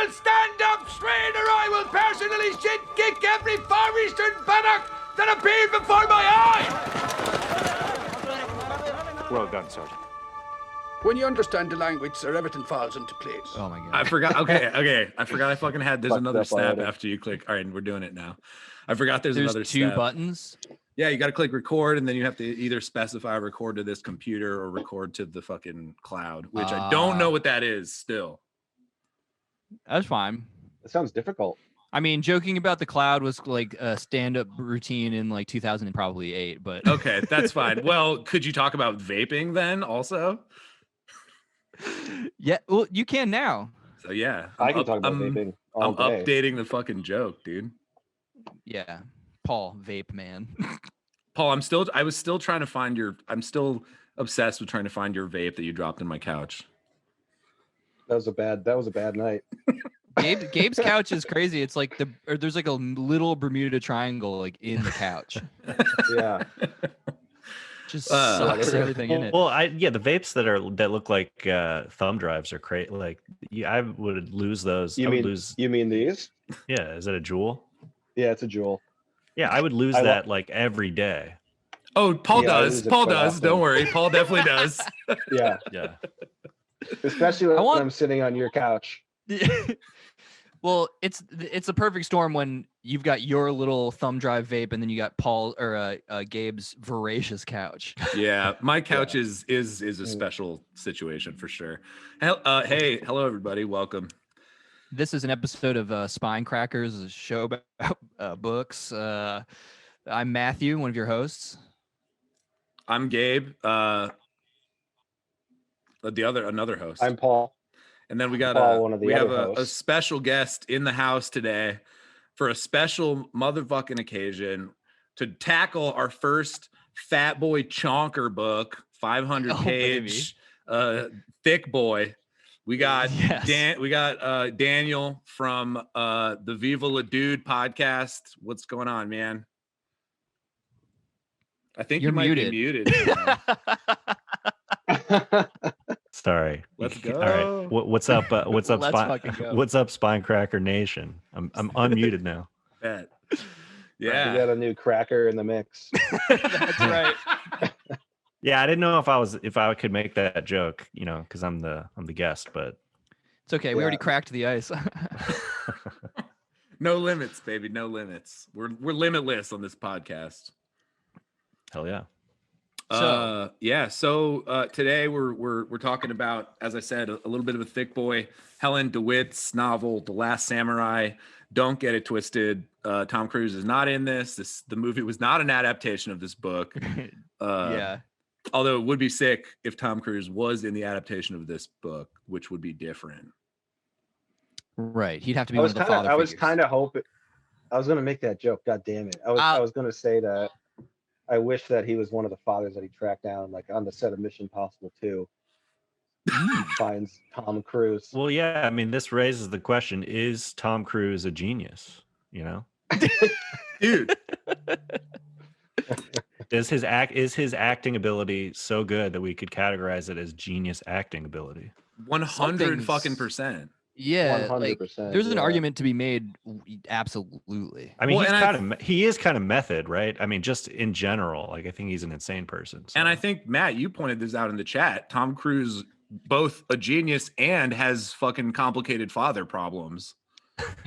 will stand up straight, or I will personally shit kick every Far Eastern bannock that appeared before my eye! Well done, Sergeant. When you understand the language, sir, everything falls into place. Oh my god. I forgot. Okay. I forgot I fucking had. There's Fucked another up snap already. after you click. All right, we're doing it now. I forgot there's another two step. buttons. Yeah, you got to click record, and then you have to either specify record to this computer or record to the fucking cloud, which I don't know what that is still. That's fine. That sounds difficult. I mean, joking about the cloud was like a stand-up routine in like 2008, but Okay, that's fine. Well, could you talk about vaping then also? yeah, well, you can now. So yeah, I can talk about vaping all I'm day. updating the fucking joke, dude. Yeah, Paul, vape man. Paul, I was still trying to find I'm still obsessed with trying to find your vape that you dropped in my couch. That was a bad night. Gabe's couch is crazy. It's like there's like a little Bermuda Triangle like in the couch. Yeah. Just sucks everything in it. Well, the vapes that look like thumb drives are great. Like, I would lose those. You mean these? Yeah, is that a Jewel? Yeah, it's a Jewel. Yeah, I would lose that like every day. Oh, Paul Yeah, I does. use it Paul quite does. often. Don't worry. Paul definitely does. Yeah, Yeah. especially when I'm sitting on your couch. Well, it's a perfect storm when you've got your little thumb drive vape and then you got Paul or Gabe's voracious couch. Yeah, my couch is a special situation for sure. Hey, hello everybody, welcome. This is an episode of Spine Crackers, a show about books. I'm Matthew, one of your hosts. I'm Gabe, another host. I'm Paul. And then we got a special guest in the house today for a special motherfucking occasion to tackle our first Fat Boy Chonker book, 500-page thick boy. We got Daniel from the Viva La Dude podcast. What's going on, man? I think You're you might muted. be muted. Sorry. Let's go. All right. What's up? What's up? Let's fucking go. What's up, Spinecracker Nation? I'm unmuted now. Bet. We Yeah. got a new cracker in the mix. That's right. Yeah, I didn't know if I could make that joke, because I'm the guest, but It's okay. We already cracked the ice. No limits, baby. No limits. We're limitless on this podcast. hell yeah. So today we're talking about, as I said, a little bit of a thick boy, Helen DeWitt's novel, The Last Samurai. Don't get it twisted. Tom Cruise is not in this. The movie was not an adaptation of this book. Yeah. Although it would be sick if Tom Cruise was in the adaptation of this book, which would be different. Right. He'd have to be one of the father I was figures. kind of hoping. I was going to make that joke. God damn it! I was going to say that. I wish that he was one of the fathers that he tracked down, like on the set of Mission Impossible 2. Finds Tom Cruise. Well, yeah, I mean, this raises the question, is Tom Cruise a genius? Dude, Is his acting ability so good that we could categorize it as genius acting ability? 100 fucking percent. Yeah, like 100%. there's an argument to be made. Absolutely. I mean, Well, he is kind of method, right? I mean, just in general, like I think he's an insane person. So. And I think, Matt, you pointed this out in the chat. Tom Cruise, both a genius and has fucking complicated father problems.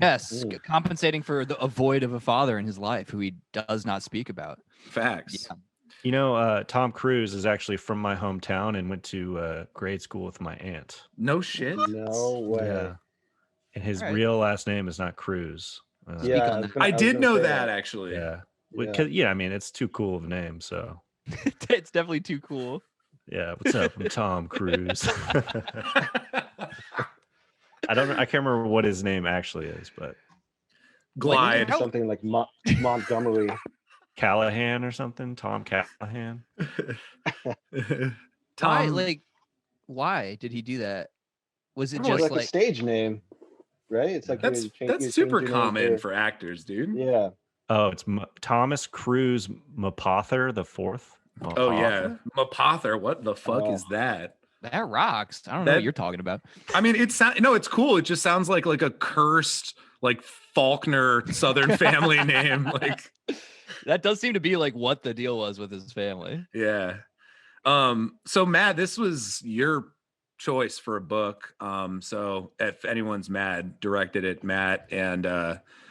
Yes, compensating for a void of a father in his life who he does not speak about. Facts. Yeah. Tom Cruise is actually from my hometown and went to grade school with my aunt. No shit. No way. Yeah. And his All right. real last name is not Cruz. Yeah, I did know that actually. Yeah. Yeah. I mean, it's too cool of a name. So, It's definitely too cool. yeah. What's up? I'm Tom Cruise. I can't remember what his name actually is, but Glide. Something like Montgomery. Callahan or something. Tom Callahan. Why did he do that? Was it It's just like like a stage name, right? It's like That's super common for actors, dude. Yeah. Oh, it's Thomas Cruise Mapother the fourth. Oh yeah, Mapother. What the fuck is that? That rocks. I don't know what you're talking about. I mean, it's cool. It just sounds like a cursed like Faulkner Southern family name. Like that does seem to be like what the deal was with his family. Yeah. So Matt, this was your choice for a book. So if anyone's mad, directed at Matt. And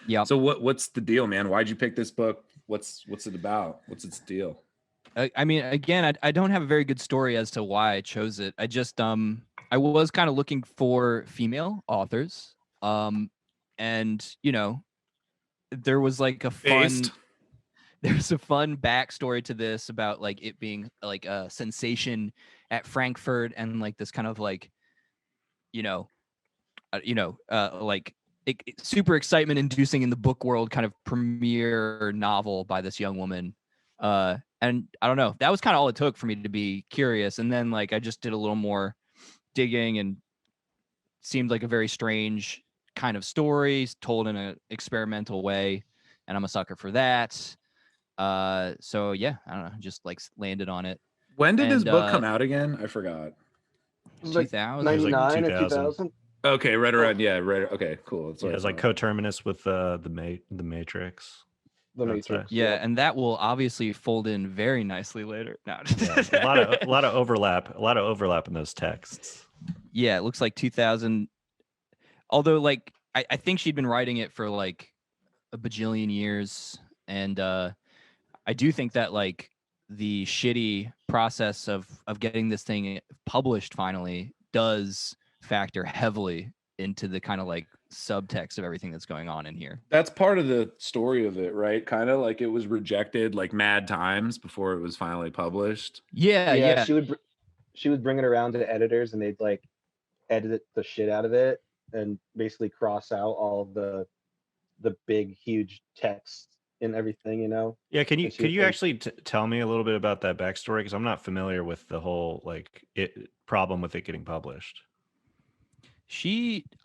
yeah. So what's the deal, man? Why'd you pick this book? What's it about? What's its deal? I mean, again, I don't have a very good story as to why I chose it. I just I was kind of looking for female authors. And you know, there was like there's a fun backstory to this about like it being like a sensation at Frankfurt and like this kind of like, like super excitement inducing in the book world kind of premiere novel by this young woman. And I don't know, that was kind of all it took for me to be curious. And then like I just did a little more digging and seemed like a very strange kind of story told in an experimental way. And I'm a sucker for that. So yeah, I don't know, just like landed on it. When did this book come out again? I forgot. 2000. 99 or 2000. Okay, right around. Yeah, right. Okay, cool. It was like coterminous with the Matrix. The Matrix. Yeah, and that will obviously fold in very nicely later. No, yeah, a lot of overlap. A lot of overlap in those texts. Yeah, it looks like 2000. Although, like, I think she'd been writing it for like a bajillion years, and I do think that like the shitty process of getting this thing published finally does factor heavily into the kind of like subtext of everything that's going on in here. That's part of the story of it, right? Kind of like it was rejected like mad times before it was finally published. Yeah. She would bring it around to the editors and they'd like edit the shit out of it and basically cross out all of the big huge text and everything, you know. Yeah, can you actually tell me a little bit about that backstory, because I'm not familiar with the whole like problem with it getting published.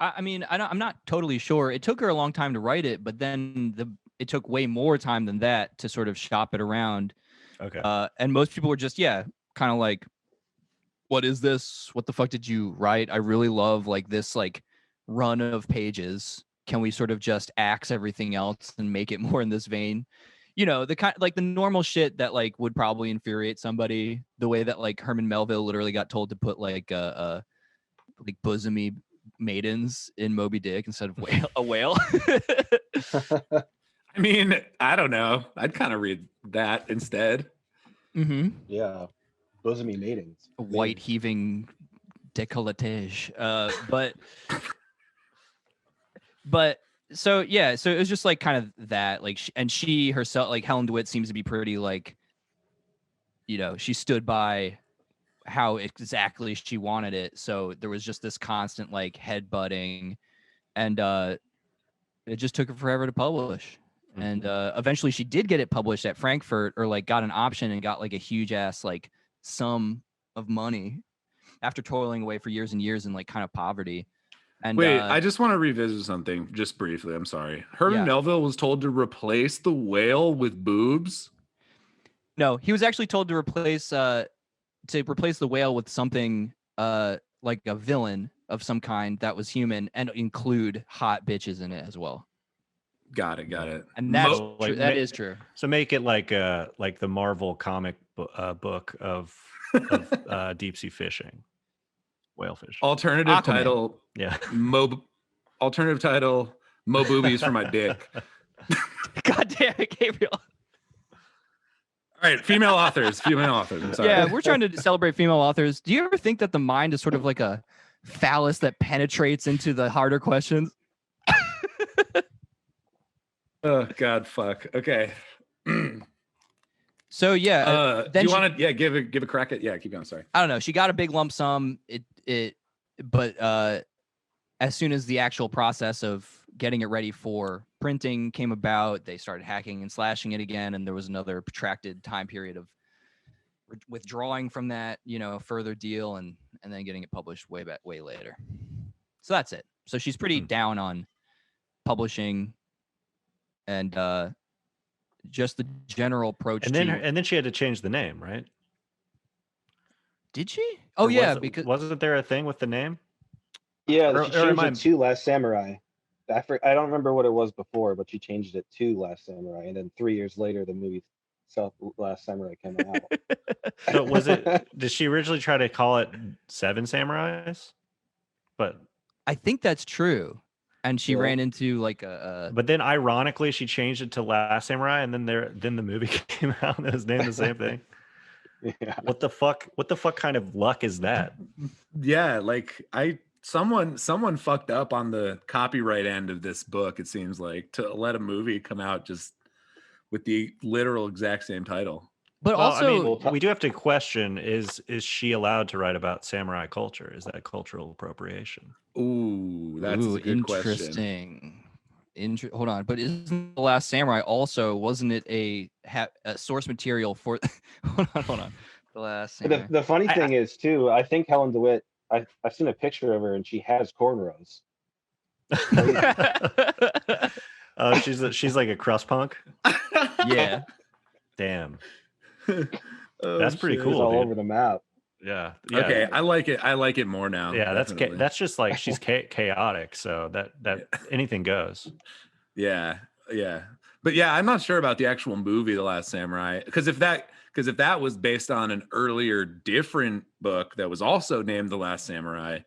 I'm not totally sure. It took her a long time to write it, but then it took way more time than that to sort of shop it around. Okay. And most people were just, kind of like, what is this? What the fuck did you write? I really love like this like run of pages. Can we sort of just axe everything else and make it more in this vein? You know, the kind like the normal shit that like would probably infuriate somebody, the way that like Herman Melville literally got told to put like like bosomy maidens in Moby Dick instead of a whale. I mean, I don't know. I'd kind of read that instead. Mm-hmm. Yeah, bosomy maidens. White heaving décolletage. But so yeah, so it was just like kind of that, like, she herself, like Helen DeWitt, seems to be pretty like, she stood by how exactly she wanted it. So there was just this constant like headbutting, and it just took her forever to publish. Mm-hmm. And eventually she did get it published at Frankfurt, or like got an option and got like a huge ass like sum of money after toiling away for years and years in like kind of poverty. And wait, I just want to revisit something just briefly. I'm sorry. Herman Melville was told to replace the whale with boobs. No, he was actually told to replace the whale with something like a villain of some kind that was human, and include hot bitches in it as well. Got it. And that's true. That is true. So make it like the Marvel comic book of deep sea fishing. Whale fish. Alternative Aquaman. Title. Yeah. Alternative title. Mo boobies for my dick. God damn it, Gabriel. All right, female authors. I'm sorry. Yeah, we're trying to celebrate female authors. Do you ever think that the mind is sort of like a phallus that penetrates into the harder questions? Oh God, fuck. Okay. So yeah, do you want to give a crack at? Yeah, keep going. Sorry. I don't know. She got a big lump sum. But as soon as the actual process of getting it ready for printing came about, they started hacking and slashing it again, and there was another protracted time period of withdrawing from that, further deal, and then getting it published way later. So that's it. So she's pretty down on publishing and just the general approach. And then she had to change the name, right? Did she? Oh Or yeah, was because wasn't there a thing with the name? Yeah, Or she am changed I- it to Last Samurai. I don't remember what it was before, but she changed it to Last Samurai, and then 3 years later, the movie Last Samurai came out. No, was it? Did she originally try to call it Seven Samurais? But I think that's true. And she Yeah. ran into like a but then ironically she changed it to Last Samurai, and then the movie came out and it was named the same thing. Yeah. What the fuck? What the fuck kind of luck is that? Yeah, like someone fucked up on the copyright end of this book, it seems like, to let a movie come out just with the literal exact same title. but Well, also I mean, we do have to question: is she allowed to write about samurai culture? Is that cultural appropriation? Ooh, that's a good question. Interesting. Hold on, but isn't The Last Samurai also, wasn't it a source material for hold on. The Last Samurai. The funny thing is too, I think Helen DeWitt. I've seen a picture of her and she has cornrows. Oh, she's like a crust punk. Yeah. Damn, Oh, that's pretty shit. She's cool, all dude. over the map. Yeah. Okay, I like it more now. Yeah, definitely. that's just like she's chaotic, so that anything goes. Yeah. But yeah, I'm not sure about the actual movie The Last Samurai, because if that was based on an earlier different book that was also named The Last Samurai,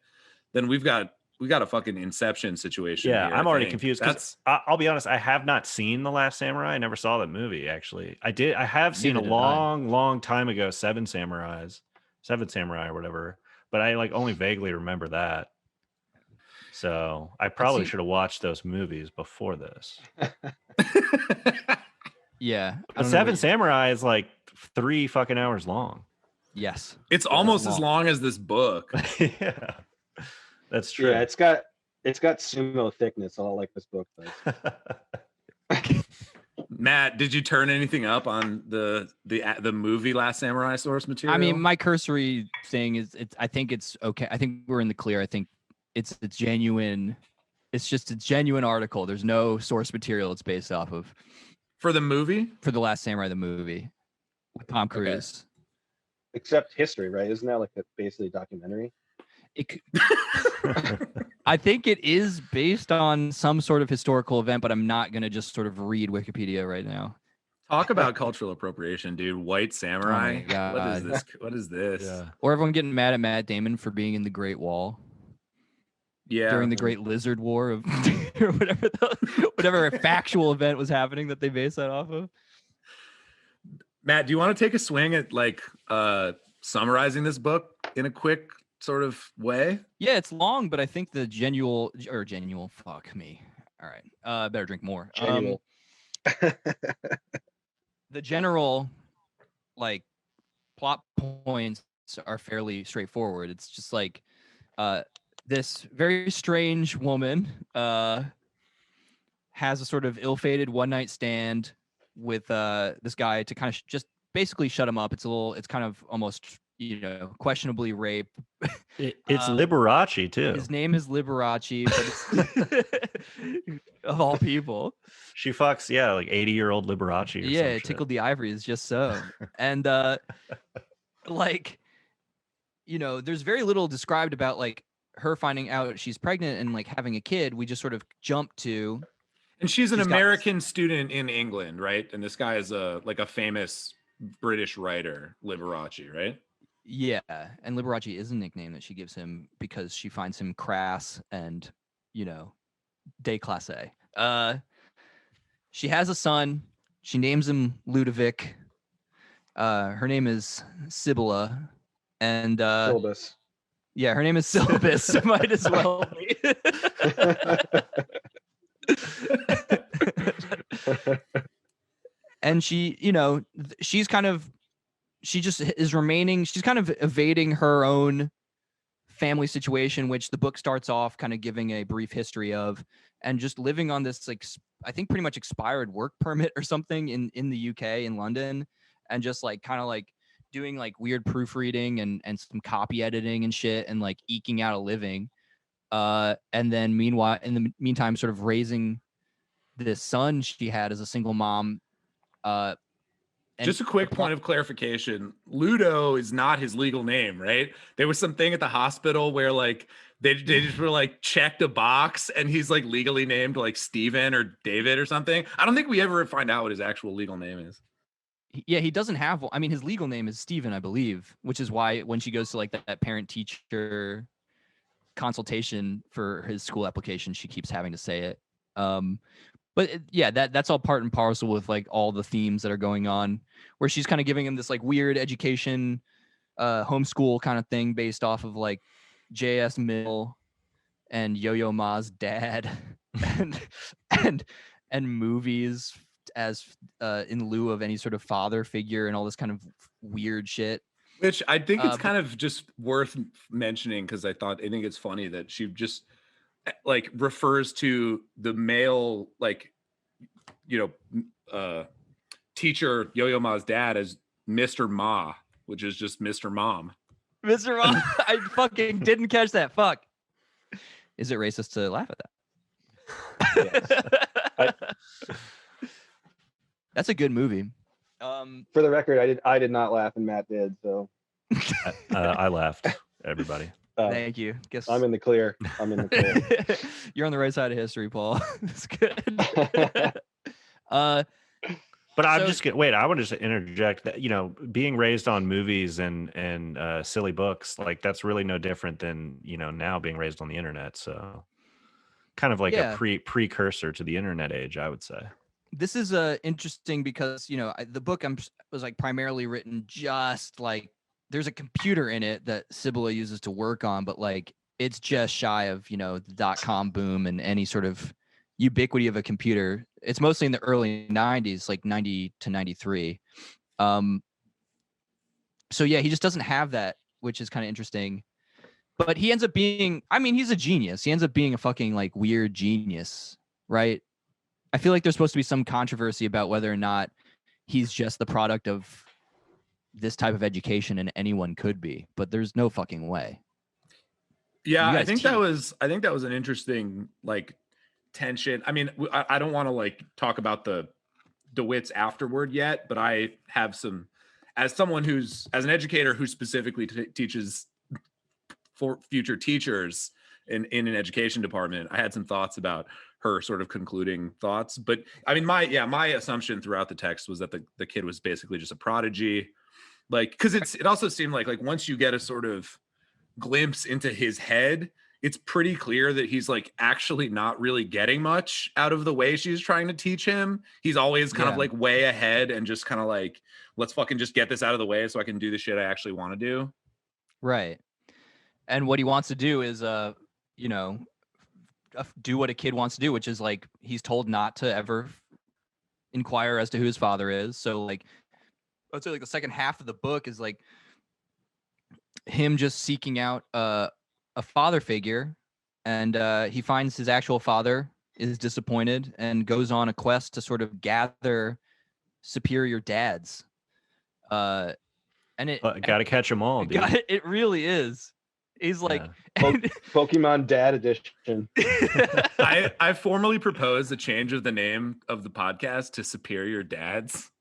then we got a fucking Inception situation. Yeah, here, I'm I already think. confused because I'll be honest, I have not seen The Last Samurai. I never saw that movie actually. I have seen Neither a did I. long time ago Seven Samurai or whatever, but I like only vaguely remember that. So I probably should have watched those movies before this. Yeah. But Seven Samurai is like 3 fucking hours long. Yes. It's almost as long as this book. Yeah, that's true. Yeah, it's got sumo thickness, all like this book does. Matt, did you turn anything up on the movie Last Samurai source material? I mean, my cursory thing is I think it's okay. I think we're in the clear. I think it's genuine. It's just a genuine article. There's no source material it's based off of. For the movie? For The Last Samurai, the movie with Tom Cruise. Except history, right? Isn't that like basically a documentary? I think it is based on some sort of historical event, but I'm not going to just sort of read Wikipedia right now. Talk about cultural appropriation, dude. White samurai. Oh my God. What is this? What is this? Yeah. Or everyone getting mad at Matt Damon for being in the Great Wall. Yeah. During the Great Lizard War of or whatever factual event was happening that they based that off of. Matt, do you want to take a swing at like summarizing this book in a quick sort of way? Yeah, it's long, but I think the genuine fuck me. All right. Better drink more. The general like plot points are fairly straightforward. It's just like this very strange woman has a sort of ill-fated one-night stand with this guy to kind of just basically shut him up. It's kind of almost, questionably rape. It's Liberace too. His name is Liberace, but it's of all people. She fucks, like 80-year-old Liberace. Or Yeah, some tickled the ivory is just so. And there's very little described about like her finding out she's pregnant and like having a kid. We just sort of jump to. And she's an American student in England, right? And this guy is a famous British writer, Liberace, right? Yeah, and Liberace is a nickname that she gives him because she finds him crass and, déclassé. She has a son. She names him Ludovic. Her name is Sibylla. And Syllabus. Yeah, her name is Syllabus. So might as well be. And she, she's kind of evading her own family situation, which the book starts off kind of giving a brief history of, and just living on this, like, I think pretty much expired work permit or something in the UK, in London, and just like kind of like doing like weird proofreading and some copy editing and shit, and like eking out a living. And then meanwhile, in the meantime, sort of raising this son she had as a single mom, Just a quick point of clarification. Ludo is not his legal name, right? There was something at the hospital where like they just were like checked a box and he's like legally named like Steven or David or something. I don't think we ever find out what his actual legal name is. Yeah, he doesn't have, I mean, his legal name is Steven, I believe, which is why when she goes to like that parent teacher consultation for his school application, she keeps having to say it. But yeah, that's all part and parcel with like all the themes that are going on, where she's kind of giving him this like weird education, homeschool kind of thing based off of like J.S. Mill and Yo-Yo Ma's dad, and movies as in lieu of any sort of father figure and all this kind of weird shit. Which I think it's kind of just worth mentioning because I think it's funny that she just like refers to the male, like, teacher Yo-Yo Ma's dad as Mr. Ma, which is just Mr. Mom. Mr. Mom. I fucking didn't catch that. Fuck. Is it racist to laugh at that? Yes. That's a good movie. For the record, I did not laugh and Matt did, so I laughed. Everybody. Thank you. Guess I'm in the clear. You're on the right side of history, Paul. That's good. But I'm just gonna wait. I want to just interject that being raised on movies and silly books, like that's really no different than now being raised on the internet. So kind of like a precursor to the internet age, I would say. This is interesting because the book was like primarily written just like there's a computer in it that Sibylla uses to work on, but like it's just shy of the .com boom and any sort of ubiquity of a computer. It's mostly in the early 90s, like 90 to 93. So yeah, he just doesn't have that, which is kind of interesting. But he ends up being, I mean, he's a genius. He ends up being a fucking like weird genius, right? I feel like there's supposed to be some controversy about whether or not he's just the product of this type of education and anyone could be, but there's no fucking way. Yeah, I think that was an interesting like tension. I mean, I don't want to like talk about the DeWitts afterward yet, but I have some, as an educator who specifically teaches for future teachers in an education department, I had some thoughts about her sort of concluding thoughts. But I mean, my assumption throughout the text was that the kid was basically just a prodigy. Like, because it also seemed like once you get a sort of glimpse into his head, it's pretty clear that he's like actually not really getting much out of the way she's trying to teach him. He's always kind of like way ahead and just kind of like, let's fucking just get this out of the way so I can do the shit I actually want to do. Right. And what he wants to do is, do what a kid wants to do, which is like he's told not to ever inquire as to who his father is. So like, I would say like the second half of the book is like him just seeking out a father figure, and he finds his actual father, is disappointed, and goes on a quest to sort of gather superior dads. And it gotta catch them all, dude. It really is. He's like Pokemon Dad Edition. I formally propose a change of the name of the podcast to Superior Dads.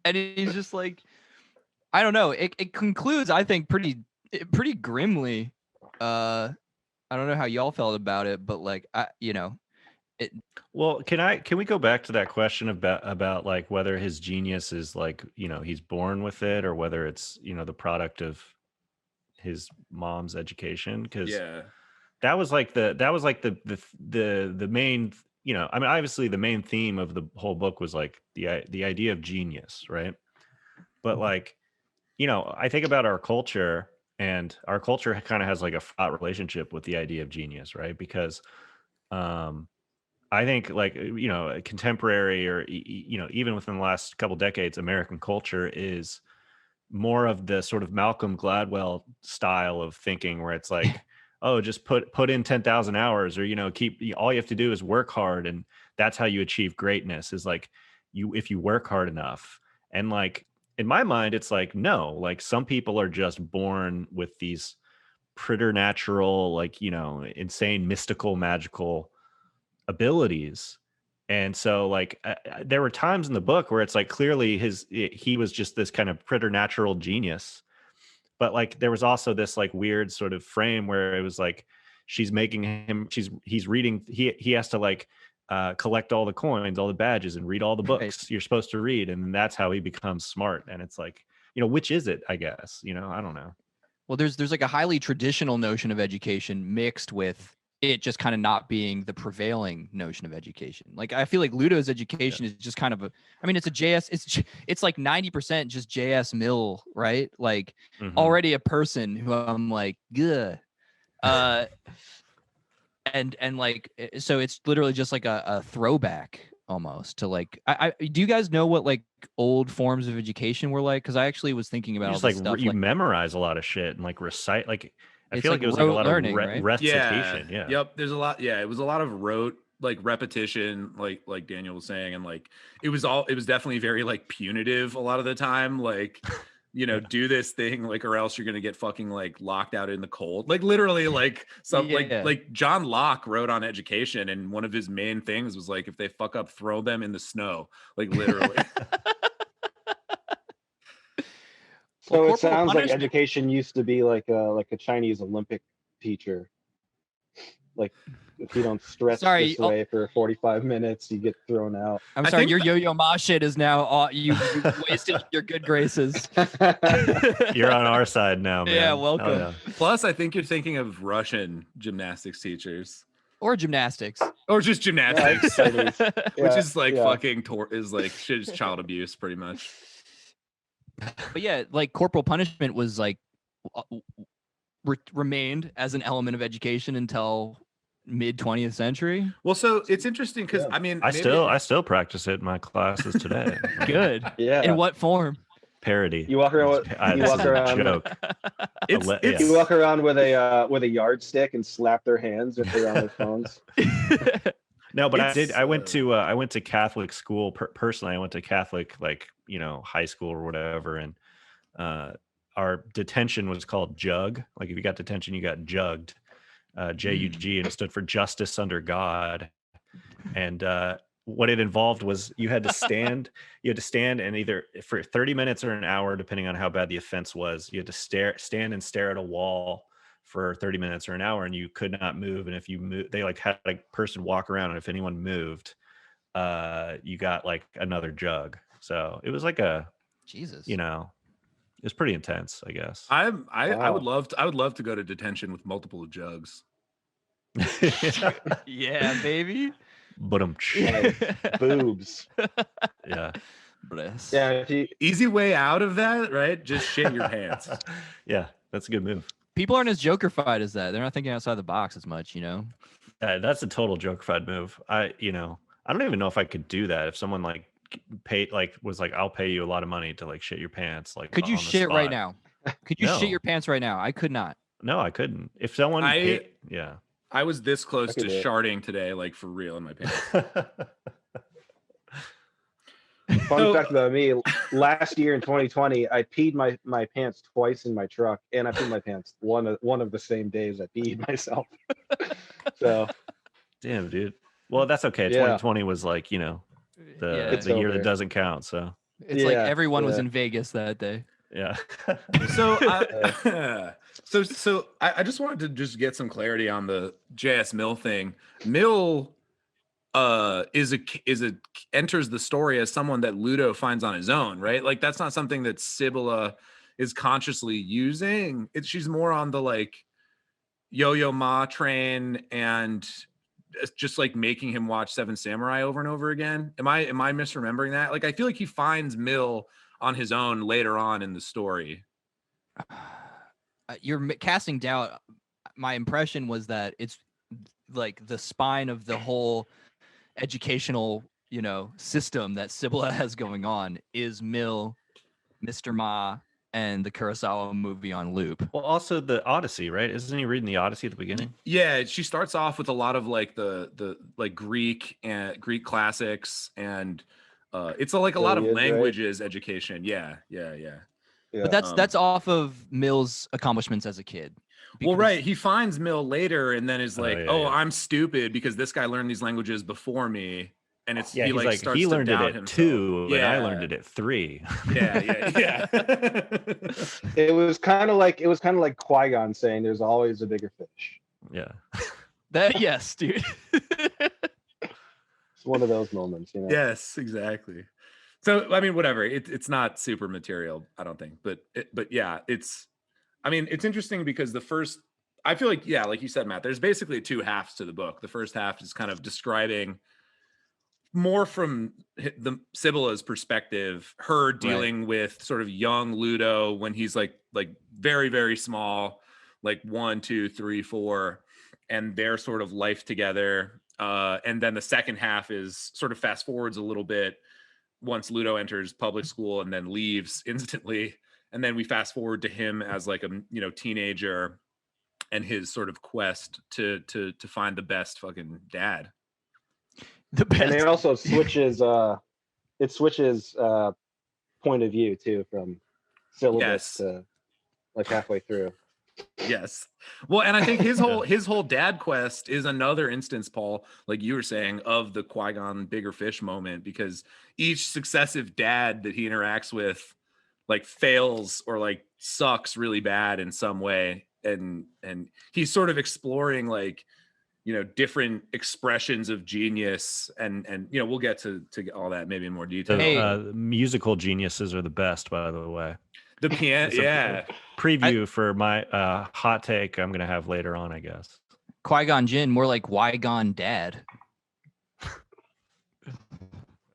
And he's just like, I don't know. It concludes, I think, pretty grimly. I don't know how y'all felt about it, but like, it. Well, can we go back to that question about like whether his genius is like he's born with it or whether it's the product of his mom's education? Because that was like the main I mean, obviously the main theme of the whole book was like the idea of genius, right? But like I think about our culture, and our culture kind of has like a fraught relationship with the idea of genius, right? Because I think like contemporary or even within the last couple decades, American culture is more of the sort of Malcolm Gladwell style of thinking, where it's like oh, just put in 10,000 hours, or all you have to do is work hard, and that's how you achieve greatness, is like if you work hard enough. And like in my mind, it's like no, like some people are just born with these preternatural, like insane, mystical, magical abilities, And so like there were times in the book where it's like clearly he was just this kind of preternatural genius, but like there was also this like weird sort of frame where it was like he's reading, he has to like collect all the coins, all the badges, and read all the books you're supposed to read, and that's how he becomes smart. And it's like, which is it, I guess, I don't know. Well, there's like a highly traditional notion of education mixed with it just kind of not being the prevailing notion of education. Like I feel like Ludo's education is just kind of it's a JS, it's like 90% just JS Mill, right? Like already a person who I'm like, good. And like, so it's literally just like a throwback almost to like, I do you guys know what like old forms of education were like? Cause I actually was thinking about all this stuff. You memorize a lot of shit and like recite, like, I feel like it was like a lot learning, of recitation. Yeah. Yep. There's a lot. Yeah. It was a lot of rote, like repetition, like Daniel was saying. And like, it was definitely very like punitive a lot of the time. Like, do this thing, like, or else you're going to get fucking like locked out in the cold. Like literally like like John Locke wrote on education. And one of his main things was like, if they fuck up, throw them in the snow, like literally. So it sounds like education used to be like a Chinese Olympic teacher. Like if you don't stretch this way for 45 minutes, you get thrown out. I'm sorry, your Yo-Yo Ma shit is now you wasted your good graces. You're on our side now, man. Yeah, welcome. Yeah. Plus, I think you're thinking of Russian gymnastics teachers. Or gymnastics. Or just gymnastics. Yeah, which is like fucking is like shit is child abuse pretty much. But yeah, like corporal punishment was like remained as an element of education until mid 20th century. Well, so it's interesting because I still practice it in my classes today. Good. Yeah. In what form? Parody. You walk around. Joke. You walk around with a yardstick and slap their hands if they're on their phones. No, but I went to Catholic school personally. I went to Catholic, like, high school or whatever. And our detention was called jug. Like if you got detention, you got jugged, JUG, and it stood for justice under God. And what it involved was you had to stand and either for 30 minutes or an hour, depending on how bad the offense was, you had to stand and stare at a wall for 30 minutes or an hour, and you could not move. And if you move, they like had a person walk around, and if anyone moved, you got like another jug. So it was like Jesus, it was pretty intense, I guess. I would love to go to detention with multiple jugs. Yeah, baby. But boobs. Yeah. Bless. Yeah. Easy way out of that, right? Just shit your pants. Yeah, that's a good move. People aren't as joker-fied as that. They're not thinking outside the box as much, That's a total joker-fied move. I don't even know if I could do that. If someone like was like, I'll pay you a lot of money to like shit your pants. Like, could you shit right now? Could you shit your pants right now? I could not. No, I couldn't. If someone yeah. I was this close to sharding today, like for real in my pants. Fun fact about me, last year in 2020, I peed my pants twice in my truck, and I peed my pants one of the same days I peed myself. So damn, dude. Well, that's okay. 2020 was like, the year that doesn't count. So it's like everyone was in Vegas that day. Yeah. So I just wanted to just get some clarity on the JS Mill thing. Mill enters the story as someone that Ludo finds on his own, right? Like that's not something that Sibylla is consciously using. She's more on the like Yo-Yo Ma train and just like making him watch Seven Samurai over and over again. Am I misremembering that? Like I feel like he finds Mill on his own later on in the story. You're casting doubt. My impression was that it's like the spine of the whole educational, system that Sibylla has going on is Mill, Mr. Ma, and the Kurosawa movie on loop. Well, also the Odyssey, right? Isn't he reading the Odyssey at the beginning? Yeah, she starts off with a lot of like the like Greek classics, and it's like a lot of languages education. Yeah. But that's off of Mill's accomplishments as a kid. Well, right. He finds Mill later and then is like, I'm stupid because this guy learned these languages before me. and it's he like starts he to learned it doubt at himself. 2 and I learned it at 3. Yeah. It was kind of like Qui-Gon saying, "There's always a bigger fish." Yeah. That yes, dude. It's one of those moments, you know. Yes, exactly. So I mean, whatever. It's not super material, I don't think, but yeah, it's. I mean, it's interesting because I feel like, yeah, like you said, Matt, there's basically 2 halves to the book. The first half is kind of describing more from the Sibylla's perspective, her dealing with sort of young Ludo when he's like very, very small, like 1, 2, 3, 4, and their sort of life together. And then the second half is sort of fast forwards a little bit once Ludo enters public school and then leaves instantly. And then we fast forward to him as like a, you know, teenager and his sort of quest to find the best fucking dad. The best. And it also switches point of view too, from syllabus to like halfway through. Yes. Well, and I think his whole dad quest is another instance, Paul, like you were saying, of the Qui-Gon bigger fish moment, because each successive dad that he interacts with like fails or like sucks really bad in some way. And he's sort of exploring like, you know, different expressions of genius and you know, we'll get to all that maybe in more detail. Musical geniuses are the best, by the way. The piano, yeah. Preview for my hot take I'm gonna have later on, I guess. Qui-Gon Jinn, more like Qui-Gon Dad.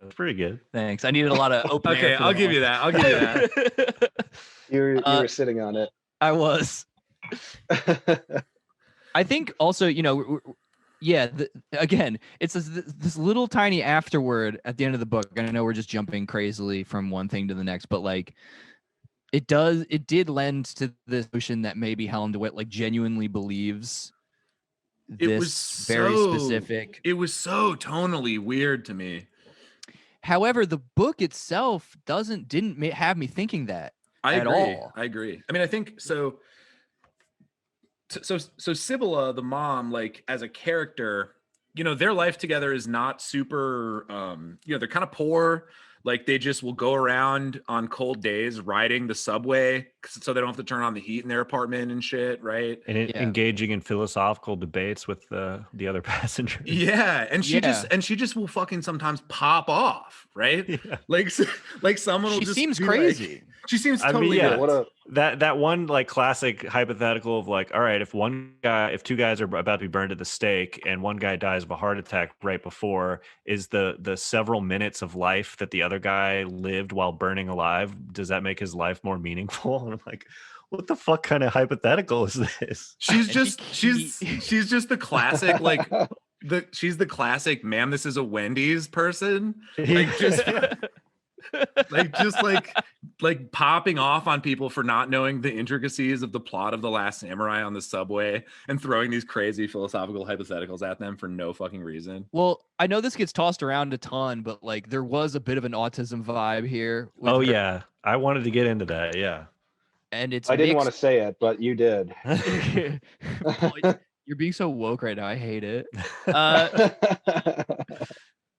That's pretty good. Thanks. I needed a lot of open. Okay, I'll give you that. You were sitting on it. I was. I think also, you know, yeah. Again, it's this little tiny afterword at the end of the book. And I know we're just jumping crazily from one thing to the next, but like, it did lend to this notion that maybe Helen DeWitt like genuinely believes this very specific. It was so tonally weird to me. However, the book itself didn't have me thinking that at all. I agree. I mean, I think so. So Sibylla, the mom, like as a character, you know, their life together is not super. You know, they're kind of poor. Like they just will go around on cold days riding the subway so they don't have to turn on the heat in their apartment and shit, right? And engaging in philosophical debates with the other passengers. Yeah, and she just will fucking sometimes pop off, right? Yeah. Like someone will she just seems crazy. Like, she seems totally that one like classic hypothetical of like, all right, if 2 guys are about to be burned at the stake and one guy dies of a heart attack right before, is the several minutes of life that the other guy lived while burning alive, does that make his life more meaningful? And I'm like, what the fuck kind of hypothetical is this? She's just the classic like she's the classic, ma'am, this is a Wendy's person. Like just like popping off on people for not knowing the intricacies of the plot of The Last Samurai on the subway and throwing these crazy philosophical hypotheticals at them for no fucking reason. Well, I know this gets tossed around a ton, but like there was a bit of an autism vibe here. Oh yeah, I wanted to get into that. Yeah, and it's I didn't want to say it, but you did. You're being so woke right now. I hate it.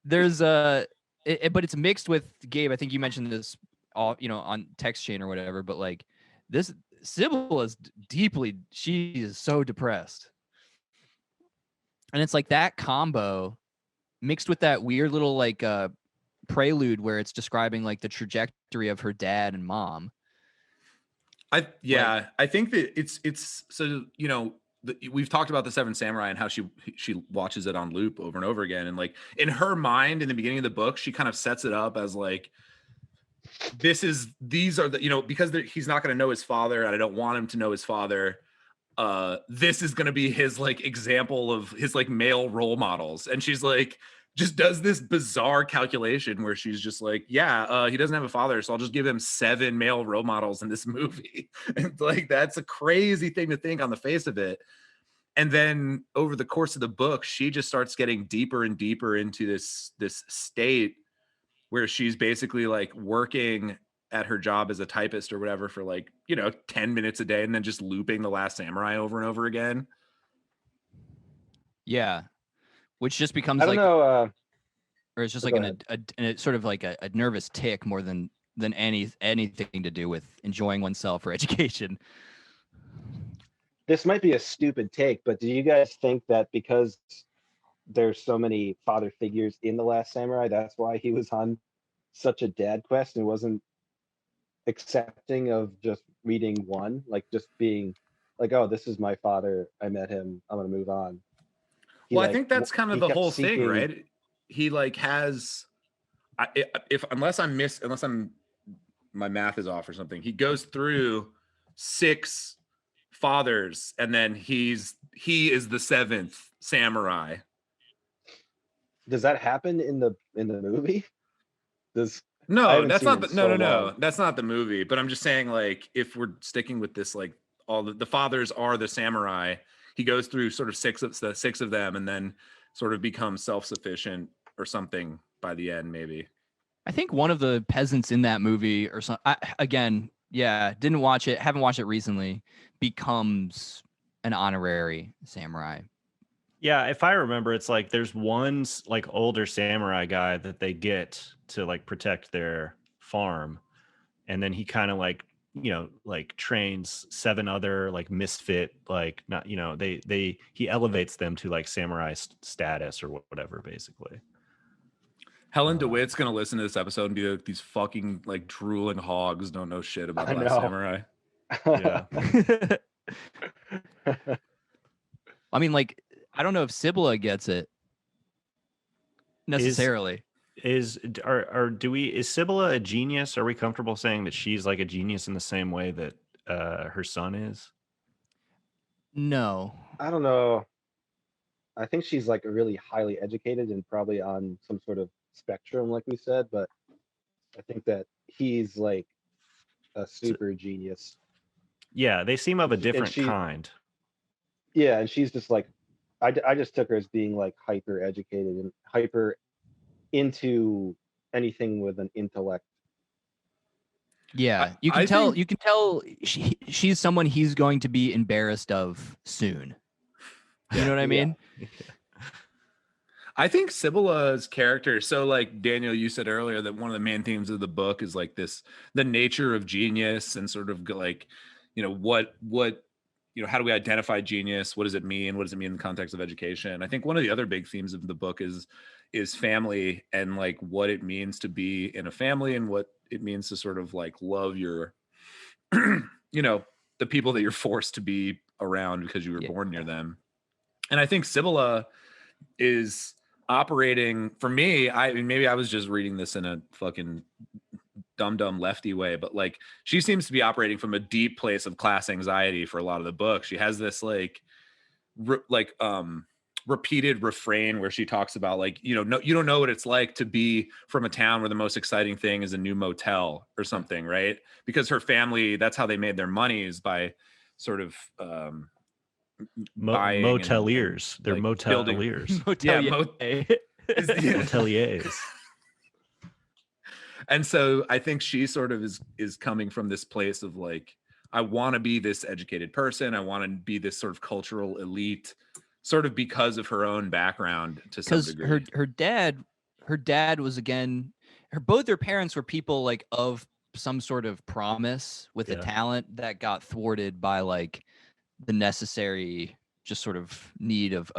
There's but it's mixed with, Gabe, I think you mentioned this all, you know, on text chain or whatever, but like this Sybil is she is so depressed. And it's like that combo mixed with that weird little like prelude where it's describing like the trajectory of her dad and mom. I think that it's so, you know, we've talked about the Seven Samurai and how she watches it on loop over and over again. And like in her mind in the beginning of the book, she kind of sets it up as like, these are the, you know, because he's not going to know his father and I don't want him to know his father. This is going to be his like example of his like male role models. And she's like, just does this bizarre calculation where she's just like, he doesn't have a father, so I'll just give him 7 male role models in this movie. And like, that's a crazy thing to think on the face of it. And then over the course of the book, she just starts getting deeper and deeper into this state where she's basically like working at her job as a typist or whatever for like, you know, 10 minutes a day and then just looping The Last Samurai over and over again. Yeah. Which just becomes I don't know. or it's just Go like ahead. it's sort of like a nervous tick more than anything to do with enjoying oneself or education. This might be a stupid take, but do you guys think that because there's so many father figures in The Last Samurai, that's why he was on such a dad quest and wasn't accepting of just reading one, like just being like, oh, this is my father, I met him, I'm gonna move on. I think that's kind of he the kept whole thing, seeking- right? He like has, unless my math is off or something, he goes through 6 fathers, and then he is the 7th samurai. Does that happen in the movie? No, that's not that's not the movie. But I'm just saying, like, if we're sticking with this, like, all the fathers are the samurai. He goes through sort of 6 of them, and then sort of becomes self-sufficient or something by the end, maybe. I think one of the peasants in that movie, or something, again, yeah, didn't watch it, haven't watched it recently, becomes an honorary samurai. Yeah, if I remember, it's like there's one like older samurai guy that they get to like protect their farm, and then he kind of like, you know, like trains 7 other like misfit, like, not, you know, he elevates them to like samurai status or whatever, basically. Helen DeWitt's gonna listen to this episode and be like, these fucking like drooling hogs don't know shit about The Last Samurai. Yeah. I mean, like, I don't know if Sibylla gets it necessarily. Is Sibylla a genius? Are we comfortable saying that she's like a genius in the same way that her son is? No, I don't know. I think she's like really highly educated and probably on some sort of spectrum, like we said, but I think that he's like a super genius. Yeah, they seem of a different kind. Yeah, and she's just like, I just took her as being like hyper educated and hyper into anything with an intellect. Yeah, you can tell she's someone he's going to be embarrassed of soon. You know what I mean? Yeah. I think Sibylla's character, so like Daniel, you said earlier that one of the main themes of the book is like the nature of genius, and sort of like, you know, what, you know, how do we identify genius? What does it mean? What does it mean in the context of education? I think one of the other big themes of the book is family, and like what it means to be in a family, and what it means to sort of like love your, you know, the people that you're forced to be around because you were born near them. And I think Sibylla is operating, for me, I mean, maybe I was just reading this in a fucking dumb lefty way, but like she seems to be operating from a deep place of class anxiety for a lot of the book. She has this like repeated refrain where she talks about like, you know, no, you don't know what it's like to be from a town where the most exciting thing is a new motel or something, right? Because her family, that's how they made their money, is by sort of moteliers. They're like moteliers. Moteliers. And so I think she sort of is coming from this place of like, I want to be this educated person. I want to be this sort of cultural elite, sort of because of her own background to some degree. Because her dad was, again, both their parents were people like of some sort of promise with a talent that got thwarted by like the necessary just sort of need of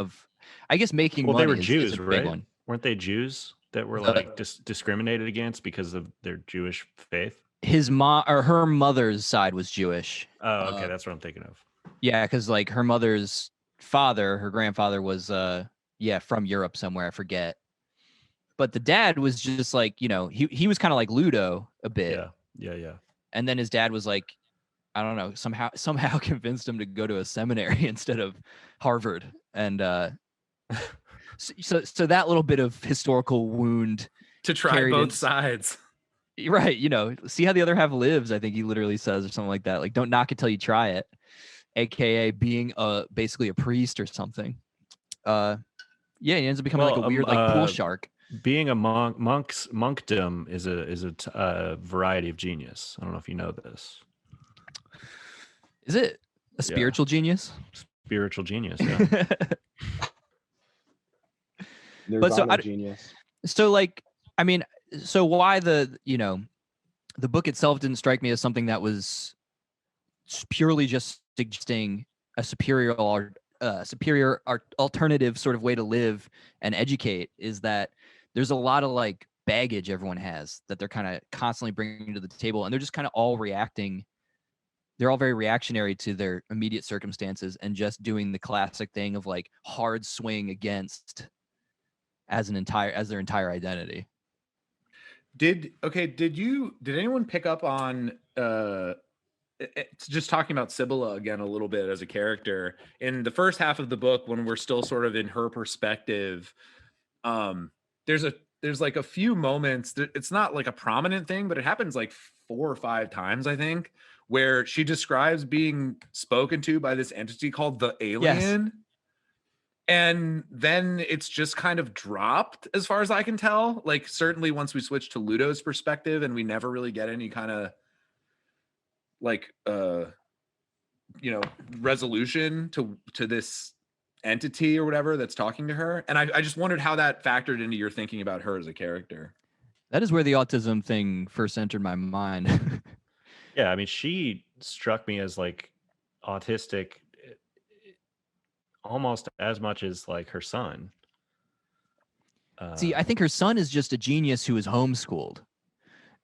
I guess making money. They were Jews, is a right? big one. Weren't they Jews that were like discriminated against because of their Jewish faith? His mom or her mother's side was Jewish. Oh, okay, that's what I'm thinking of. Yeah, because like her mother's father, her grandfather was from Europe somewhere, I forget. But the dad was just like, you know, he was kind of like Ludo a bit. Yeah. And then his dad was like, I don't know, somehow convinced him to go to a seminary instead of Harvard. And so that little bit of historical wound to try both sides. Right. You know, see how the other half lives, I think he literally says, or something like that. Like, don't knock it till you try it. AKA being basically a priest or something. He ends up becoming like a weird like pool shark. Being a monkdom is a variety of genius. I don't know if you know this. Is it a spiritual genius? Spiritual genius, yeah. But so genius. So like, I mean, so why the book itself didn't strike me as something that was purely just suggesting a superior alternative sort of way to live and educate is that there's a lot of like baggage everyone has that they're kind of constantly bringing to the table, and they're just kind of all reacting. They're all very reactionary to their immediate circumstances and just doing the classic thing of like hard swing against as their entire identity. Did anyone pick up on it's just talking about Sibylla again a little bit as a character in the first half of the book when we're still sort of in her perspective? There's like a few moments that it's not like a prominent thing, but it happens like 4 or 5 times, I think, where she describes being spoken to by this entity called the Alien. Yes. And then it's just kind of dropped as far as I can tell. Like certainly once we switch to Ludo's perspective and we never really get any kind of like resolution to this entity or whatever that's talking to her. And I just wondered how that factored into your thinking about her as a character. That is where the autism thing first entered my mind. Yeah, I mean, she struck me as like autistic almost as much as like her son. See, I think her son is just a genius who is homeschooled,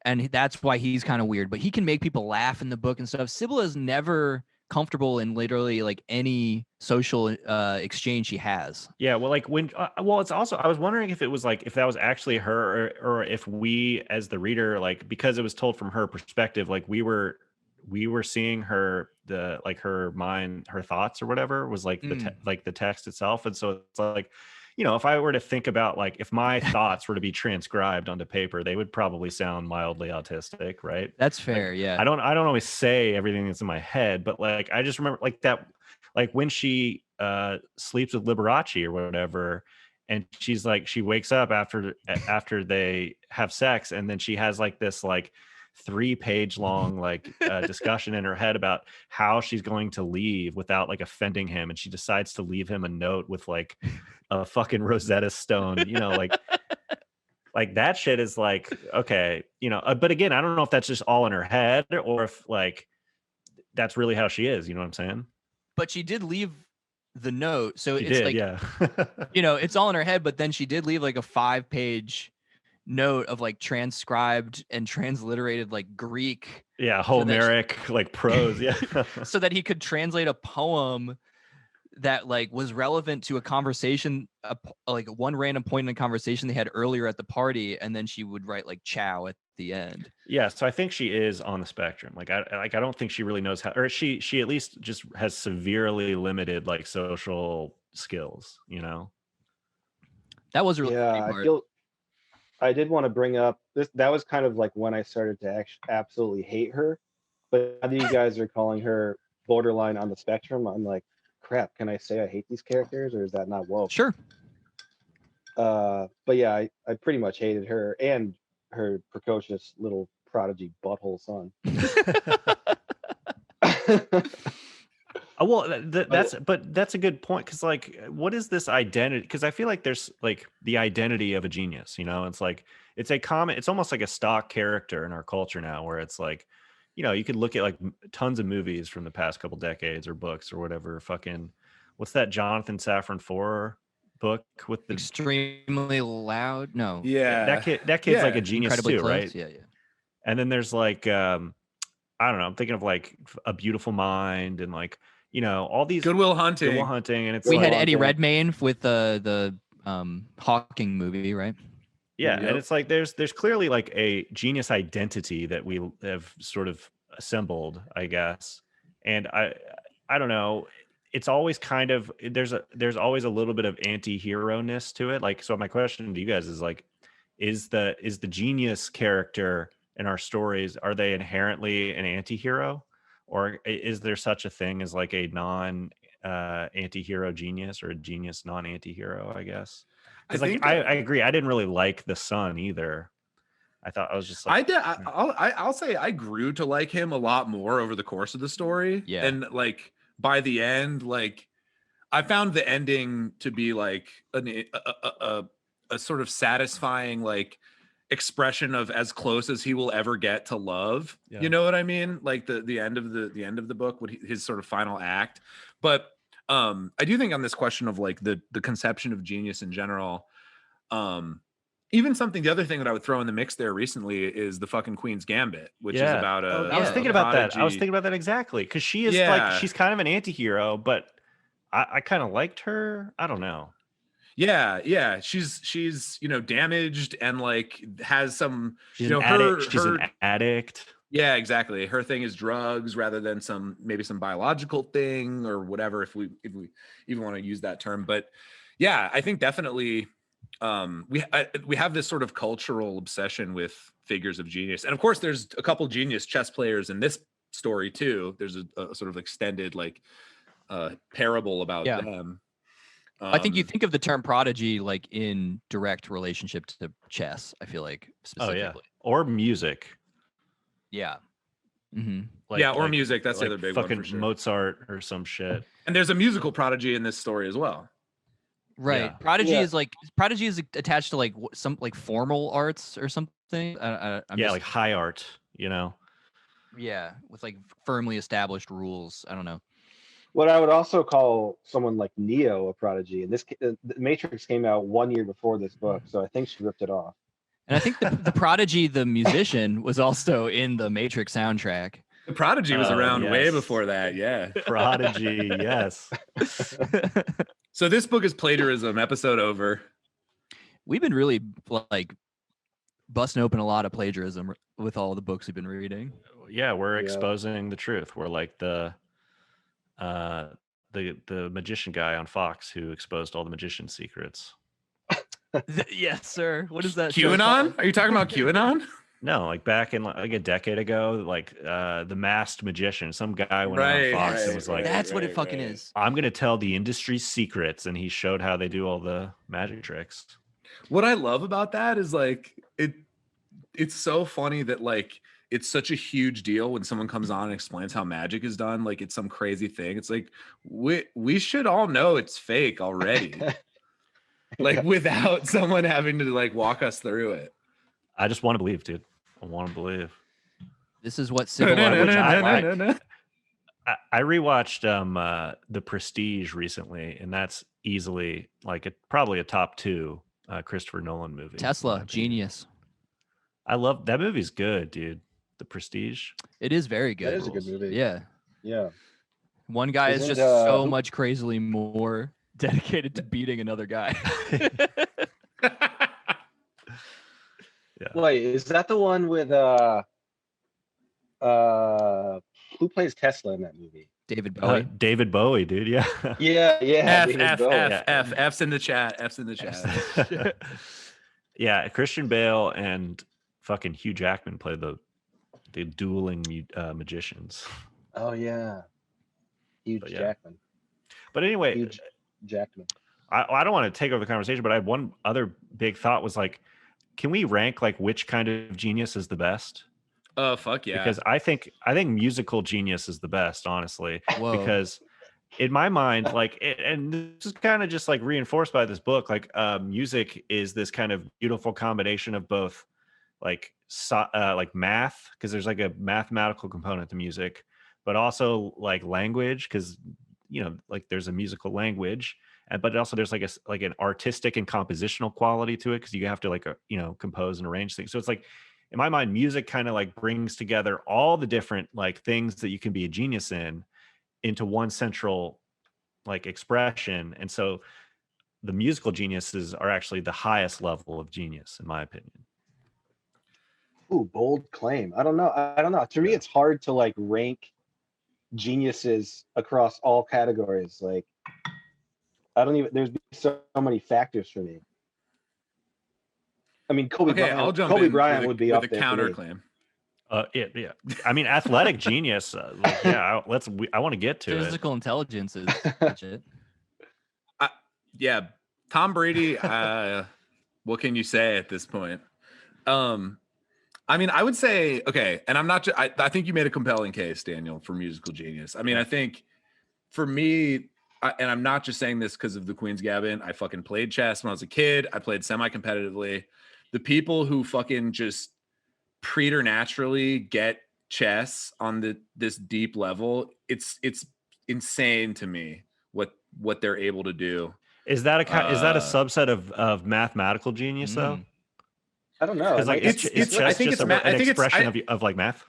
and that's why he's kind of weird. But he can make people laugh in the book and stuff. Sibylla is never comfortable in literally like any social exchange she has. Yeah, well, like when it's also I was wondering if it was like if that was actually her or if we as the reader, like because it was told from her perspective, like we were seeing her her mind, her thoughts or whatever was like the text itself. And so it's like, if I were to think about like if my thoughts were to be transcribed onto paper, they would probably sound mildly autistic, right? That's fair. Like, yeah. I don't always say everything that's in my head, but like I just remember like that, like when she sleeps with Liberace or whatever, and she's like she wakes up after they have sex, and then she has like this like 3-page long like discussion in her head about how she's going to leave without like offending him, and she decides to leave him a note with like a fucking Rosetta Stone, like that shit is like okay, but again, I don't know if that's just all in her head or if like that's really how she is, you know what I'm saying? But she did leave the note, so she it's did, like yeah. It's all in her head, but then she did leave like a 5-page note of like transcribed and transliterated like Greek, Homeric like prose, so that he could translate a poem that like was relevant to a conversation, like one random point in a conversation they had earlier at the party, and then she would write like "ciao" at the end. Yeah, so I think she is on the spectrum. Like I don't think she really knows how, or she at least just has severely limited like social skills. That was really I did want to bring up this. That was kind of like when I started to absolutely hate her. But now that you guys are calling her borderline on the spectrum, I'm like, crap, can I say I hate these characters, or is that not woke? Sure. But yeah, I pretty much hated her and her precocious little prodigy butthole son. Well, that's a good point, because like what is this identity? Because I feel like there's like the identity of a genius, it's like it's almost like a stock character in our culture now, where it's like you could look at like tons of movies from the past couple decades or books or whatever. Fucking what's that Jonathan Safran Foer book with the extremely loud? No. Yeah, that kid's like a genius too, close. right? Yeah. And then there's like I don't know, I'm thinking of like A Beautiful Mind and like all these Good Will Hunting, and it's we had Eddie Redmayne with the Hawking movie, right? Yeah, and it's like there's clearly like a genius identity that we have sort of assembled, I guess. And I don't know, it's always kind of there's always a little bit of anti-hero-ness to it. Like, so my question to you guys is like, is the genius character in our stories, are they inherently an anti-hero, or is there such a thing as like a non anti-hero genius, or a genius non anti-hero, I guess? Because like I agree, I didn't really like the son either. I thought I was just like I'll say I grew to like him a lot more over the course of the story. Yeah. And like by the end, like I found the ending to be like a sort of satisfying like expression of as close as he will ever get to love. Yeah. You know what I mean? Like the end of the book, his sort of final act. But I do think on this question of like the conception of genius in general, even the other thing that I would throw in the mix there recently is the fucking Queen's Gambit, which is about I was thinking about that. I was thinking about that exactly. Cause she is like, she's kind of an anti-hero, but I kind of liked her. I don't know. Yeah. She's, you know, damaged and like has some, she's an addict. Yeah, exactly. Her thing is drugs rather than maybe some biological thing or whatever, if we even want to use that term. But yeah, I think definitely we have this sort of cultural obsession with figures of genius. And of course there's a couple genius chess players in this story too. There's a sort of extended like parable about them. I think you think of the term prodigy like in direct relationship to chess, I feel like, specifically. Oh, yeah. Or music. Yeah. Mm-hmm. Or music. That's the other big one for sure. Mozart or some shit. And there's a musical prodigy in this story as well. Right. Yeah. Prodigy is attached to like some like formal arts or something. Like high art, you know? Yeah. With like firmly established rules. I don't know. What I would also call someone like Neo a prodigy. And the Matrix came out 1 year before this book. So I think she ripped it off. And I think the Prodigy, the musician, was also in the Matrix soundtrack. The Prodigy was around way before that. Yeah. Prodigy. Yes. So this book is plagiarism. Episode over. We've been really like busting open a lot of plagiarism with all the books we've been reading. Yeah, we're exposing the truth. We're like the magician guy on Fox who exposed all the magician secrets. Yes, sir. What is that? QAnon? Are you talking about QAnon? No, like back in like a decade ago, like the masked magician, some guy went on Fox and was like, "That's what it fucking is. I'm gonna tell the industry's secrets," and he showed how they do all the magic tricks. What I love about that is like it's so funny that like it's such a huge deal when someone comes on and explains how magic is done. Like it's some crazy thing. It's like we should all know it's fake already. Like without someone having to like walk us through it. I just want to believe, dude. I want to believe. This is what civil I rewatched The Prestige recently, and that's easily like probably a top 2 Christopher Nolan movie. Tesla, genius. I love that movie's good, dude. The Prestige. It is very good. That is a good movie. Yeah. One guy is just so much crazily more dedicated to beating another guy. Wait, is that the one with who plays Tesla in that movie? David Bowie. David Bowie, dude. Yeah. F's in the chat. Yeah, Christian Bale and fucking Hugh Jackman play the dueling magicians. Oh yeah, Hugh Jackman. But anyway, Hugh Jackman. I don't want to take over the conversation, but I had one other big thought was like, can we rank like which kind of genius is the best? Oh fuck yeah! Because I think musical genius is the best, honestly. Whoa. Because in my mind, like, and this is kind of just like reinforced by this book, like music is this kind of beautiful combination of both like math, because there's like a mathematical component to music, but also like language, because you know, like there's a musical language, but also there's like an artistic and compositional quality to it, because you have to like compose and arrange things. So it's like, in my mind, music kind of like brings together all the different like things that you can be a genius in into one central like expression. And so the musical geniuses are actually the highest level of genius, in my opinion. Ooh, bold claim. I don't know. To me, it's hard to like rank geniuses across all categories. Like, there's so many factors for me. I mean, Kobe Bryant would be up there. Counterclaim. Yeah. I mean, athletic genius. I want to get to Physical intelligence is legit. Yeah, Tom Brady. What can you say at this point? I mean, I would say, okay, and I'm not. I think you made a compelling case, Daniel, for musical genius. I mean, I think for me, and I'm not just saying this because of the Queen's Gambit. I fucking played chess when I was a kid. I played semi-competitively. The people who fucking just preternaturally get chess on this deep level, it's insane to me what they're able to do. Is that a subset of mathematical genius though? I don't know. Because like it's I think it's an expression of like math.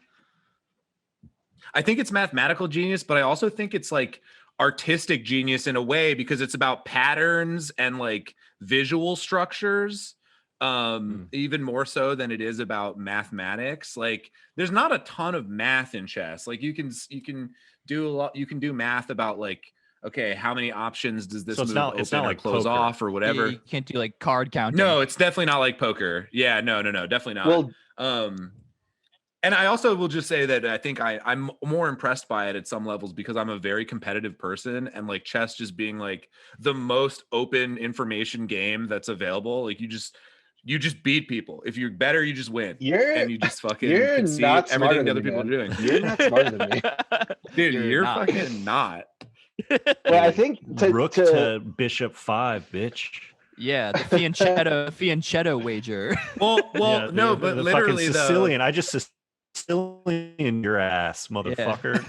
I think it's mathematical genius, but I also think it's like artistic genius in a way, because it's about patterns and like visual structures, even more so than it is about mathematics. Like there's not a ton of math in chess. Like you can do a lot. You can do math about like, okay, how many options does this move open or like close poker. Off or whatever? You can't do like card counting. No, it's definitely not like poker. Yeah, no, definitely not. Well, and I also will just say that I think I'm more impressed by it at some levels because I'm a very competitive person, and like chess just being like the most open information game that's available. Like you just beat people. If you're better, you just win. And you just fucking can see everything the other people are doing. You're not smarter than me. Dude, you're fucking not. Well, I think Rook to Bishop 5, bitch. Yeah, the fianchetto wager. Well, yeah, no, but the literally Sicilian. I just Sicilian your ass, motherfucker.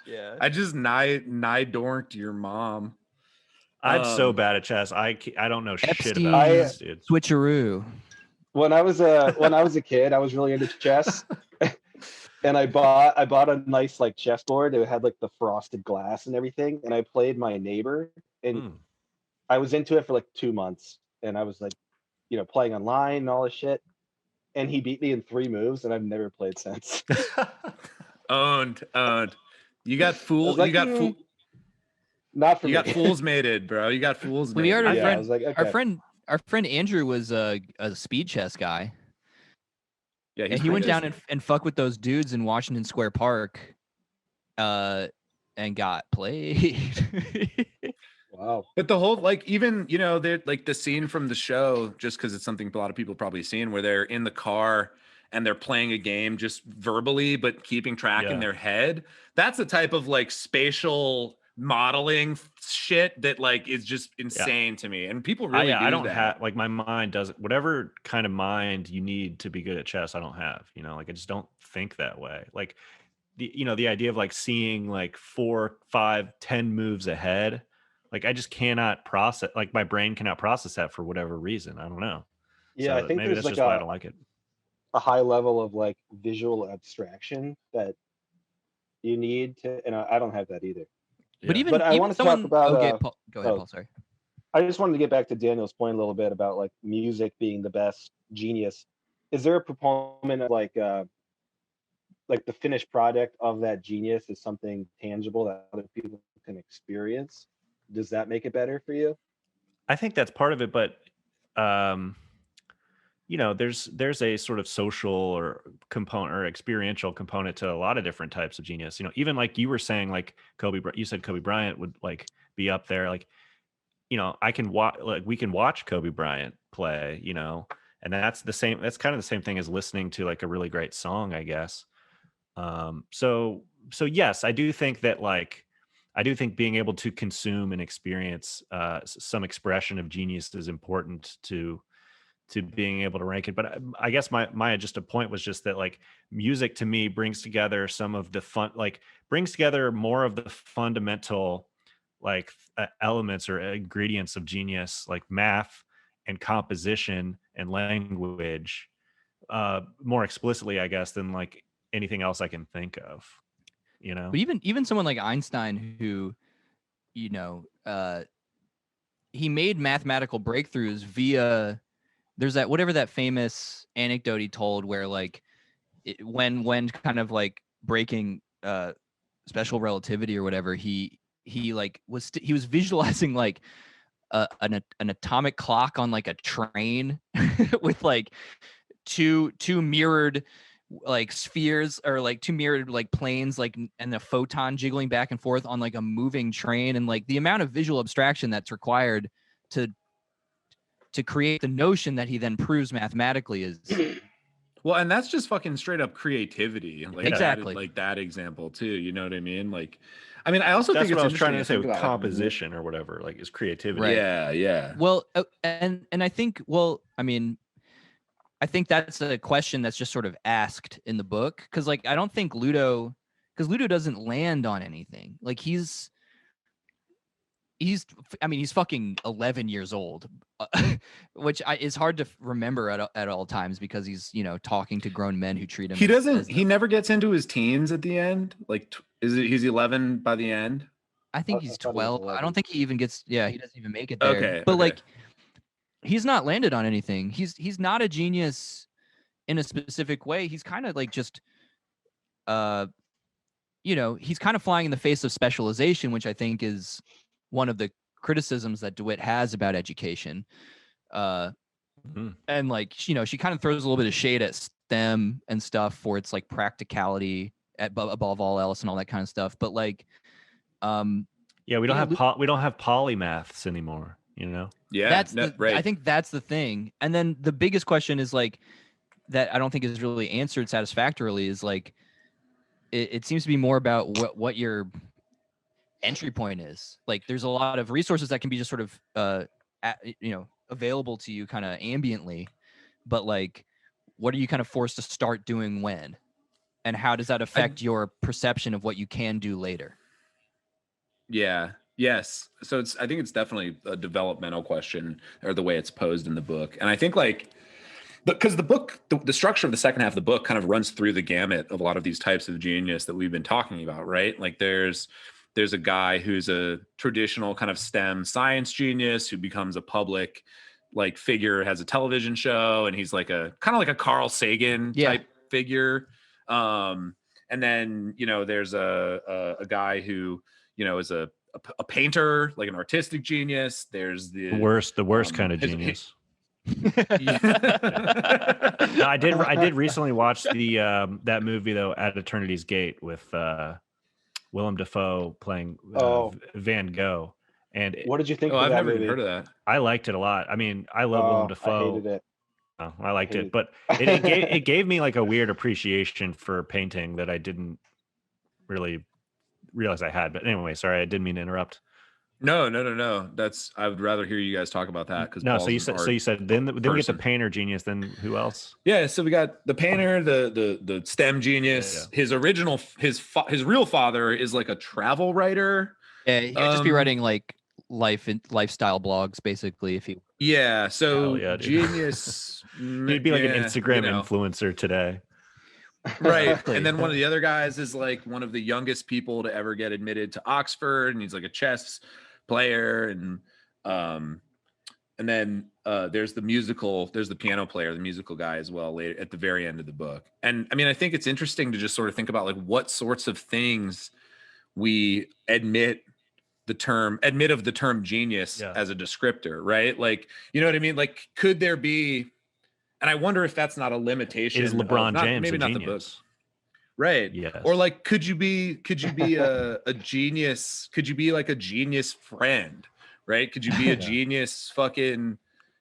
Yeah. I just dorked your mom. I'm so bad at chess. I don't know shit about this, dude. Switcheroo. When I was a kid, I was really into chess. And I bought a nice like chessboard. It had like the frosted glass and everything. And I played my neighbor, and I was into it for like 2 months. And I was like, playing online and all this shit. And he beat me in 3 moves, and I've never played since. Owned. You got fooled. Like, you got fooled. Not for me. You got fools mated, bro. You got fools mated. We heard okay. our friend Andrew was a speed chess guy. Yeah, and he went down and fucked with those dudes in Washington Square Park, and got played. Wow. But the whole, like, even, they're like the scene from the show, just because it's something a lot of people probably seen, where they're in the car and they're playing a game just verbally, but keeping track in their head. That's the type of like spatial modeling shit that like is just insane to me. And people really I don't have, like, my mind doesn't, whatever kind of mind you need to be good at chess, I don't have, like I just don't think that way. Like the idea of like seeing like 4, 5, 10 moves ahead, like I just cannot process, like my brain cannot process that for whatever reason. I don't know. Yeah, so I think maybe that's there's just like why I don't like it. A high level of like visual abstraction that you need to, and I don't have that either. But I want to talk about. Okay, Paul, go ahead, Paul. Sorry. I just wanted to get back to Daniel's point a little bit about like music being the best genius. Is there a proponent of like the finished product of that genius is something tangible that other people can experience? Does that make it better for you? I think that's part of it, but there's a sort of social or component or experiential component to a lot of different types of genius. Even like you were saying, like you said Kobe Bryant would like be up there. Like, I can watch, like we can watch Kobe Bryant play, and that's kind of the same thing as listening to like a really great song, I guess. So yes, I do think that being able to consume and experience some expression of genius is important to being able to rank it. But I guess my just a point was just that like music to me brings together some of the fun, like brings together more of the fundamental like elements or ingredients of genius, like math and composition and language, more explicitly, I guess, than like anything else I can think of. But even someone like Einstein, who, he made mathematical breakthroughs via. There's that famous anecdote he told where like when kind of like breaking special relativity or whatever, he was visualizing like an atomic clock on like a train with like two mirrored like spheres or like two mirrored like planes, like, and the photon jiggling back and forth on like a moving train, and like the amount of visual abstraction that's required to create the notion that he then proves mathematically is Well, and that's just fucking straight up creativity. Like Exactly. like that example too. You know what I mean? Like, I mean, I also That's think what I it's was trying to say interesting with think about, composition or whatever, like is creativity. Right. Yeah. Well, and I think, I mean, I think that's a question that's just sort of asked in the book, because like I don't think Ludo doesn't land on anything. Like he's fucking 11 years old, which is hard to remember at all times, because he's, you know, talking to grown men who treat him. He never gets into his teens at the end. Like, he's 11 by the end? I think he's 12. I don't think he even gets, he doesn't even make it there. Okay. But like, he's not landed on anything. He's not a genius in a specific way. He's kind of like just, you know, he's kind of flying in the face of specialization, which I think is one of the criticisms that DeWitt has about education. And like, you know, she kind of throws a little bit of shade at STEM and stuff for its like practicality above all else and all that kind of stuff. But like, yeah, we don't have polymaths anymore, you know? Yeah, right. I think that's the thing. And then the biggest question is like, that I don't think is really answered satisfactorily, is like, it seems to be more about what your entry point is. Like there's a lot of resources that can be just sort of you know, available to you kind of ambiently, but like what are you kind of forced to start doing when, and how does that affect your perception of what you can do later? Yes. So I think it's definitely a developmental question, or the way it's posed in the book. And I think like, because the book, the structure of the second half of the book kind of runs through the gamut of a lot of these types of genius that we've been talking about, right? Like there's a guy who's a traditional kind of STEM science genius who becomes a public like figure, has a television show, and he's like a kind of like a Carl Sagan type figure. And then, you know, there's a guy who, you know, is a painter, like an artistic genius. There's the worst kind of genius. No, I did recently watch the that movie though, At Eternity's Gate, with Willem Dafoe playing Van Gogh. And what did you think? I've never even heard of that. I liked it a lot. I mean, I love Willem Dafoe. I hated it. I liked it, but it gave me like a weird appreciation for painting that I didn't really realize I had. But anyway, sorry, I didn't mean to interrupt. No. I would rather hear you guys talk about that, because no. So you said then we get the painter genius. Then who else? Yeah. So we got the painter, the STEM genius. Yeah. His real father is like a travel writer. Yeah, he would just be writing like lifestyle blogs, basically. If he so genius. He'd be like an Instagram influencer today. Right. Exactly. And then one of the other guys is like one of the youngest people to ever get admitted to Oxford, and he's like a chess player. And then there's the piano player, the musical guy as well, later at the very end of the book. And I mean, I think it's interesting to just sort of think about like what sorts of things we admit of the term genius as a descriptor, right? Like, you know what I mean? Like, could there be, and I wonder if that's not a limitation. Is LeBron James maybe not the book, right? Yes. Or like, could you be a genius? Could you be like a genius friend, right? Could you be a genius fucking,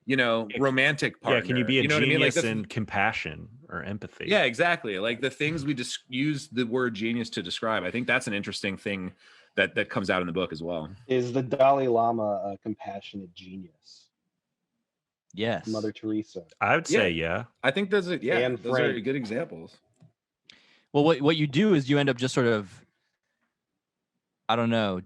you know, romantic partner? Yeah. Can you be a genius I mean? Like in compassion or empathy? Yeah, exactly. Like the things we just use the word genius to describe. I think that's an interesting thing that comes out in the book as well. Is the Dalai Lama a compassionate genius? Yes. Mother Teresa. I would say yeah. I think those are good examples. Well, what you do is you end up just sort of, I don't know,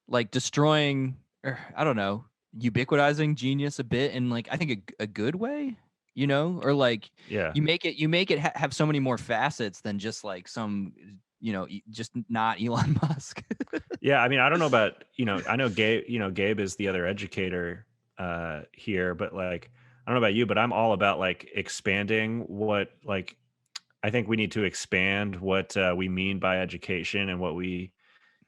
like destroying, or I don't know, ubiquitizing genius a bit in like, I think a good way, you know, or like you make it have so many more facets than just like some, you know, just not Elon Musk. Yeah, I mean, I don't know about, you know, I know Gabe is the other educator here, but like, I don't know about you, but I'm all about like expanding what, like, I think we need to expand what we mean by education, and what we,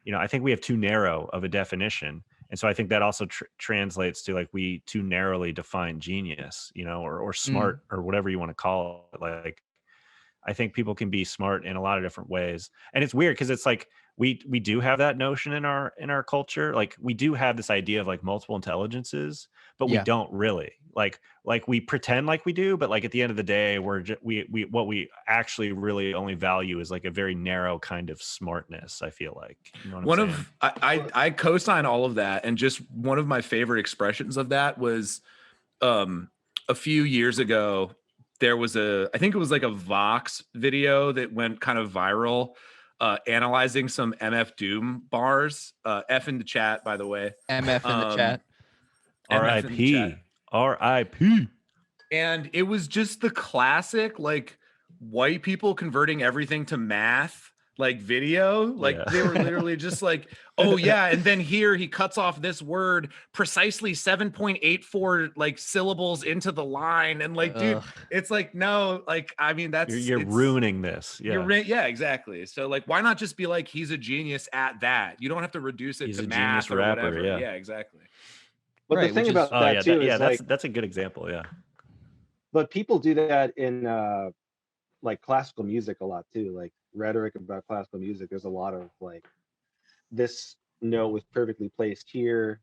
you know, I think we have too narrow of a definition. And so I think that also translates to like, we too narrowly define genius, you know, or smart or whatever you want to call it. Like, I think people can be smart in a lot of different ways. And it's weird because it's like we do have that notion in our culture. Like we do have this idea of like multiple intelligences, but we don't really. Like we pretend like we do, but like at the end of the day, we what we actually really only value is like a very narrow kind of smartness, I feel like. You know what I'm saying? I co-sign all of that, and just one of my favorite expressions of that was a few years ago, there was I think it was like a Vox video that went kind of viral, analyzing some MF Doom bars. F in the chat, by the way. MF in the chat. R.I.P. R.I.P. And it was just the classic, like, white people converting everything to math, like video. Like they were literally just like, oh yeah, and then here he cuts off this word precisely 7.84 like syllables into the line, and like, dude, it's like, no, like, I mean, that's you're ruining this. Yeah, yeah, exactly. So like, why not just be like, he's a genius at that? You don't have to reduce it to math or rapper, whatever. Yeah. Yeah, exactly. But the thing about that too is like, that's a good example. Yeah. But people do that in like classical music a lot too. Like rhetoric about classical music, there's a lot of like, this note was perfectly placed here.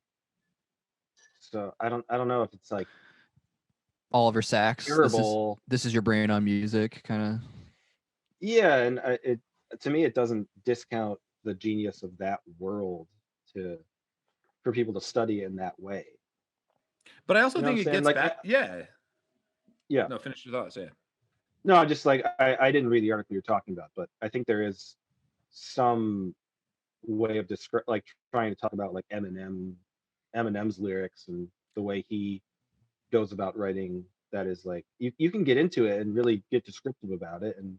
So I don't know if it's like Oliver Sacks. This is your brain on music, kind of. Yeah, and it to me it doesn't discount the genius of that world for people to study in that way. But I also think it gets like, back. Yeah. No, finish your thoughts. Yeah. No, just like I didn't read the article you're talking about, but I think there is some way of like trying to talk about like Eminem's lyrics and the way he goes about writing. That is like you can get into it and really get descriptive about it and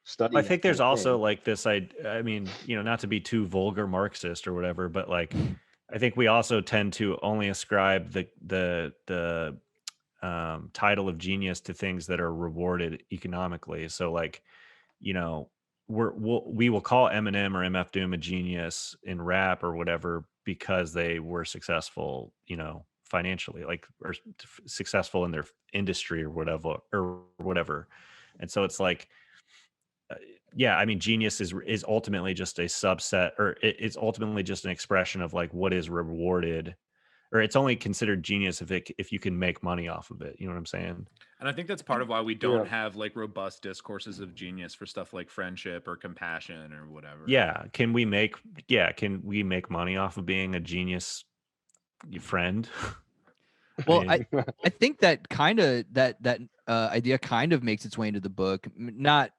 study. I think there's also like this. I mean, you know, not to be too vulgar Marxist or whatever, but like I think we also tend to only ascribe the title of genius to things that are rewarded economically. So like, you know, we will call Eminem or MF Doom a genius in rap or whatever because they were successful, you know, financially, like, or successful in their industry or whatever. And so it's like, yeah, I mean, genius is ultimately just a subset, or it's ultimately just an expression of like what is rewarded, or it's only considered genius if you can make money off of it. You know what I'm saying? And I think that's part of why we don't have like robust discourses of genius for stuff like friendship or compassion or whatever. Yeah. Can we make money off of being a genius friend? Well, I think that kind of that idea kind of makes its way into the book. Not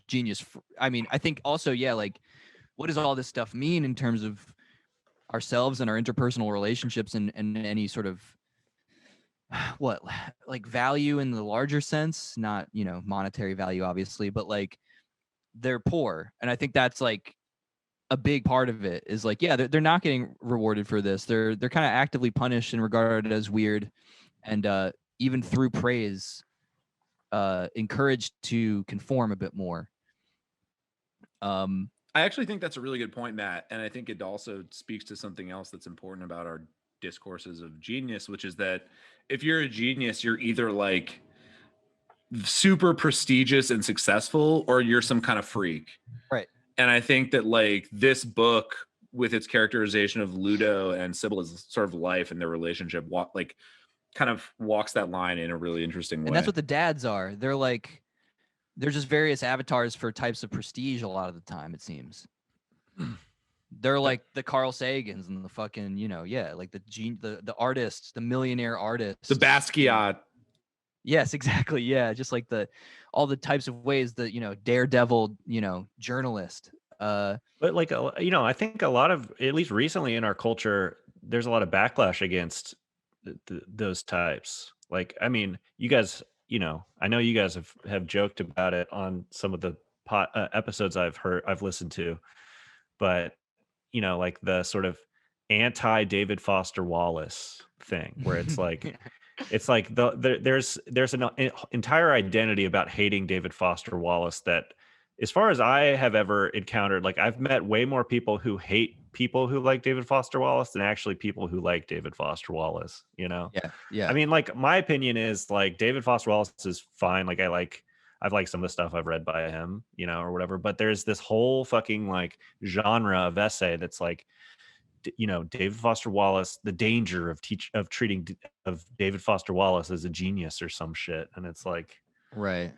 genius. I mean, I think also, yeah, like what does all this stuff mean in terms of ourselves and our interpersonal relationships and any sort of what, like value in the larger sense, not, you know, monetary value, obviously, but like they're poor. And I think that's like a big part of it is like, yeah, they're not getting rewarded for this. They're kind of actively punished and regarded as weird, and even through praise, encouraged to conform a bit more. I actually think that's a really good point, Matt. And I think it also speaks to something else that's important about our discourses of genius, which is that if you're a genius, you're either like super prestigious and successful, or you're some kind of freak. Right. And I think that like this book with its characterization of Ludo and Sybil's sort of life and their relationship, like kind of walks that line in a really interesting way. And that's what the dads are. They're just various avatars for types of prestige a lot of the time, it seems. They're like the Carl Sagans and the fucking, you know, yeah, like the artists, the millionaire artists. The Basquiat. Yes, exactly. Yeah, just like all the types of ways that, you know, daredevil, you know, journalist. But like, you know, I think a lot of, at least recently in our culture, there's a lot of backlash against those types. Like, I mean, you guys, you know, I know you guys have joked about it on some of the episodes I've listened to, but you know, like the sort of anti David Foster Wallace thing, where it's like, it's like there's an entire identity about hating David Foster Wallace that, as far as I have ever encountered, like I've met way more people who hate people who like David Foster Wallace than actually people who like David Foster Wallace, you know? Yeah. I mean, like my opinion is like David Foster Wallace is fine. Like I I've liked some of the stuff I've read by him, you know, or whatever. But there's this whole fucking like genre of essay that's like, you know, David Foster Wallace, the danger of treating of David Foster Wallace as a genius or some shit, and it's like, right.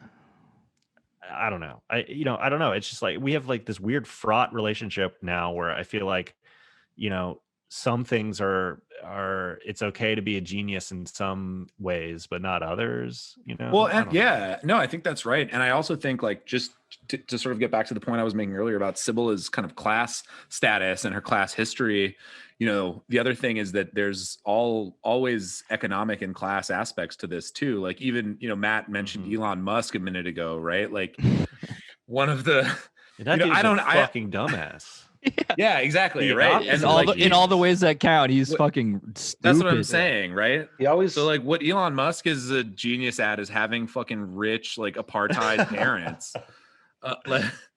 I don't know. I don't know. It's just like we have like this weird fraught relationship now where I feel like, you know, some things are it's okay to be a genius in some ways, but not others, you know? Well, and yeah, no, I think that's right. And I also think like just to sort of get back to the point I was making earlier about Sybilla's kind of class status and her class history, you know, the other thing is that there's always economic and class aspects to this too. Like even, you know, Matt mentioned Elon Musk a minute ago, right? Like one of the, that dude's a fucking dumbass. Yeah, exactly. Right. And in all the ways that count, he's fucking stupid. That's what I'm saying, right? He always so like what Elon Musk is a genius at is having fucking rich, like apartheid parents.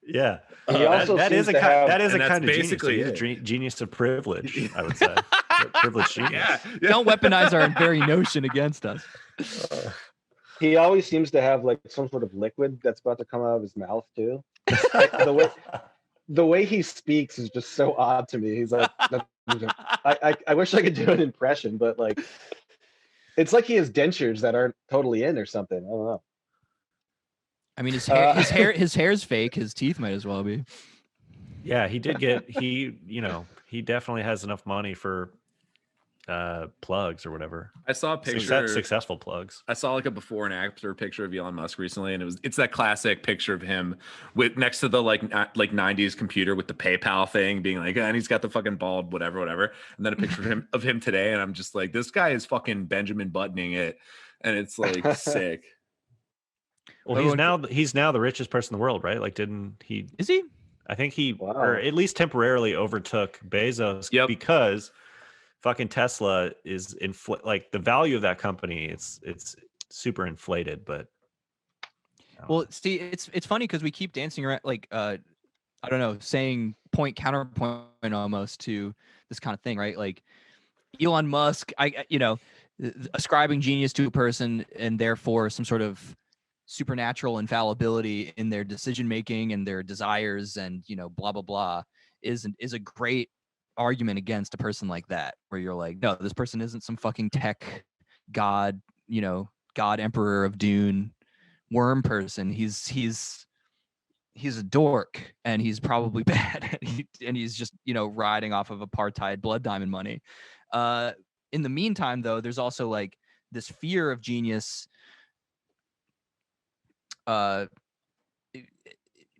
Yeah. He also that is a kind of basically genius. He's a genius of privilege, I would say. Privilege genius. Yeah. Don't weaponize our very notion against us. He always seems to have like some sort of liquid that's about to come out of his mouth too. The way he speaks is just so odd to me. He's like, I wish I could do an impression, but like, it's like he has dentures that aren't totally in or something. I don't know. I mean, his hair's fake. His teeth might as well be. Yeah, he definitely has enough money for plugs or whatever. I saw a picture, successful plugs. I saw like a before and after picture of Elon Musk recently, and it's that classic picture of him with next to the like 90s computer with the PayPal thing, being like, and he's got the fucking bald whatever, and then a picture of him today, and I'm just like, this guy is fucking Benjamin Buttoning it, and it's like sick. Well, he's now the richest person in the world, right? Like, didn't he? Is he? I think he, or at least temporarily overtook Bezos because fucking Tesla is like the value of that company. It's super inflated, but well, see, it's funny because we keep dancing around like I don't know, saying point counterpoint almost to this kind of thing, right? Like Elon Musk, ascribing genius to a person and therefore some sort of supernatural infallibility in their decision making and their desires and blah blah blah is a great argument against a person like that, where you're like, no, this person isn't some fucking tech god, god emperor of Dune worm person. He's a dork and he's probably bad and he's just riding off of apartheid blood diamond money. In the meantime, though, there's also like this fear of genius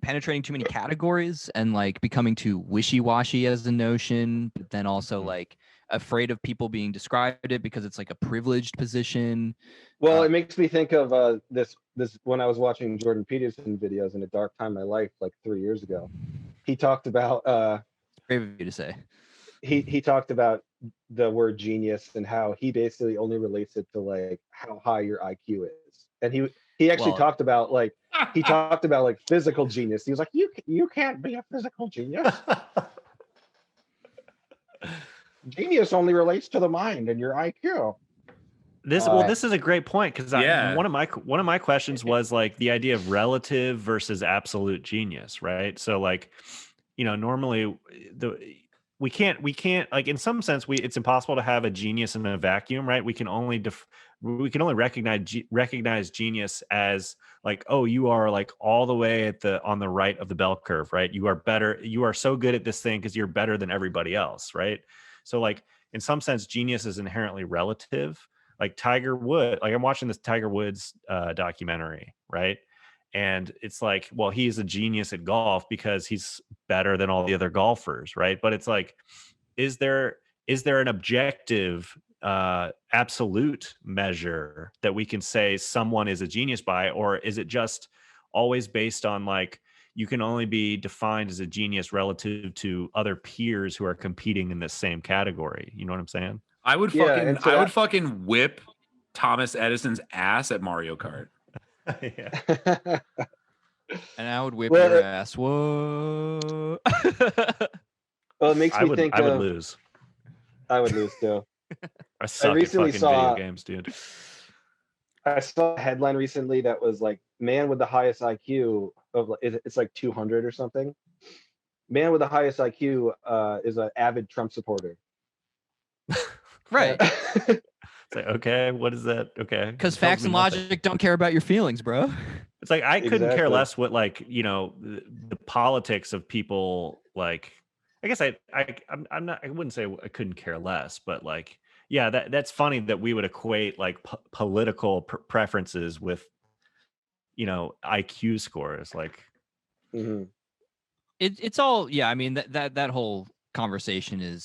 penetrating too many categories and like becoming too wishy-washy as a notion, but then also like afraid of people being described it because it's like a privileged position. Well, it makes me think of this when I was watching Jordan Peterson videos in a dark time in my life like 3 years ago. He talked about brave of you to say. He talked about the word genius and how he basically only relates it to like how high your IQ is. And he actually talked about like physical genius. He was like, you can't be a physical genius. Genius only relates to the mind and your IQ. This is a great point because one of my questions was like the idea of relative versus absolute genius, right? So like, normally we can't like in some sense it's impossible to have a genius in a vacuum, right? We can only recognize genius as like, oh, you are like all the way on the right of the bell curve, right? You are better. You are so good at this thing because you're better than everybody else, right? So like in some sense, genius is inherently relative. Like Tiger Woods, like I'm watching this Tiger Woods documentary, right? And it's like, well, he's a genius at golf because he's better than all the other golfers, right? But it's like, is there an objective absolute measure that we can say someone is a genius by, or is it just always based on like you can only be defined as a genius relative to other peers who are competing in the same category? You know what I'm saying? I would fucking whip Thomas Edison's ass at Mario Kart. Yeah. And I would whip your ass. Whoa. Well, it makes me think I would lose. I would lose too. I recently saw video games, dude. I saw a headline recently that was like man with the highest IQ of it's like 200 or something. Man with the highest IQ is an avid Trump supporter. Right. It's like, okay, what is that? Okay. Because facts and logic don't care about your feelings, bro. It's like I couldn't care Exactly. less what, like, you know, the politics of people. Like, I guess I'm not. I wouldn't say I couldn't care less, but like, yeah, that's funny that we would equate like political preferences with, you know, IQ scores. Like, It's all, yeah. I mean, that whole conversation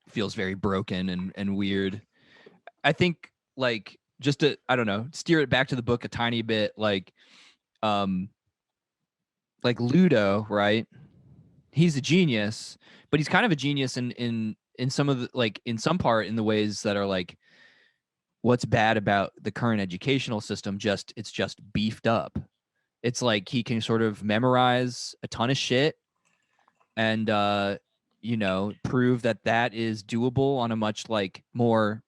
feels very broken and weird. I think, like, just to, I don't know, steer it back to the book a tiny bit, like Ludo, right? He's a genius, but he's kind of a genius in some of the, like, in some part, in the ways that are like, what's bad about the current educational system? It's just beefed up. It's like he can sort of memorize a ton of shit and you know, prove that is doable on a much like more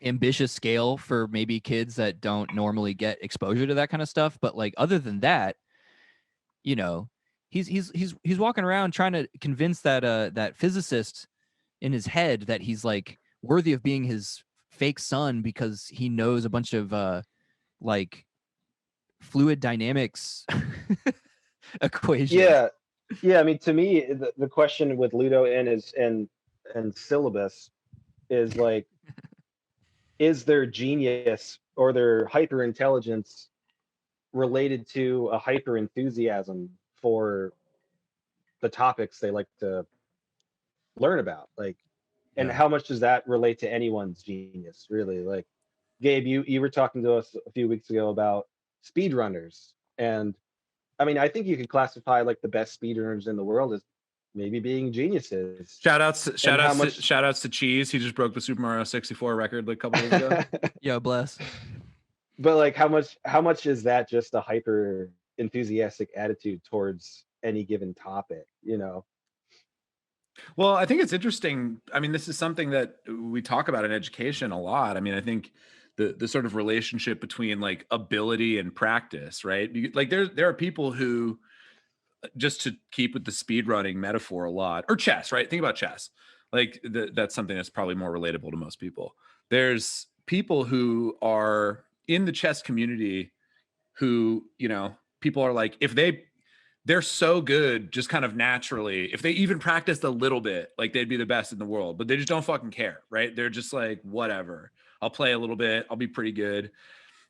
ambitious scale for maybe kids that don't normally get exposure to that kind of stuff. But like, other than that, you know, he's walking around trying to convince that physicist in his head that he's like worthy of being his fake son because he knows a bunch of like fluid dynamics equations. Yeah. I mean, to me, the question with Ludo and syllabus is like, is their genius or their hyper intelligence related to a hyper enthusiasm for the topics they like to learn about? Like, and how much does that relate to anyone's genius, really? Like, Gabe, you were talking to us a few weeks ago about speedrunners, and I mean, I think you could classify like the best speedrunners in the world as maybe being geniuses. Shout outs to Cheese. He just broke the Super Mario 64 record like a couple days ago. Yo, bless. But like, how much is that just a hyper enthusiastic attitude towards any given topic, you know? Well, I think it's interesting. I mean, this is something that we talk about in education a lot. I mean, I think the sort of relationship between like ability and practice, right? Like there are people who, just to keep with the speedrunning metaphor a lot, or chess, right? Think about chess. Like that's something that's probably more relatable to most people. There's people who are in the chess community who, you know, people are like, if they're so good just kind of naturally, if they even practiced a little bit, like they'd be the best in the world, but they just don't fucking care, right? They're just like, whatever, I'll play a little bit, I'll be pretty good.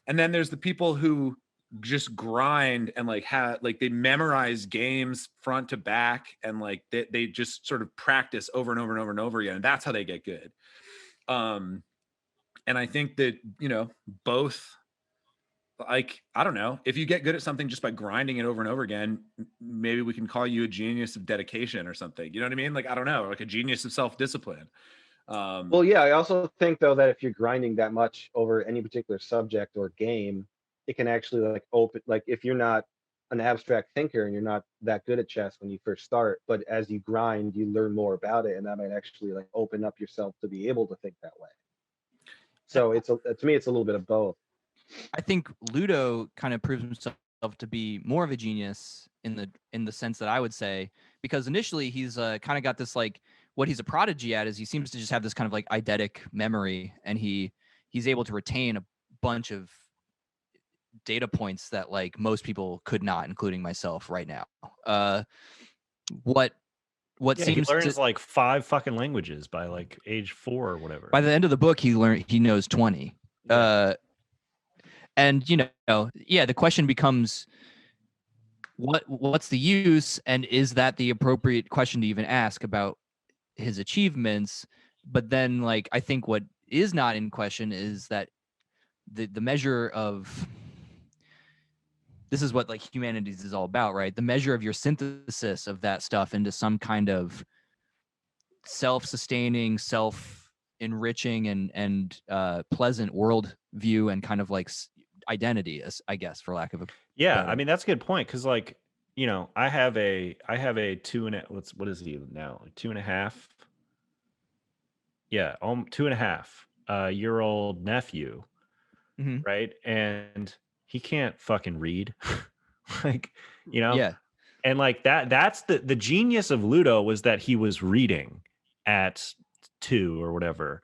And then there's the people who just grind and like they memorize games front to back, and like they just sort of practice over and over and over and over again. And that's how they get good. And I think that, you know, both, like, I don't know, if you get good at something just by grinding it over and over again, maybe we can call you a genius of dedication or something. You know what I mean? Like, I don't know, like a genius of self-discipline. Well, yeah, I also think though that if you're grinding that much over any particular subject or game, it can actually like open, like if you're not an abstract thinker and you're not that good at chess when you first start, but as you grind, you learn more about it, and that might actually like open up yourself to be able to think that way. So to me, it's a little bit of both. I think Ludo kind of proves himself to be more of a genius in the sense that I would say, because initially he's kind of got this, like, what he's a prodigy at is he seems to just have this kind of like eidetic memory, and he's able to retain a bunch of data points that like most people could not, including myself right now. What seems he learns like 5 fucking languages by like age 4 or whatever. By the end of the book, he knows 20. Yeah. And you know, yeah, the question becomes, what's the use, and is that the appropriate question to even ask about his achievements? But then, like, I think what is not in question is that the measure of, this is what like humanities is all about, right? The measure of your synthesis of that stuff into some kind of self-sustaining, self-enriching and pleasant world view and kind of like identity, I guess, for lack of a better. I mean, that's a good point, because like, you know, I have a what is he now, like 2.5, 2.5 year old nephew, right? And he can't fucking read. Like, you know? Yeah. And like that's the genius of Ludo was that he was reading at 2 or whatever.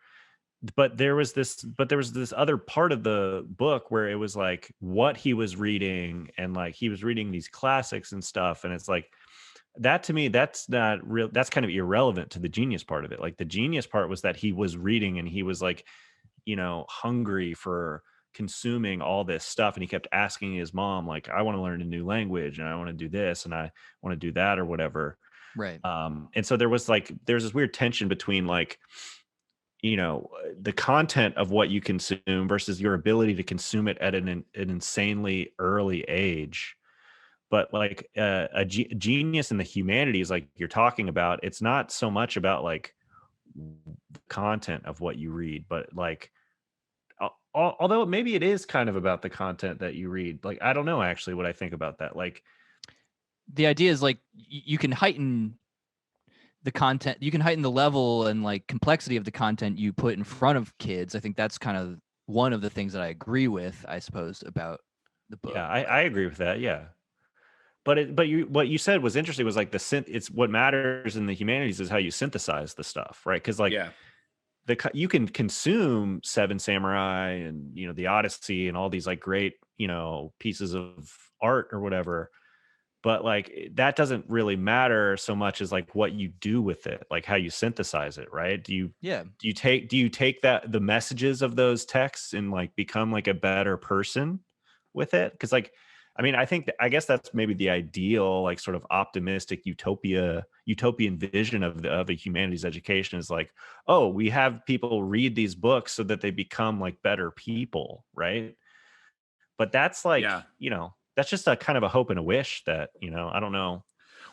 But there was this other part of the book where it was like what he was reading, and like he was reading these classics and stuff, and it's like that to me, that's not real. That's kind of irrelevant to the genius part of it. Like the genius part was that he was reading and he was like, you know, hungry for consuming all this stuff, and he kept asking his mom like, I want to learn a new language and I want to do this and I want to do that or whatever. Right. And so there's this weird tension between like, you know, the content of what you consume versus your ability to consume it at an insanely early age. But like genius in the humanities, like you're talking about, it's not so much about like the content of what you read, but like although maybe it is kind of about the content that you read. Like I don't know actually what I think about that. Like the idea is like you can heighten the content, you can heighten the level and like complexity of the content you put in front of kids. I think that's kind of one of the things that I agree with, I suppose, about the book. Yeah, I agree with that. Yeah. But what you said was interesting was like it's what matters in the humanities is how you synthesize the stuff, right? Because like you can consume Seven Samurai and, you know, the Odyssey and all these like great, you know, pieces of art or whatever, but like that doesn't really matter so much as like what you do with it, like how you synthesize it, right? Do you take that the messages of those texts and like become like a better person with it? Because like I mean, I guess that's maybe the ideal, like sort of optimistic utopian vision of a humanities education is like, oh, we have people read these books so that they become like better people, right? But that's like, you know, that's just a kind of a hope and a wish that, you know, I don't know.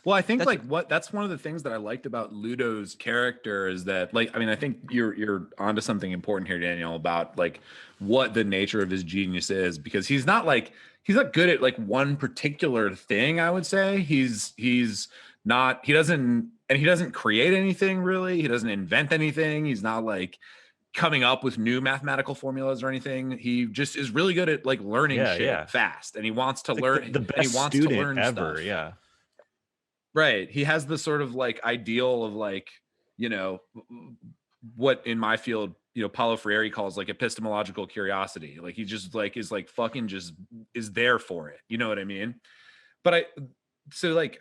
Well, I think that's one of the things that I liked about Ludo's character is that, like, I mean, I think you're onto something important here, Daniel, about like what the nature of his genius is, because he's not good at like one particular thing. I would say he doesn't create anything really. He doesn't invent anything. He's not like coming up with new mathematical formulas or anything. He just is really good at like learning shit fast, and he wants to learn. The best student ever. Stuff. Yeah. Right. He has the sort of like ideal of like, you know, what in my field, you know, Paulo Freire calls like epistemological curiosity. Like he just like is like fucking just is there for it. You know what I mean? But I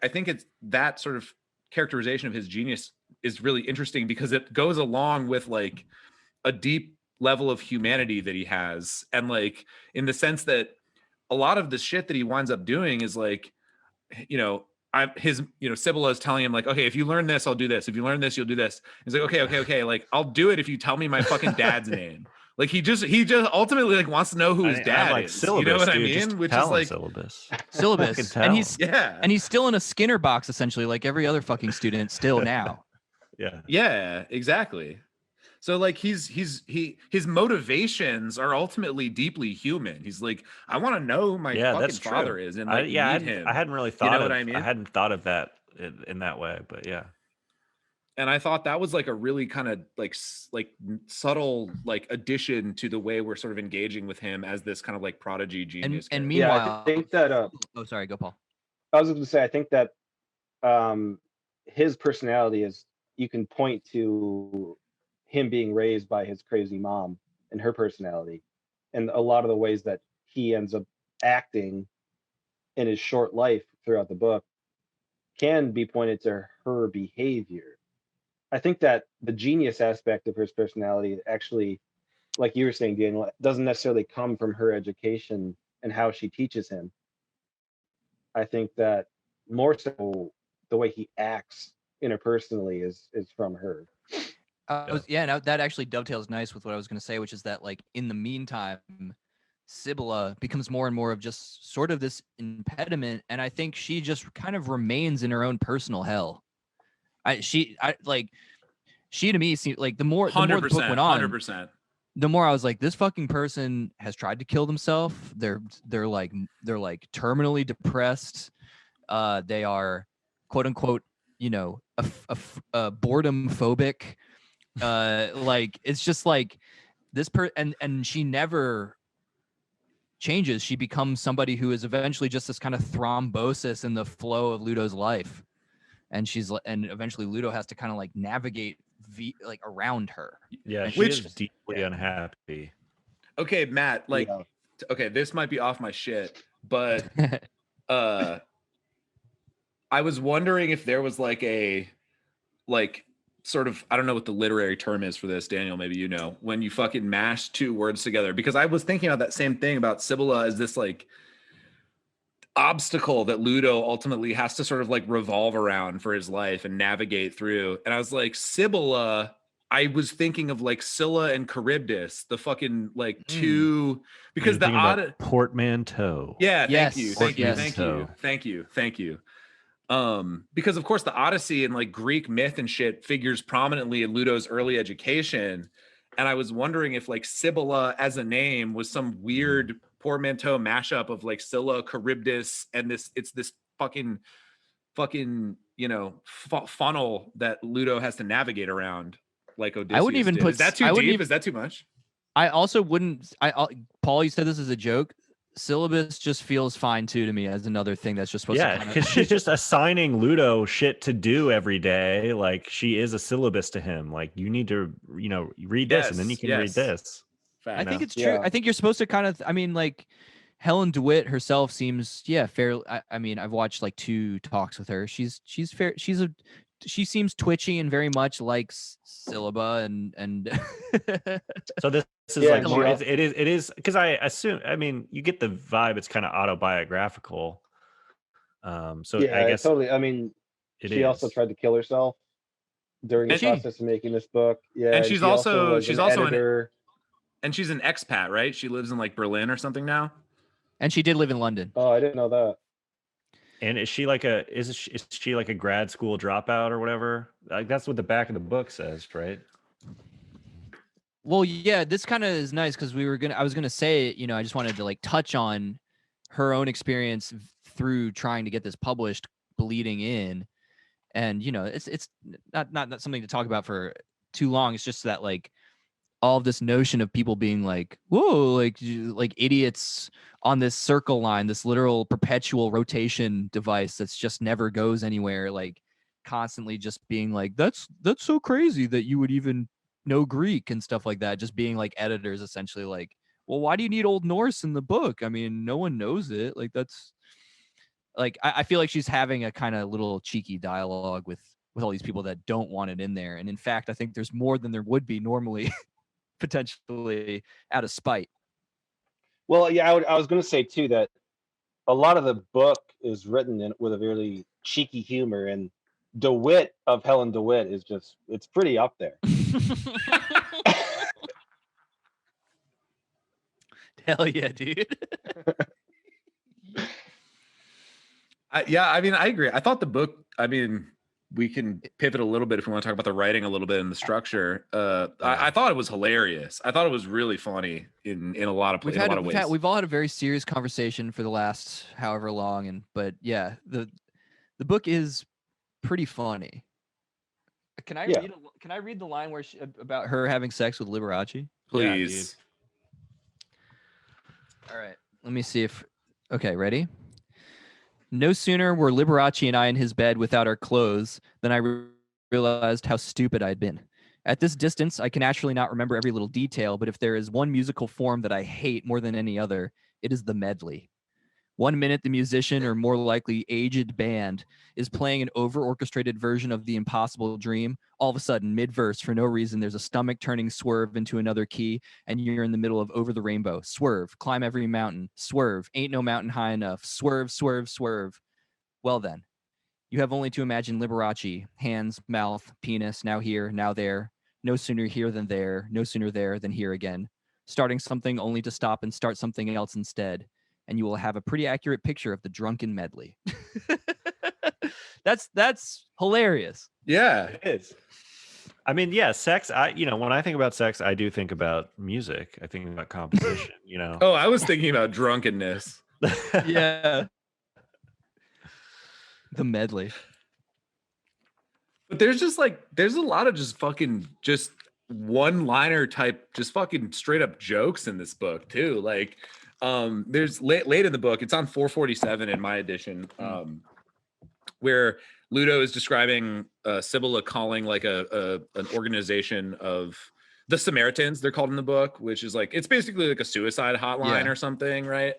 think it's that sort of characterization of his genius is really interesting because it goes along with like a deep level of humanity that he has. And like in the sense that a lot of the shit that he winds up doing is like, you know, Sibylla is telling him like, okay, if you learn this, I'll do this. If you learn this, you'll do this. He's like, okay. Like, I'll do it if you tell me my fucking dad's name. Like he just ultimately like wants to know who his dad like is. Syllabus, you know what I dude, mean? Which is like syllabus. And he's still in a Skinner box essentially, like every other fucking student still now. Yeah, exactly. So like his motivations are ultimately deeply human. He's like, I want to know who my fucking father is, and like meet him. I hadn't really thought what I mean? I hadn't thought of that in that way, but yeah. And I thought that was like a really kind of like subtle like addition to the way we're sort of engaging with him as this kind of like prodigy genius. And meanwhile, I think that oh, sorry, go Paul. I was going to say, I think that his personality is, you can point to him being raised by his crazy mom and her personality, and a lot of the ways that he ends up acting in his short life throughout the book can be pointed to her behavior. I think that the genius aspect of his personality actually, like you were saying, Daniel, doesn't necessarily come from her education and how she teaches him. I think that more so the way he acts interpersonally is from her. That actually dovetails nice with what I was going to say, which is that like in the meantime, Sibylla becomes more and more of just sort of this impediment, and I think she just kind of remains in her own personal hell. She to me seemed like the more the book went on, 100%. The more I was like, this fucking person has tried to kill themselves. They're like terminally depressed. They are quote unquote, you know, boredom phobic. Like it's just like this and she never changes. She becomes somebody who is eventually just this kind of thrombosis in the flow of Ludo's life. And eventually Ludo has to kind of like navigate like around her. Yeah, she Which is deeply unhappy. Okay, Matt, like, okay, this might be off my shit, but I was wondering if there was like a, like, sort of, I don't know what the literary term is for this, Daniel, maybe you know, when you fucking mash two words together, because I was thinking about that same thing about Sibylla as this like obstacle that Ludo ultimately has to sort of like revolve around for his life and navigate through. And I was like, Sibylla, I was thinking of like Scylla and Charybdis, the fucking like two, because the odd portmanteau. Yeah, yes. Thank you. Because of course the Odyssey and like Greek myth and shit figures prominently in Ludo's early education. And I was wondering if like Sibylla as a name was some weird portmanteau mashup of like Scylla, Charybdis, and this fucking, you know, funnel that Ludo has to navigate around like Odysseus. I wouldn't even put, is that too deep? Is that too much? I also wouldn't, Paul, you said this is a joke. Syllabus just feels fine too to me as another thing that's just supposed to because she's just assigning Ludo shit to do every day. Like she is a syllabus to him. Like you need to, you know, read this and then you can read this. I think it's true. I think you're supposed to kind of, I mean, like Helen DeWitt herself seems, fair. I mean, I've watched like 2 talks with her. She's fair. She seems twitchy and very much likes Syllaba and so this is like more, it is because I assume, I mean, you get the vibe it's kind of autobiographical. So yeah, I guess totally. I mean, she also tried to kill herself during the process of making this book. Yeah, and she's also editor. And she's an expat, right? She lives in like Berlin or something now. And she did live in London. Oh, I didn't know that. And is she like a grad school dropout or whatever? Like that's what the back of the book says, right? Well, yeah, this kind of is nice because I was gonna say, you know, I just wanted to like touch on her own experience through trying to get this published, bleeding in, and you know, it's not something to talk about for too long. It's just that like all of this notion of people being like, whoa, like idiots on this circle line, this literal perpetual rotation device that's just never goes anywhere, like constantly just being like, that's so crazy that you would even know Greek and stuff like that. Just being like editors essentially like, well, why do you need Old Norse in the book? I mean, no one knows it. Like that's like, I feel like she's having a kind of little cheeky dialogue with all these people that don't want it in there. And in fact, I think there's more than there would be normally potentially out of spite. Well, yeah, I was going to say too that a lot of the book is written with a really cheeky humor, and DeWitt of Helen DeWitt is just, it's pretty up there. Hell yeah, dude. Yeah, I mean, I agree. I thought the book, I mean, we can pivot a little bit if we want to talk about the writing a little bit and the structure. I thought it was hilarious. I thought it was really funny in a lot of ways. We've all had a very serious conversation for the last however long, but yeah, the book is pretty funny. Can I read the line where about her having sex with Liberace? Please. Yeah, all right. Let me see if. Okay, ready? No sooner were Liberace and I in his bed without our clothes than I realized how stupid I'd been. At this distance, I can actually not remember every little detail, but if there is one musical form that I hate more than any other, it is the medley. 1 minute, the musician, or more likely aged band, is playing an over-orchestrated version of The Impossible Dream. All of a sudden, mid-verse, for no reason, there's a stomach-turning swerve into another key, and you're in the middle of Over the Rainbow. Swerve, climb every mountain. Swerve, ain't no mountain high enough. Swerve, swerve, swerve. Well then, you have only to imagine Liberace, hands, mouth, penis, now here, now there. No sooner here than there, no sooner there than here again. Starting something only to stop and start something else instead. And you will have a pretty accurate picture of the drunken medley. That's hilarious. Yeah, it is. I mean, yeah, sex. When I think about sex, I do think about music. I think about composition. Oh, I was thinking about drunkenness. Yeah. The medley. But there's a lot of just one-liner type, just fucking straight up jokes in this book too. Like, There's late in the book, it's on 447 in my edition, where Ludo is describing Sibylla calling like an organization of the Samaritans, they're called in the book, which is like, it's basically like a suicide hotline or something, right?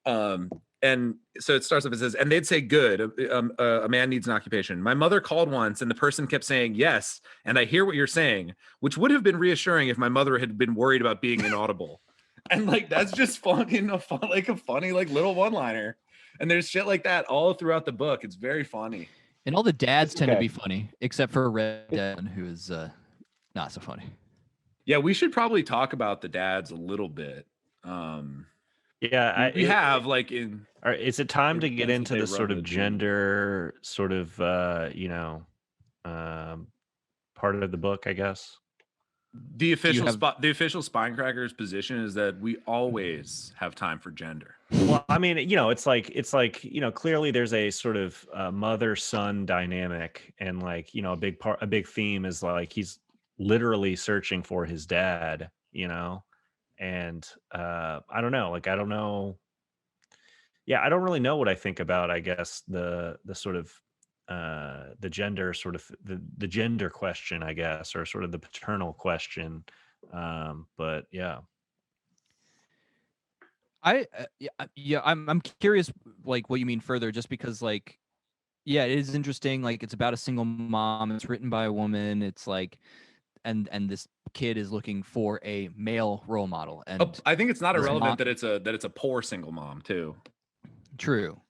And so it starts off, it says, and they'd say, good, a man needs an occupation. My mother called once and the person kept saying, yes, and I hear what you're saying, which would have been reassuring if my mother had been worried about being inaudible. And like, that's just fucking a funny like little one-liner. And there's shit like that all throughout the book. It's very funny. And all the dads tend to be funny, except for Red Devlin, who is not so funny. Yeah, we should probably talk about the dads a little bit. Yeah, we have like in. All right, is it time to get into the sort of gender sort of part of the book, I guess? The official Spinecrackers position is that we always have time for gender. Well, I mean, it's like clearly there's a sort of mother-son dynamic, and like, a big theme is like he's literally searching for his dad, and I don't know, like I don't know. Yeah, I don't really know what I think about, I guess, the sort of the gender sort of the gender question, I guess, or sort of the paternal question. But yeah. I'm curious, like what you mean further, just because like, yeah, it is interesting. Like it's about a single mom. It's written by a woman. It's like, and this kid is looking for a male role model. And I think it's not irrelevant that it's a poor single mom too. True.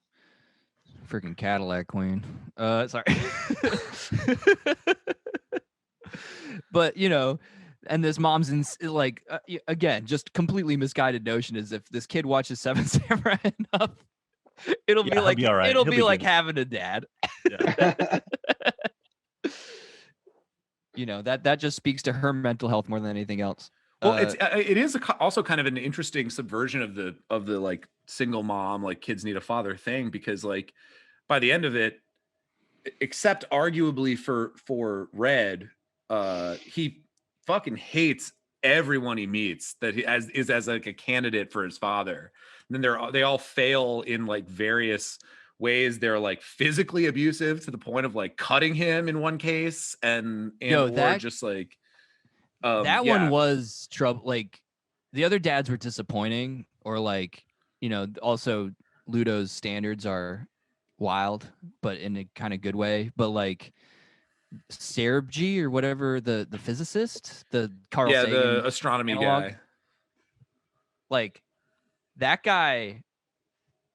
Freaking Cadillac queen. Sorry. But and this mom's in like again, just completely misguided notion is if this kid watches Seven Samurai enough, it'll be like all right. It'll be like having a dad. Yeah. That just speaks to her mental health more than anything else. Well, it is also kind of an interesting subversion of the like single mom, like kids need a father thing, because like by the end of it, except arguably for Red, he fucking hates everyone he meets that is as like a candidate for his father. And then they all fail in like various ways. They're like physically abusive to the point of like cutting him in one case, and just like one was trouble. Like the other dads were disappointing, or like also Ludo's standards are wild, but in a kind of good way. But like Sergi or whatever, the physicist, the Carl Sagan, the astronomy analog guy, like that guy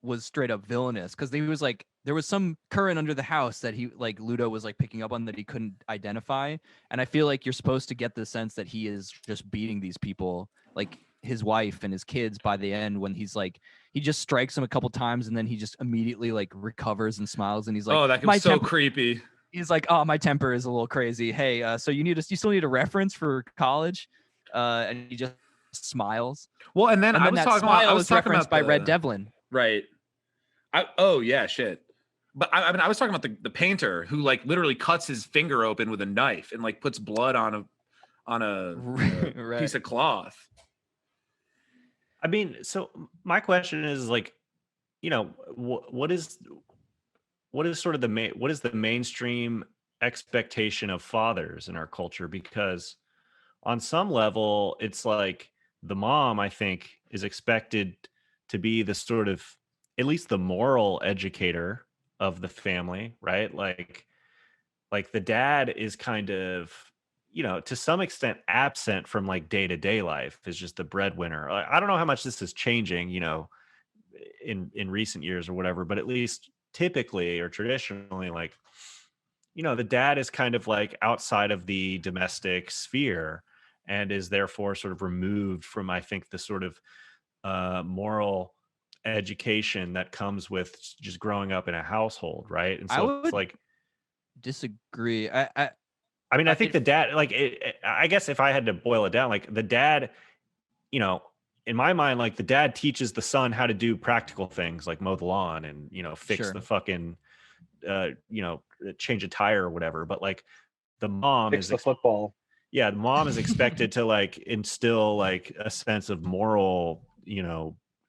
was straight up villainous, because he was like, there was some current under the house that he like Ludo was like picking up on that he couldn't identify, and I feel like you're supposed to get the sense that he is just beating these people, like his wife and his kids, by the end, when he's like, he just strikes him a couple times and then he just immediately like recovers and smiles, and he's like, oh, that was so creepy. He's like, oh, my temper is a little crazy. Hey, so you still need a reference for college? And he just smiles. Well, and then I was talking about by Red Devlin. Right. Shit. But I mean, I was talking about the painter who like literally cuts his finger open with a knife and like puts blood on a right. piece of cloth. I mean, so my question is like, what is sort of what is the mainstream expectation of fathers in our culture? Because on some level, it's like the mom, I think, is expected to be the sort of, at least the moral educator of the family, right? Like the dad is kind of, to some extent absent from like day-to-day life, is just the breadwinner. I don't know how much this is changing, in recent years or whatever, but at least typically or traditionally, like, the dad is kind of like outside of the domestic sphere and is therefore sort of removed from, I think, the sort of moral education that comes with just growing up in a household, right? And so it's like, disagree. I mean, I think the dad, like, I guess if I had to boil it down, like the dad, in my mind, like the dad teaches the son how to do practical things like mow the lawn and, fix the fucking, change a tire or whatever. But like the mom fix the football. Yeah. The mom is expected to like instill like a sense of moral,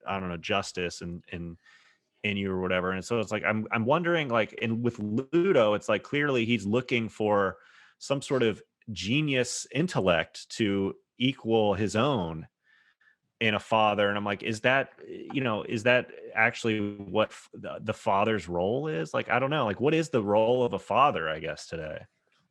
I don't know, justice in you or whatever. And so it's like I'm wondering, like, and with Ludo, it's like clearly he's looking for some sort of genius intellect to equal his own in a father. And I'm like, is that actually what the father's role is? Like, I don't know, like, what is the role of a father, I guess, today?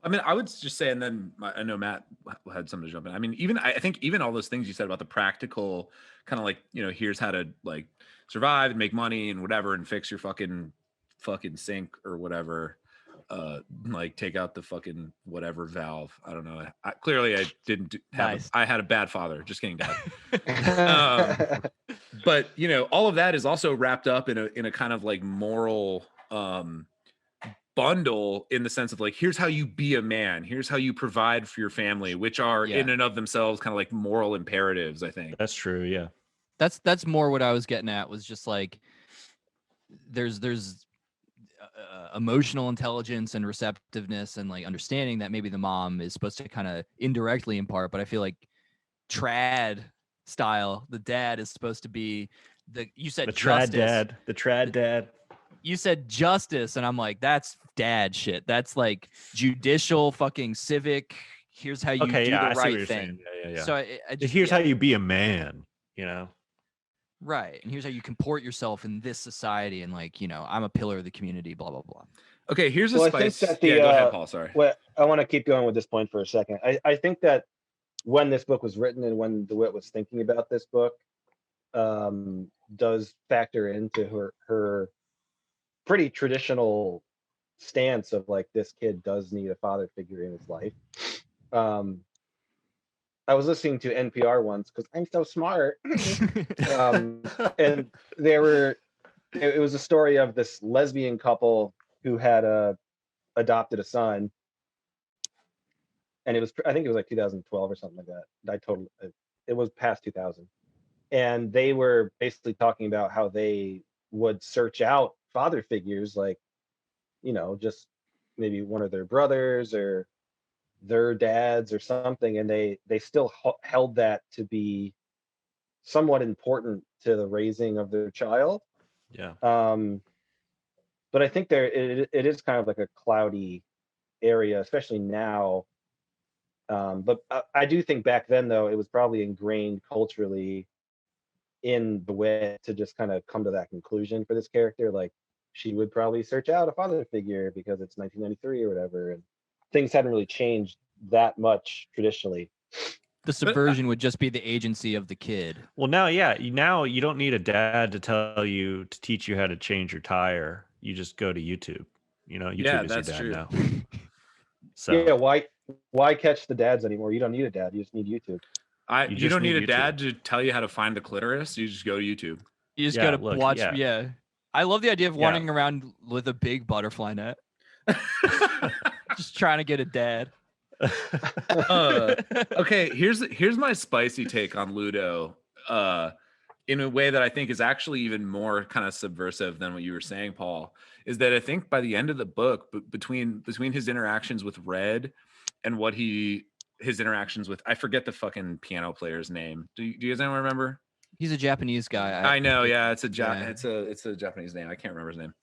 I mean, I would just say, and then I know Matt had something to jump in. I mean, I think even all those things you said about the practical kind of like, here's how to like survive and make money and whatever, and fix your fucking sink or whatever. Like take out the fucking whatever valve. I don't know. Clearly I didn't have, I had a bad father. Just kidding, Dad. But all of that is also wrapped up in a kind of like moral, bundle, in the sense of like, here's how you be a man, here's how you provide for your family, which are in and of themselves kind of like moral imperatives. I think that's true. Yeah, that's more what I was getting at, was just like there's emotional intelligence and receptiveness and like understanding that maybe the mom is supposed to kind of indirectly impart, but I feel like trad style, the dad is supposed to be the trad dad. You said justice, and I'm like, that's dad shit. That's like judicial, fucking civic. Here's how you do the right thing. Yeah. So here's how you be a man. Right, and here's how you comport yourself in this society, and like, I'm a pillar of the community. Blah blah blah. Okay, here's a spice. I think that go ahead, Paul. Sorry. Well, I want to keep going with this point for a second. I think that when this book was written and when DeWitt was thinking about this book, does factor into her pretty traditional stance of like, this kid does need a father figure in his life. I was listening to NPR once because I'm so smart, and it was a story of this lesbian couple who had adopted a son, and I think it was like 2012 or something like that. It was past 2000, and they were basically talking about how they would search out father figures, like, just maybe one of their brothers or their dads or something, and they still held that to be somewhat important to the raising of their child. Yeah. But I think it is kind of like a cloudy area, especially now. But I do think back then, though, it was probably ingrained culturally in the way to just kind of come to that conclusion for this character. Like, she would probably search out a father figure because it's 1993 or whatever, and things hadn't really changed that much traditionally. The subversion would just be the agency of the kid. Well, now you don't need a dad to teach you how to change your tire. You just go to YouTube. YouTube is your dad true. now. So yeah, why catch the dads anymore? You don't need a dad. You just need YouTube. You don't need a dad to tell you how to find the clitoris. You just go to YouTube. You just gotta watch. Yeah. I love the idea of wandering around with a big butterfly net. Just trying to get a dad. Okay, here's my spicy take on Ludo, in a way that I think is actually even more kind of subversive than what you were saying, Paul. Is that I think by the end of the book, between his interactions with Red and his interactions with, I forget the fucking piano player's name. Do you guys anyone remember? He's a Japanese guy. I know, yeah, it's a Japanese name. I can't remember his name.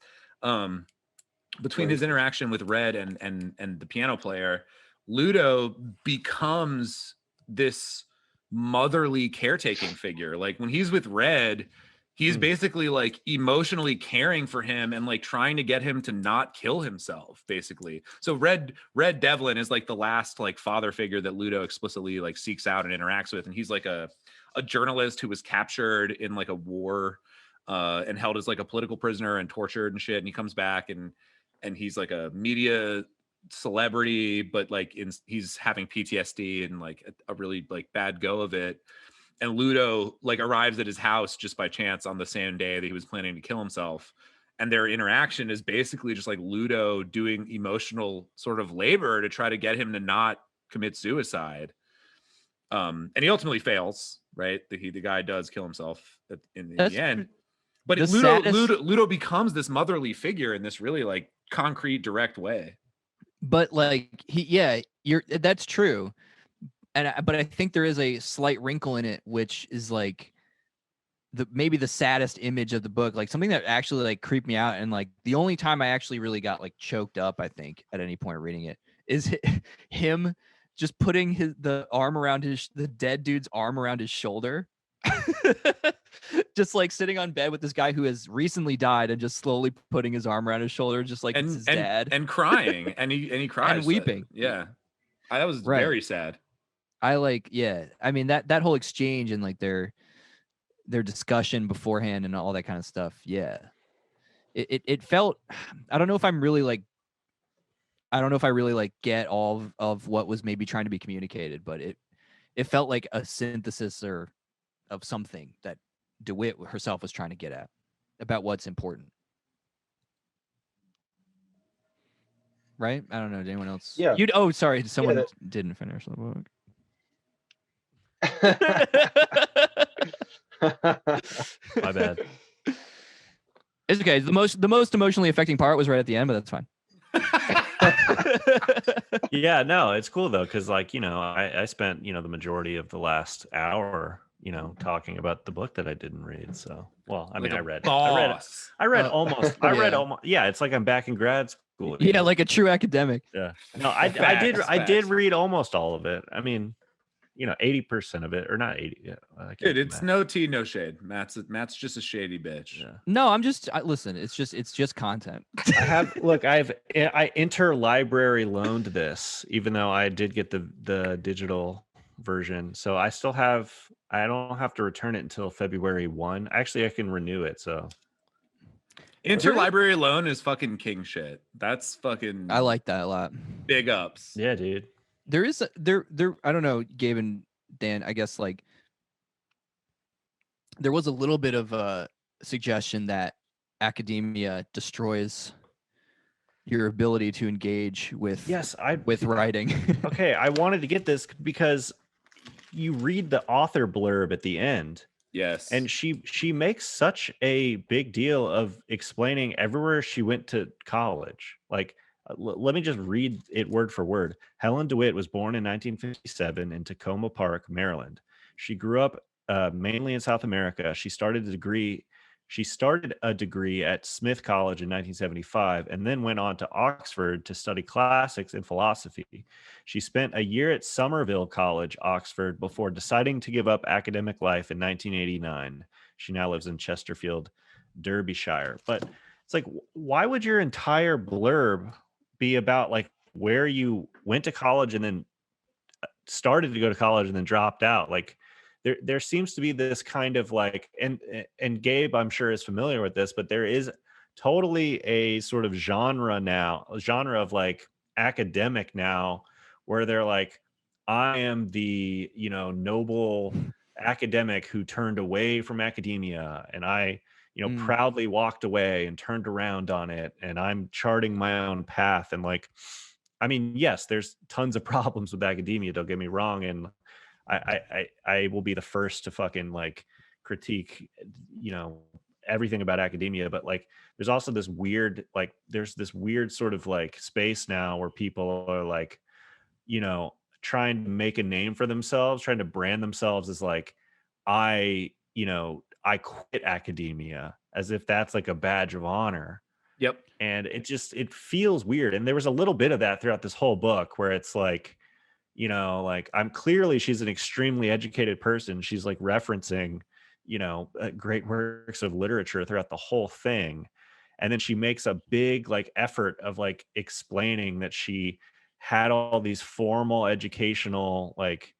Between his interaction with Red and the piano player, Ludo becomes this motherly caretaking figure. Like, when he's with Red, he's basically like emotionally caring for him and like trying to get him to not kill himself, basically. So Red Devlin is like the last like father figure that Ludo explicitly like seeks out and interacts with, and he's like a journalist who was captured in like a war and held as like a political prisoner and tortured and shit, and he comes back and he's like a media celebrity, but like he's having PTSD and like a really like bad go of it. And Ludo like arrives at his house just by chance on the same day that he was planning to kill himself, and their interaction is basically just like Ludo doing emotional sort of labor to try to get him to not commit suicide. And he ultimately fails, right? The guy does kill himself in the end. But Ludo becomes this motherly figure in this really like concrete, direct way. But like that's true. But I think there is a slight wrinkle in it, which is like maybe the saddest image of the book, like something that actually like creeped me out, and like the only time I actually really got like choked up, I think, at any point reading it, is him just putting the dead dude's arm around his shoulder. Just like sitting on bed with this guy who has recently died and just slowly putting his arm around his shoulder, just like it's his dad, and crying, and he cries and weeping. That was very sad. I mean that whole exchange and like their discussion beforehand and all that kind of stuff. Yeah, it felt. I don't know if I really like get all of what was maybe trying to be communicated, but it felt like a synthesis of something that DeWitt herself was trying to get at about what's important. Right? I don't know. Did anyone else? Yeah. Sorry. Someone didn't finish the book. My bad. It's okay. The most emotionally affecting part was right at the end, but that's fine. Yeah, no, it's cool though, because like, you know, I spent, you know, the majority of the last hour, you know, talking about the book that I didn't read. So, well, I mean, I read almost. Yeah, it's like I'm back in grad school again. Yeah, like a true academic. Yeah. No, I did read almost all of it. I mean, you know, 80% of it, or not 80. Yeah, dude, it's no tea, no shade. Matt's just a shady bitch. Yeah. No, listen. It's just content. I interlibrary loaned this, even though I did get the digital version. So I don't have to return it until February 1. Actually, I can renew it. So interlibrary loan is fucking king shit. That's fucking. I like that a lot. Big ups. Yeah, dude. There is I don't know, Gabe and Dan, I guess like there was a little bit of a suggestion that academia destroys your ability to engage with with writing. Okay, I wanted to get this because you read the author blurb at the end. Yes. And she makes such a big deal of explaining everywhere she went to college. Like, let me just read it word for word. Helen DeWitt was born in 1957 in Tacoma Park, Maryland. She grew up mainly in South America. She started a degree at Smith College in 1975 and then went on to Oxford to study classics and philosophy. She spent a year at Somerville College, Oxford, before deciding to give up academic life in 1989. She now lives in Chesterfield, Derbyshire. But it's like, why would your entire blurb be about like where you went to college and then started to go to college and then dropped out? Like there seems to be this kind of like, and Gabe, I'm sure, is familiar with this, but there is totally a sort of genre of like academic now, where they're like, I am the, you know, noble academic who turned away from academia, and I, you know, proudly walked away and turned around on it, and I'm charting my own path. And like, I mean, yes, there's tons of problems with academia, don't get me wrong, and I will be the first to fucking like critique, you know, everything about academia, but like there's also this weird, like there's this weird sort of like space now where people are like, you know, trying to make a name for themselves, trying to brand themselves as like, I quit academia, as if that's like a badge of honor. Yep. And it feels weird. And there was a little bit of that throughout this whole book, where it's like, you know, like she's an extremely educated person. She's like referencing, you know, great works of literature throughout the whole thing. And then she makes a big like effort of like explaining that she had all these formal educational like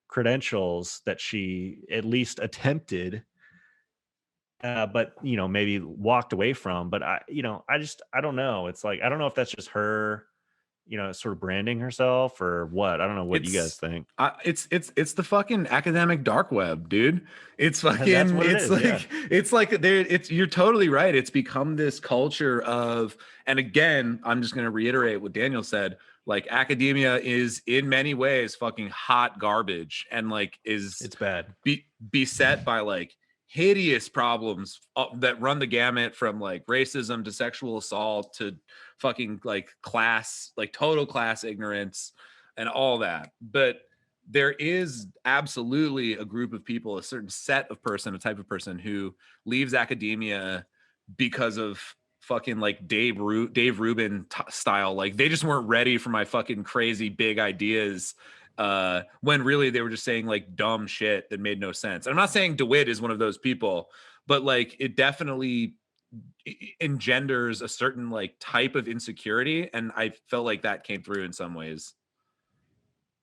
credentials that she at least attempted, but, you know, maybe walked away from. But I don't know. It's like, I don't know if that's just her, you know, sort of branding herself or what. I don't know what you guys think. It's the fucking academic dark web, dude. It's fucking, you're totally right. It's become this culture of, and again, I'm just going to reiterate what Daniel said. Like, academia is in many ways fucking hot garbage, and like it's bad. Beset by like hideous problems that run the gamut from like racism to sexual assault to fucking like class, like total class ignorance and all that. But there is absolutely a group of people, a certain set of person, a type of person who leaves academia because of fucking like Dave Rubin style. Like they just weren't ready for my fucking crazy big ideas. When really they were just saying like dumb shit that made no sense. And I'm not saying DeWitt is one of those people, but like it definitely engenders a certain like type of insecurity. And I felt like that came through in some ways.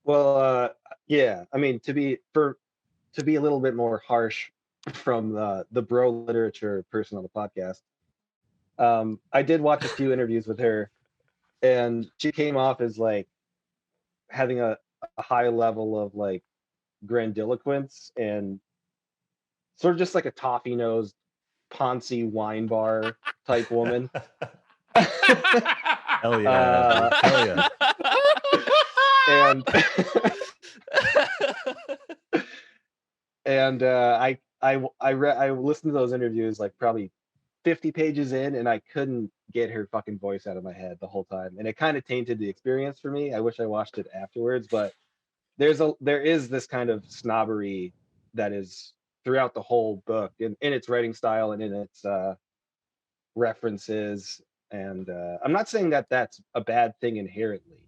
Well, yeah, I mean, to be a little bit more harsh from the bro literature person on the podcast, I did watch a few interviews with her, and she came off as like having a high level of like grandiloquence and sort of just like a toffee nosed Ponzi wine bar type woman. Hell yeah. Hell yeah. And I listened to those interviews like probably 50 pages in, and I couldn't get her fucking voice out of my head the whole time, and it kind of tainted the experience for me. I wish I watched it afterwards, but there is this kind of snobbery that is throughout the whole book, in its writing style and in its references. And I'm not saying that that's a bad thing inherently,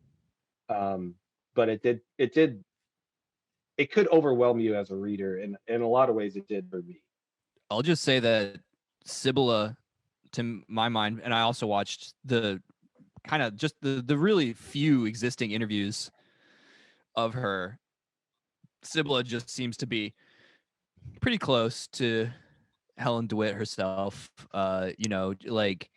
but it could overwhelm you as a reader, and in a lot of ways it did for me. I'll just say that Sibylla, to my mind, and I also watched the kind of just the really few existing interviews of her. Sibylla just seems to be pretty close to Helen DeWitt herself. You know, like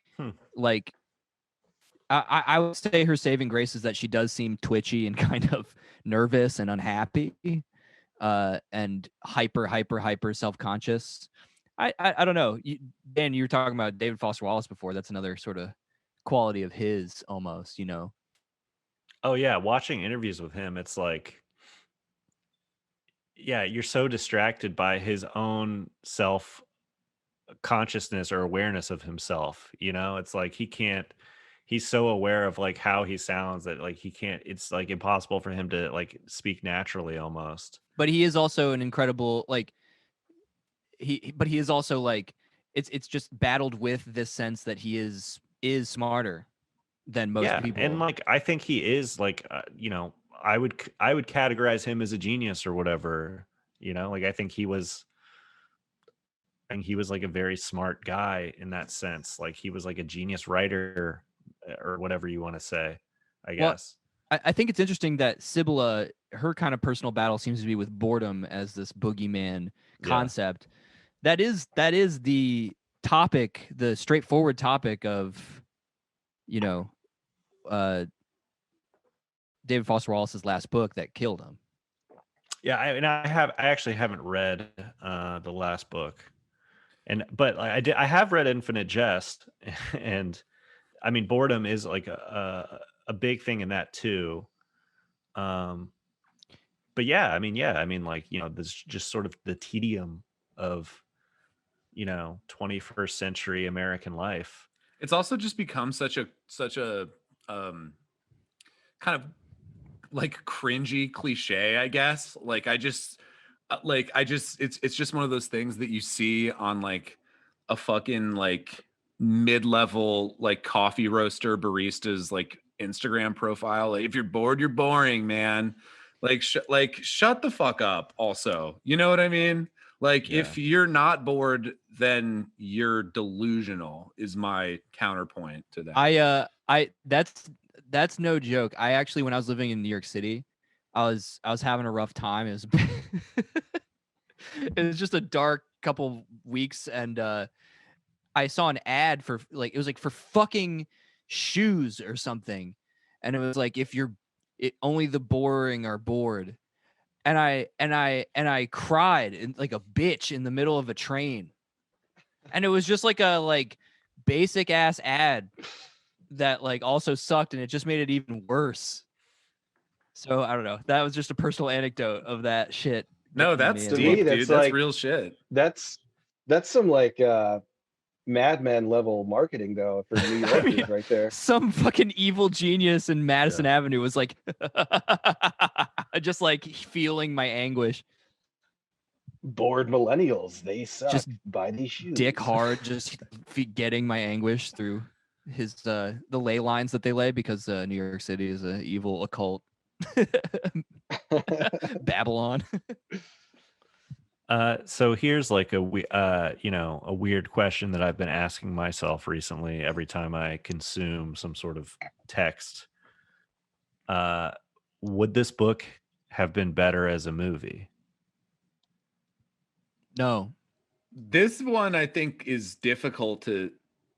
I would say her saving grace is that she does seem twitchy and kind of nervous and unhappy, and hyper self-conscious. I don't know. Dan, you were talking about David Foster Wallace before. That's another sort of quality of his almost, you know? Oh yeah. Watching interviews with him, it's like, yeah, you're so distracted by his own self consciousness or awareness of himself. You know, it's like he's so aware of like how he sounds that like it's like impossible for him to like speak naturally almost. But he is also an incredible, like, but he is also like, it's just battled with this sense that he is smarter than most people. And like I think he is like you know, I would categorize him as a genius or whatever, you know, like I think he was like a very smart guy in that sense. Like he was like a genius writer or whatever you want to say, I guess. I think it's interesting that Sibylla, her kind of personal battle seems to be with boredom as this boogeyman concept. That is the topic, the straightforward topic of, you know, David Foster Wallace's last book that killed him. Yeah, I actually haven't read the last book, but I have read Infinite Jest, and I mean boredom is like a big thing in that too. But yeah, I mean like, you know, there's just sort of the tedium of, you know, 21st century American life. It's also just become such a kind of like cringy cliche, I guess. It's just one of those things that you see on like a fucking like mid-level like coffee roaster barista's like Instagram profile. Like, if you're bored, you're boring, man. Like shut the fuck up. Also, you know what I mean? Like, if you're not bored, then you're delusional is my counterpoint to that. That's no joke. I actually, when I was living in New York City, I was having a rough time. It was just a dark couple weeks, and I saw an ad for like, it was like for fucking shoes or something, and it was like, only the boring are bored. And I cried like a bitch in the middle of a train. And it was just like a like basic ass ad that like also sucked, and it just made it even worse. So I don't know. That was just a personal anecdote of that shit. No, that's deep, dude. That's real shit. That's some like Madman level marketing though for New Yorkers right there. Some fucking evil genius in Madison Avenue was like Just like feeling my anguish. Bored millennials, they suck. Just buy these shoes. Dick hard, just getting my anguish through his the ley lines that they lay, because New York City is an evil occult Babylon. So here's like a weird question that I've been asking myself recently every time I consume some sort of text. Would this book have been better as a movie? No. This one I think is difficult to.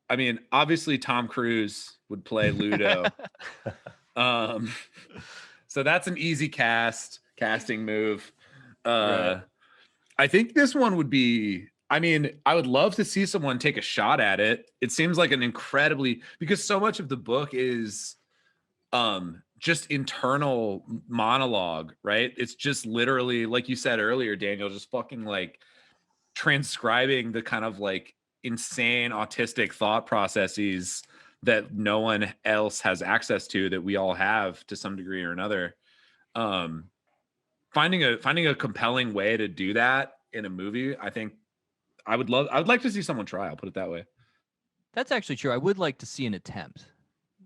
I mean, obviously Tom Cruise would play Ludo. So that's an easy casting move. Right. I think this one would be, I mean, I would love to see someone take a shot at it. It seems like an incredibly, because so much of the book is just internal monologue, right? It's just literally, like you said earlier, Daniel, just fucking like transcribing the kind of like insane autistic thought processes that no one else has access to, that we all have to some degree or another. Finding a compelling way to do that in a movie, I think I would like to see someone try. I'll put it that way. That's actually true. I would like to see an attempt.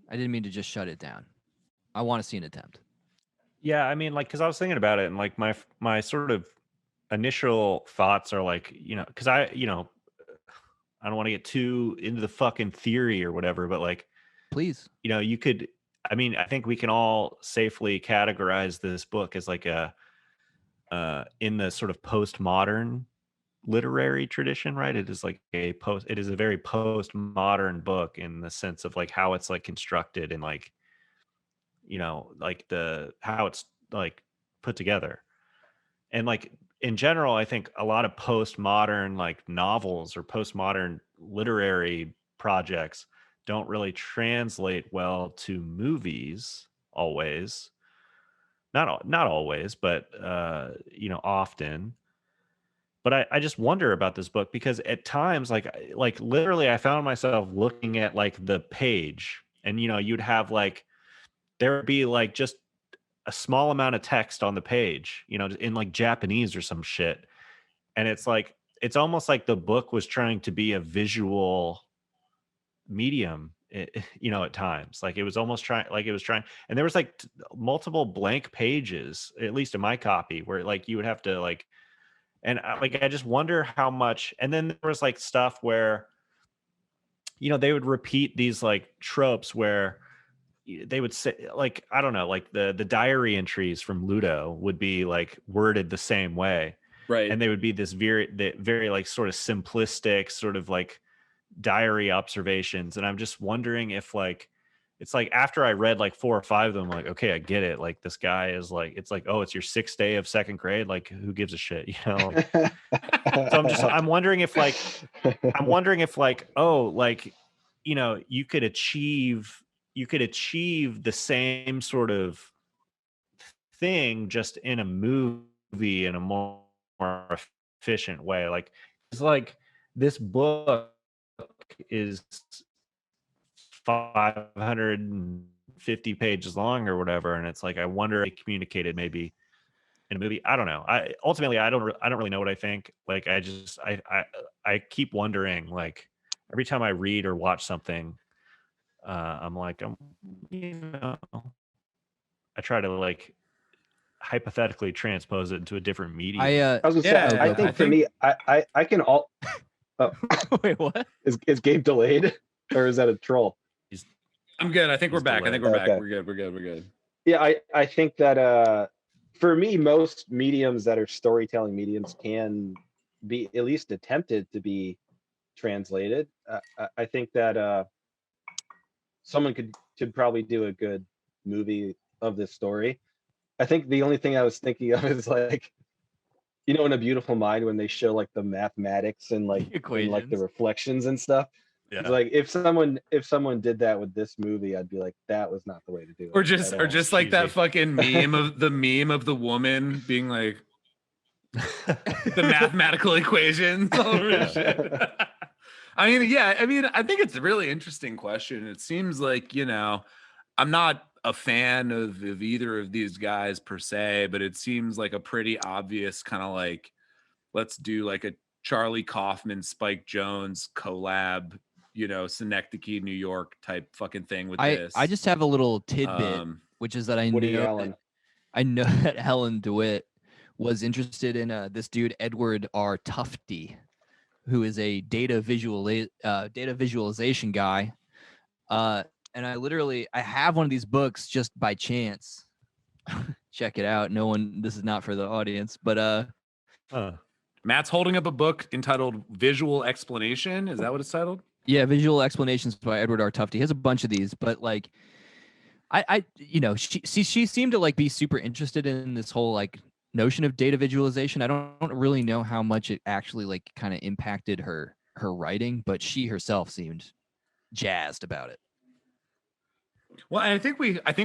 I didn't mean to just shut it down. I want to see an attempt. Yeah, I mean, like, because I was thinking about it, and like my sort of initial thoughts are like, because I don't want to get too into the fucking theory or whatever, but like, please, you could. I mean, I think we can all safely categorize this book as like a in the sort of postmodern literary tradition, right? It is like it is a very postmodern book in the sense of like how it's like constructed and like, like how it's like put together. And like in general, I think a lot of postmodern like novels or postmodern literary projects don't really translate well to movies always. Not always, but often. But I just wonder about this book, because at times, like literally, I found myself looking at like the page, and you'd have like, there would be like just a small amount of text on the page, in like Japanese or some shit, and it's like it's almost like the book was trying to be a visual medium, at times. Like it was almost trying, and there was like multiple blank pages, at least in my copy, where like you would have to like. And I just wonder how much. And then there was like stuff where, they would repeat these like tropes where they would say, like, I don't know, like the diary entries from Ludo would be like worded the same way. Right. And they would be this very like sort of simplistic sort of like diary observations. And I'm just wondering if like, it's like after I read like 4 or 5 of them, like, okay, I get it. Like this guy is like, it's like, oh, it's your 6th day of 2nd grade. Like who gives a shit, So I'm wondering if like, oh, like, you could achieve the same sort of thing just in a movie in a more efficient way. Like it's like this book is 550 pages long or whatever, and it's like I wonder if they communicated maybe in a movie. I don't know. I don't really know what I think. Like I keep wondering, like every time I read or watch something, I'm like, I try to like hypothetically transpose it into a different medium. I was gonna say, I think for me, I can all. Oh. Wait, what? Is Gabe delayed, or is that a troll? I'm good. I think we're back. Delayed. I think we're back. We're good. Yeah, I think that for me, most mediums that are storytelling mediums can be at least attempted to be translated. I think that someone could probably do a good movie of this story. I think the only thing I was thinking of is like, in A Beautiful Mind, when they show like the mathematics and like and, like the reflections and stuff. Yeah. It's like if someone did that with this movie, I'd be like, that was not the way to do it. Or just like that fucking meme of the woman being like the mathematical equations. Shit. I mean, I think it's a really interesting question. It seems like, I'm not a fan of either of these guys per se, but it seems like a pretty obvious kind of like, let's do like a Charlie Kaufman, Spike Jonze collab, you know, Synecdoche, New York type fucking thing with this. I just have a little tidbit, which is that I know that Helen DeWitt was interested in this dude Edward R. Tufte, who is a data visualization guy. And I have one of these books just by chance. Check it out. This is not for the audience, but Matt's holding up a book entitled Visual Explanation. Is that what it's titled? Yeah, Visual Explanations by Edward R. Tufte. He has a bunch of these, but like she seemed to like be super interested in this whole like notion of data visualization. I don't really know how much it actually like kind of impacted her writing, but she herself seemed jazzed about it. Well, and I think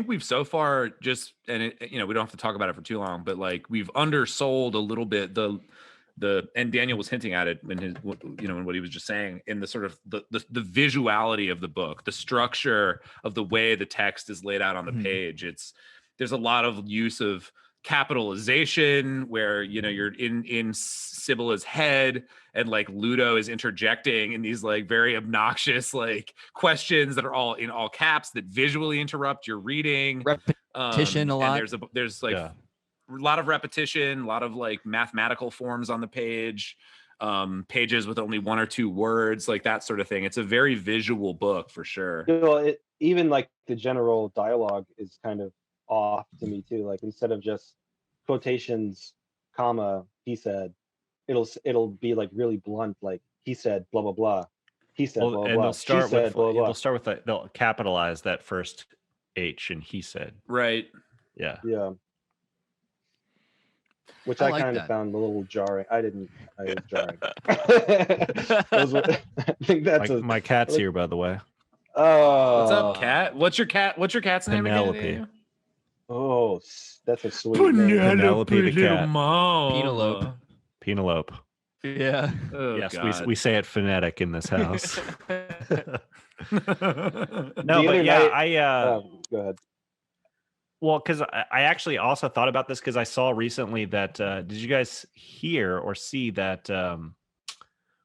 we've so far just, and we don't have to talk about it for too long, but like we've undersold a little bit and Daniel was hinting at it in what he was just saying, in the sort of the visuality of the book, the structure of the way the text is laid out on the page. There's a lot of use of capitalization where, you're in Sibylla's head and like Ludo is interjecting in these like very obnoxious like questions that are all in all caps that visually interrupt your reading. Repetition a lot. And there's like a lot of repetition, a lot of like mathematical forms on the page, pages with only one or two words, like that sort of thing. It's a very visual book for sure. Well, even like the general dialogue is kind of off to me too. Like instead of just quotations, comma, he said, it'll be like really blunt, like he said blah blah blah. He said blah blah blah. They'll start with they'll capitalize that first H and he said. Right. Yeah. Yeah. Which I kind of found a little jarring. It was jarring. I think that's my cat's here, by the way. Oh, what's up, cat? What's your cat's name again? Oh, that's a sweet name. Penelope the cat. Penelope. Yeah. Oh, yes, God. we say it phonetic in this house. No, but yeah, go ahead. Well, because I actually also thought about this because I saw recently that did you guys hear or see that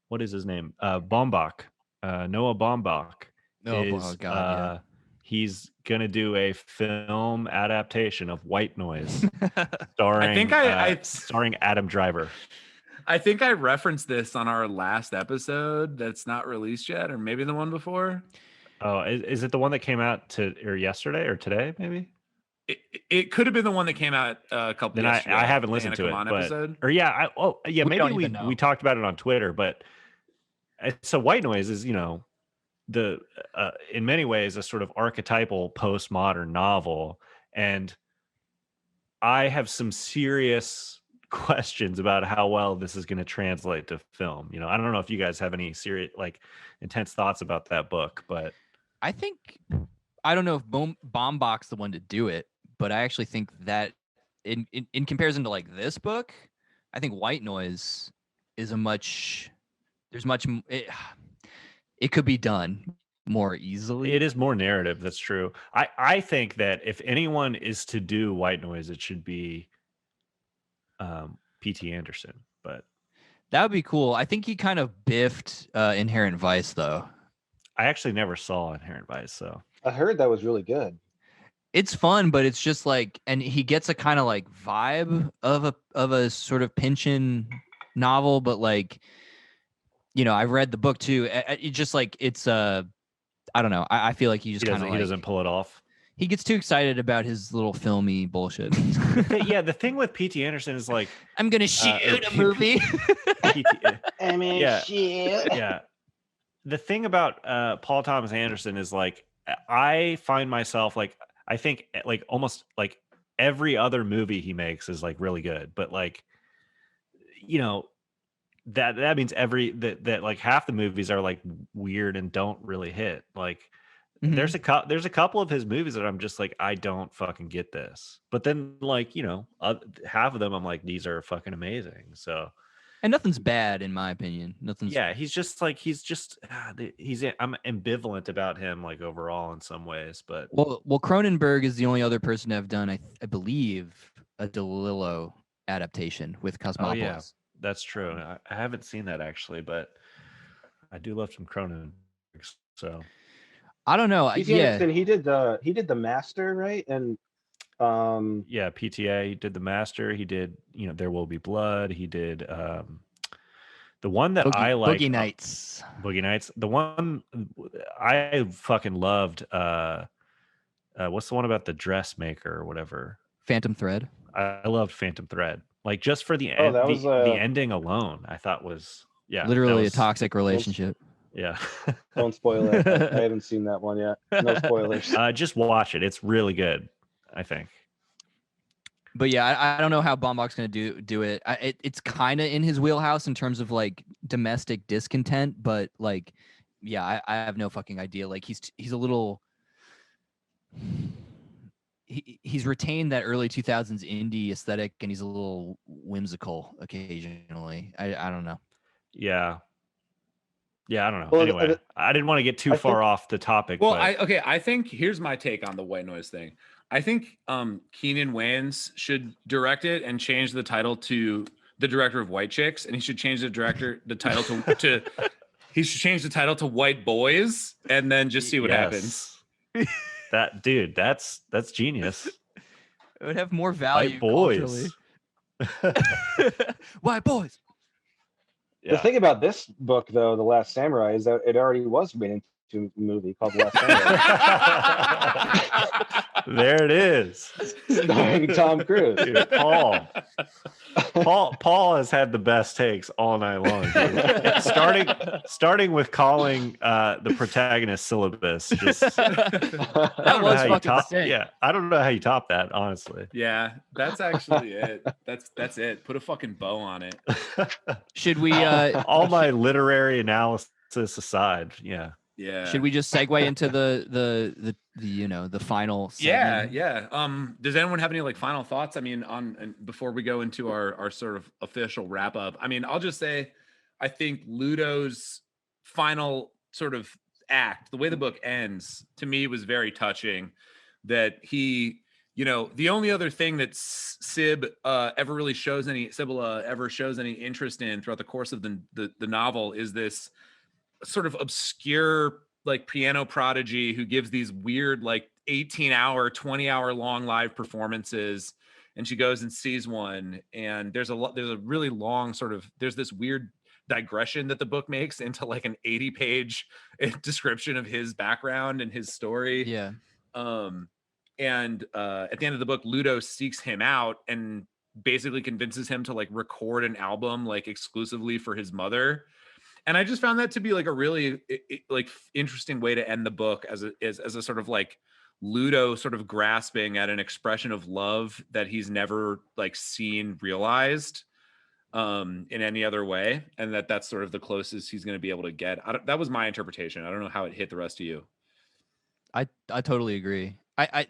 what is his name? Baumbach, Noah Baumbach. He's gonna do a film adaptation of White Noise, starring starring Adam Driver. I think I referenced this on our last episode that's not released yet, or maybe the one before. Oh, is it the one that came out yesterday or today? Maybe. It could have been the one that came out a couple. Then I haven't listened to it, episode. Maybe we talked about it on Twitter, but so White Noise is the in many ways a sort of archetypal postmodern novel, and I have some serious questions about how well this is going to translate to film. I don't know if you guys have any serious intense thoughts about that book, but I don't know if Baumbach's the one to do it, but I actually think that in comparison to like this book, I think White Noise is it could be done more easily. It is more narrative. That's true. I think that if anyone is to do White Noise, it should be P.T. Anderson, but that would be cool. I think he kind of biffed Inherent Vice though. I actually never saw Inherent Vice, so I heard that was really good. It's fun, but it's just like, and he gets a kind of like vibe of a sort of Pynchon novel, but like, I've read the book too. It just like it's I don't know. I feel like he doesn't pull it off. He gets too excited about his little filmy bullshit. Yeah, the thing with P.T. Anderson is like, I'm gonna shoot a movie. Shoot. Yeah. The thing about Paul Thomas Anderson is like, I find myself like, I think like almost like every other movie he makes is like really good, but like, that means that like half the movies are like weird and don't really hit. Like there's a couple of his movies that I'm just like, I don't fucking get this, but then like half of them I'm like, these are fucking amazing. So And nothing's bad in my opinion. Nothing's. Yeah, I'm ambivalent about him like overall in some ways, but Well, Cronenberg is the only other person to have done, I believe, a DeLillo adaptation with Cosmopolis. Oh yeah, that's true. I haven't seen that actually, but I do love some Cronenberg. So I don't know. He did the Master, right? And yeah, PTA. He did the Master. He did There Will Be Blood. He did the one that I like, Boogie Nights. Boogie Nights. The one I fucking loved. What's the one about the dressmaker or whatever? Phantom Thread. I loved Phantom Thread. Like just for the the ending alone, I thought was literally a toxic relationship. Yeah. Don't spoil it. I haven't seen that one yet. No spoilers. Just watch it. It's really good, I think. But yeah, I don't know how Baumbach's going to do it. It's kind of in his wheelhouse in terms of like domestic discontent, but like, yeah, I have no fucking idea. Like he's a little. He's retained that early 2000s indie aesthetic, and he's a little whimsical occasionally. I don't know. Yeah, I don't know. Well, anyway, I didn't want to get too far off the topic. Well, I think here's my take on the white noise thing. I think Keenan Wayans should direct it and change the title to The Director of White Chicks, and he should change the title to he should change the title to White Boys, and then just see what happens. That's genius. It would have more value. White Boys. White Boys. Yeah. The thing about this book, though, The Last Samurai, is that it already was made into a movie called The Last Samurai. There it is. Starring Tom Cruise. Dude, Paul has had the best takes all night long. Starting with calling the protagonist syllabus. I don't know how you top that, honestly. Yeah, that's actually it. That's it. Put a fucking bow on it. Should we all my literary analysis aside, yeah. Yeah. Should we just segue into the final segment? Yeah. Does anyone have any like final thoughts? I mean, before we go into our sort of official wrap up, I mean, I'll just say I think Ludo's final sort of act, the way the book ends, to me was very touching. That he, the only other thing that Sybil ever shows any interest in throughout the course of the novel is this sort of obscure like piano prodigy who gives these weird like 18-hour 20-hour long live performances, and she goes and sees one, and there's a really long there's this weird digression that the book makes into like an 80-page description of his background and his story. Yeah. And at the end of the book, Ludo seeks him out and basically convinces him to like record an album like exclusively for his mother. And I just found that to be like a really like interesting way to end the book as a sort of like Ludo sort of grasping at an expression of love that he's never like seen realized in any other way, and that's sort of the closest he's going to be able to get. That was my interpretation. I don't know how it hit the rest of you. I totally agree. I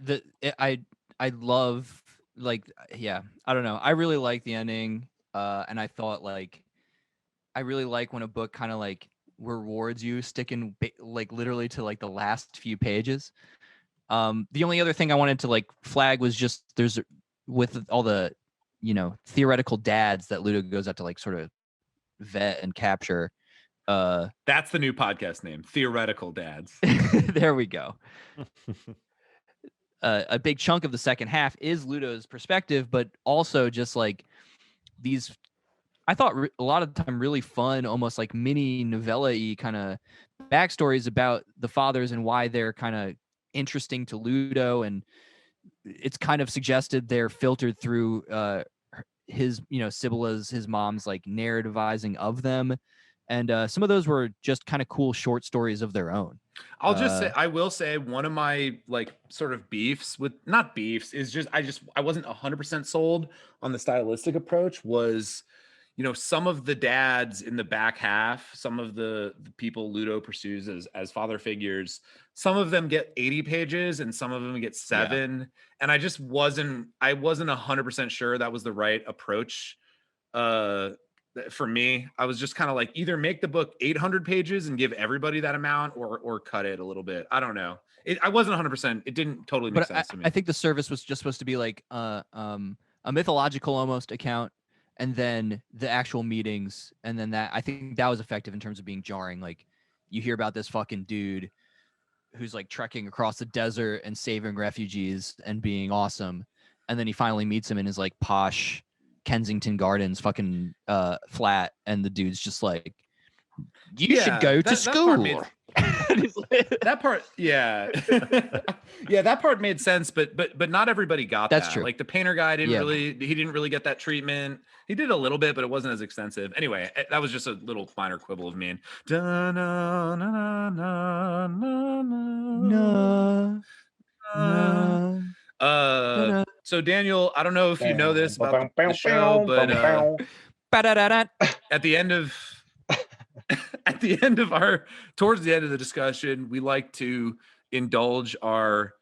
love like, yeah, I don't know. I really like the ending, and I thought like. I really like when a book kind of like rewards you sticking like literally to like the last few pages. The only other thing I wanted to like flag was just with all the, theoretical dads that Ludo goes out to like sort of vet and capture. That's the new podcast name, Theoretical Dads. There we go. A big chunk of the second half is Ludo's perspective, but also just like these, I thought a lot of the time really fun, almost like mini novella-y kind of backstories about the fathers and why they're kind of interesting to Ludo. And it's kind of suggested they're filtered through his, Sibylla's, his mom's like narrativizing of them. And some of those were just kind of cool short stories of their own. I will say one of my like sort of beefs with, not beefs, is just, I wasn't 100% sold on the stylistic approach was, some of the dads in the back half, some of the people Ludo pursues as father figures, some of them get 80 pages and some of them get 7. Yeah. And I just wasn't 100% sure that was the right approach for me. I was just kind of like, either make the book 800 pages and give everybody that amount, or cut it a little bit. I don't know. I wasn't 100%. It didn't totally make sense to me. I think the service was just supposed to be like a mythological almost account, and then the actual meetings, and then I think that was effective in terms of being jarring. Like, you hear about this fucking dude who's like trekking across the desert and saving refugees and being awesome, and then he finally meets him in his like posh Kensington Gardens fucking flat, and the dude's just like, you should go to school. That part, yeah. Yeah, that part made sense, but not everybody got that. That's true. Like the painter guy didn't really get that treatment. He did a little bit, but it wasn't as extensive. Anyway, that was just a little minor quibble of me. So Daniel, I don't know if you know this about the show, but at the end of towards the end of the discussion, we like to indulge our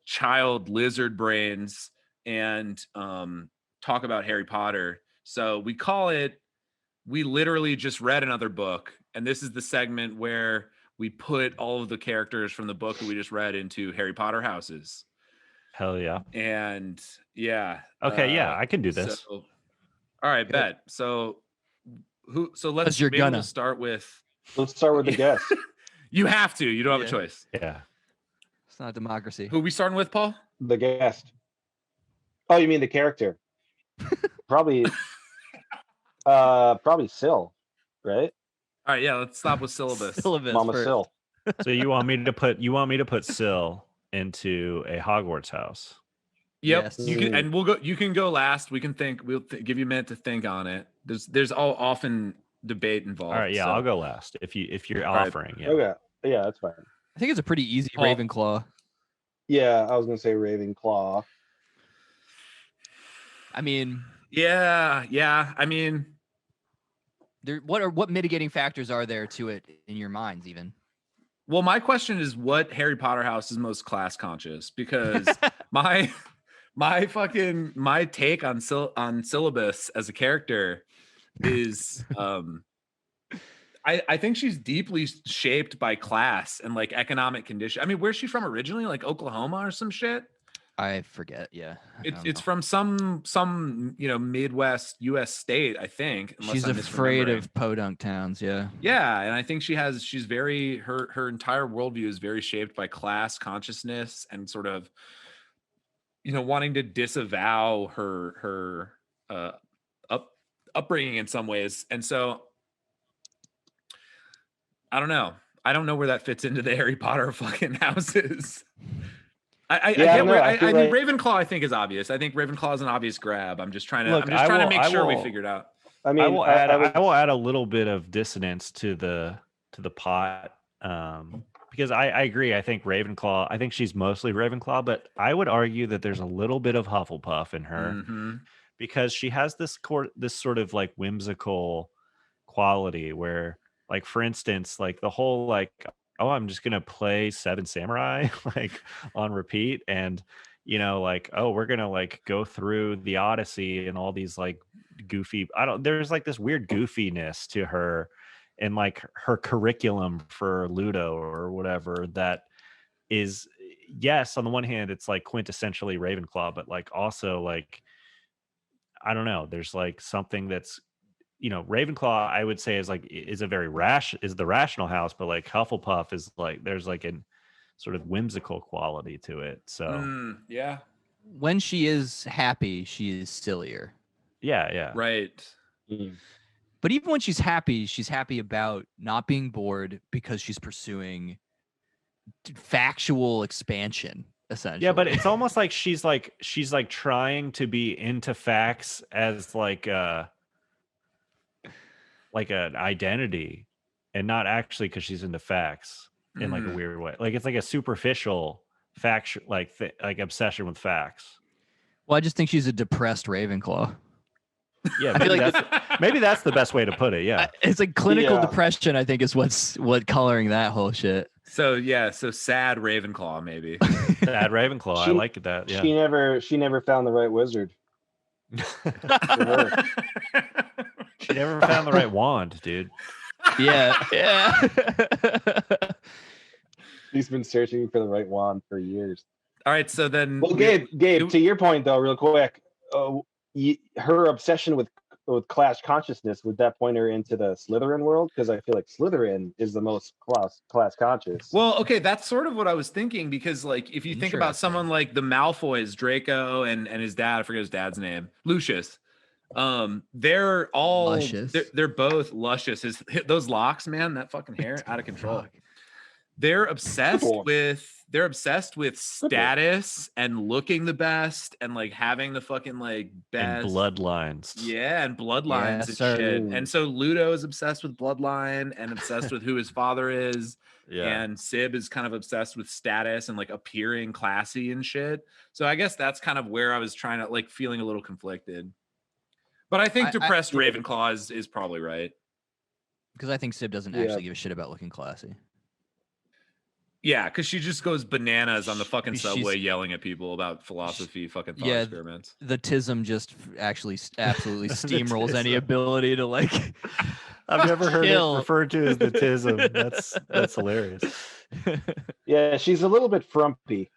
child lizard brains and talk about Harry Potter. So we literally just read another book, and this is the segment where we put all of the characters from the book that we just read into Harry Potter houses. Hell yeah. And yeah. Okay, yeah, I can do this. So, all right, bet. So let's start with the guest. You have to. You don't have a choice. Yeah. It's not a democracy. Who are we starting with, Paul? The guest. Oh, you mean the character? Probably Syl, right? All right, yeah, let's stop with syllabus. Mama Syl. So you want me to put Syl into a Hogwarts house? Yep. Yes. You can, and we'll go. You can go last. We can think. We'll give you a minute to think on it. There's often debate involved. All right, yeah, so. I'll go last if you're All right. offering. Yeah. Okay, yeah, that's fine. I think it's a pretty easy Paul. Ravenclaw. Yeah, I was gonna say Ravenclaw. I mean, yeah. I mean, what mitigating factors are there to it in your minds, even? well, my question is, what Harry Potter house is most class conscious? Because my take on syllabus as a character is I think she's deeply shaped by class and like economic condition. I mean, where's she from originally? Like Oklahoma or some shit? I forget. Yeah, It's from some Midwest U.S. state, I think. She's afraid of podunk towns. Yeah. Yeah, and I think she's very her entire worldview is very shaped by class consciousness and sort of wanting to disavow her upbringing in some ways. And so I don't know where that fits into the Harry Potter fucking houses. I mean, Ravenclaw I think is obvious. I think Ravenclaw is an obvious grab. I'm just trying to make sure we figured out. I mean, I will add a little bit of dissonance to the pot, because I agree. I think Ravenclaw. I think she's mostly Ravenclaw, but I would argue that there's a little bit of Hufflepuff in her, because she has this sort of like whimsical quality where, like, for instance, like the whole like, oh, I'm just gonna play Seven Samurai like on repeat, and like, oh, we're gonna like go through the Odyssey and all these like goofy. There's like this weird goofiness to her, and like her curriculum for Ludo or whatever that is. Yes, on the one hand, it's like quintessentially Ravenclaw, but like also like, I don't know. There's like something that's. Ravenclaw, I would say, is the rational house, but like Hufflepuff is like, there's like a sort of whimsical quality to it. So yeah, when she is happy, she is sillier. Yeah. Right. But even when she's happy about not being bored because she's pursuing factual expansion, essentially. Yeah, but it's almost like she's trying to be into facts as like an identity, and not actually because she's into facts in like a weird way. Like it's like a superficial fact, like obsession with facts. Well, I just think she's a depressed Ravenclaw. Yeah, maybe that's the best way to put it. Yeah, it's like clinical depression, I think, is what coloring that whole shit. So sad Ravenclaw, maybe. Sad Ravenclaw. I like that. Yeah. She never found the right wizard. She never found the right wand, dude. Yeah. He's been searching for the right wand for years. All right, so then. Well, Gabe, to your point though, real quick, her obsession with class consciousness, would that point her into the Slytherin world? Because I feel like Slytherin is the most class conscious. Well, okay, that's sort of what I was thinking, because like if you think about someone like the Malfoys, Draco and his dad, I forget his dad's name, Lucius. They're all luscious. They're both luscious. Those locks, man, that fucking hair, out of control. They're obsessed with status and looking the best and like having the fucking like best and bloodlines. Yeah, and bloodlines and shit. And so Ludo is obsessed with bloodline and obsessed with who his father is. Yeah. And Sib is kind of obsessed with status and like appearing classy and shit. So I guess that's kind of where I was trying to like feeling a little conflicted. But I think depressed Ravenclaw is probably right. Because I think Sib doesn't actually give a shit about looking classy. Yeah, because she just goes bananas on the fucking subway yelling at people about philosophy, fucking thought experiments. The tism just actually absolutely steamrolls any ability to like. I've never heard it referred to as the tism. That's hilarious. Yeah, she's a little bit frumpy,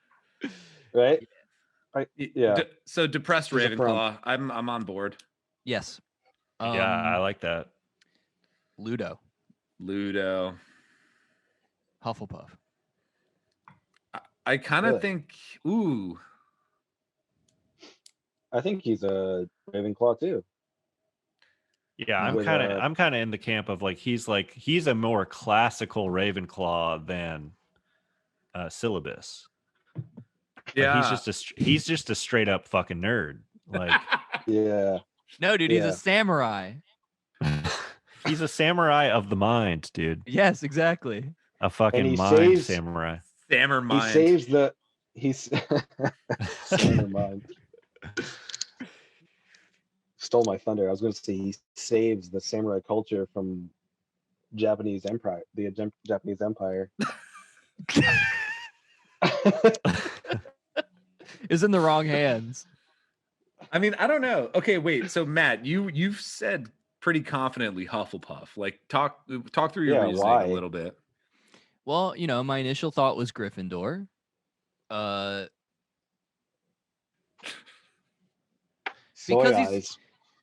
right? Yeah. So depressed Ravenclaw, I'm on board. Yes. Yeah, I like that. Ludo. Hufflepuff. I kind of think, I think he's a Ravenclaw too. Yeah, I'm kind of in the camp of like he's a more classical Ravenclaw than Syllabus. Yeah, like he's just a straight up fucking nerd. Like, yeah. No, dude, he's a samurai. He's a samurai of the mind, dude. Yes, exactly. A fucking mind samurai. Sammer mind. Sammer mind. Stole my thunder. I was going to say he saves the samurai culture from Japanese empire, the Japanese empire. Is in the wrong hands. I mean, I don't know. Okay, wait. So Matt, you've said pretty confidently Hufflepuff. Like talk through your reasoning a little bit. Well, my initial thought was Gryffindor. Because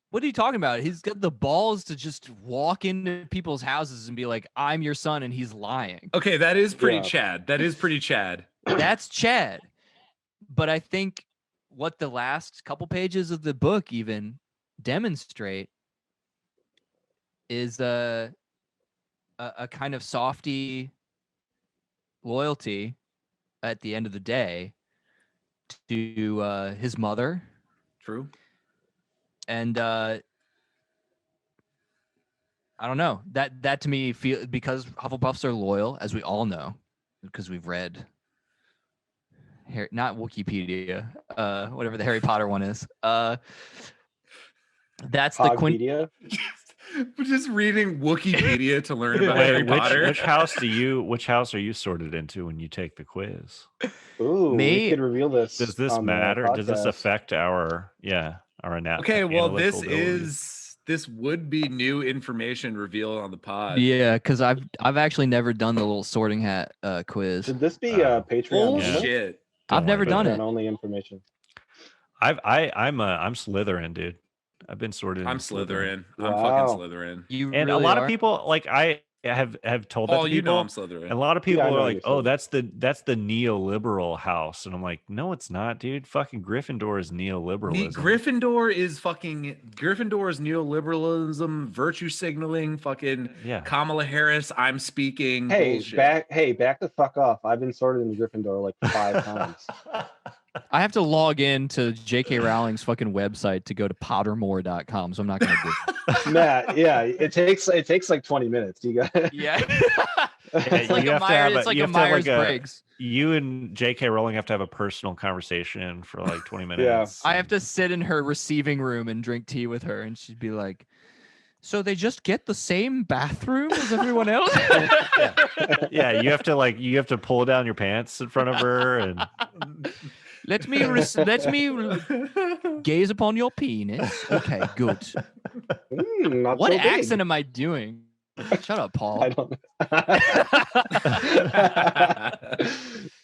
what are you talking about? He's got the balls to just walk into people's houses and be like, "I'm your son," and he's lying. Okay, that is pretty Chad. That's Chad. But I think what the last couple pages of the book even demonstrate is a kind of softy loyalty at the end of the day to his mother. True. And I don't know, that to me because Hufflepuffs are loyal, as we all know, because we've read not Wikipedia, whatever the Harry Potter one is. That's the Wikipedia. We're just reading Wikipedia to learn about Harry Potter. Which house are you sorted into when you take the quiz? Ooh, we could reveal this. Does this matter? Does this affect our anatomy? Okay, well, this would be new information revealed on the pod. Yeah, because I've actually never done the little sorting hat quiz. Should this be Patreon? Bullshit. I've never done it. Only information. I'm Slytherin, dude. I've been sorted. I'm Slytherin. I'm fucking Slytherin. You and really a lot are? of people like I have told that to people. I'm Slytherin. And a lot of people are like, "Oh, that's the neoliberal house," and I'm like, "No, it's not, dude. Fucking Gryffindor is neoliberalism. Gryffindor is neoliberalism, virtue signaling, fucking Kamala Harris. I'm speaking. Hey, bullshit. back the fuck off. I've been sorted in Gryffindor like 5 times. I have to log in to J.K. Rowling's fucking website to go to pottermore.com, so I'm not going to do it. Matt, yeah, it takes like 20 minutes. You got Yeah. It's like a Myers-Briggs. You and J.K. Rowling have to have a personal conversation for like 20 minutes. I have to sit in her receiving room and drink tea with her, and she'd be like, "So they just get the same bathroom as everyone else?" Yeah, you have to pull down your pants in front of her and let me gaze upon your penis. Okay, good. Not What so big. accent am I doing? Shut up, Paul. I don't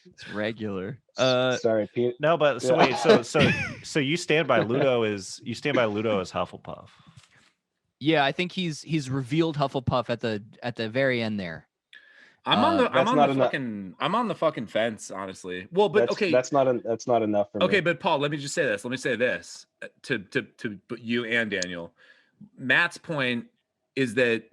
It's regular. Sorry, Pete. No, but so Yeah. wait, so you stand by Ludo as Hufflepuff. Yeah, I think he's revealed Hufflepuff at the very end there. I'm on the fucking fence, honestly. Well, but that's not enough for me. Okay, but Paul, let me just say this. Let me say this to you and Daniel. Matt's point is that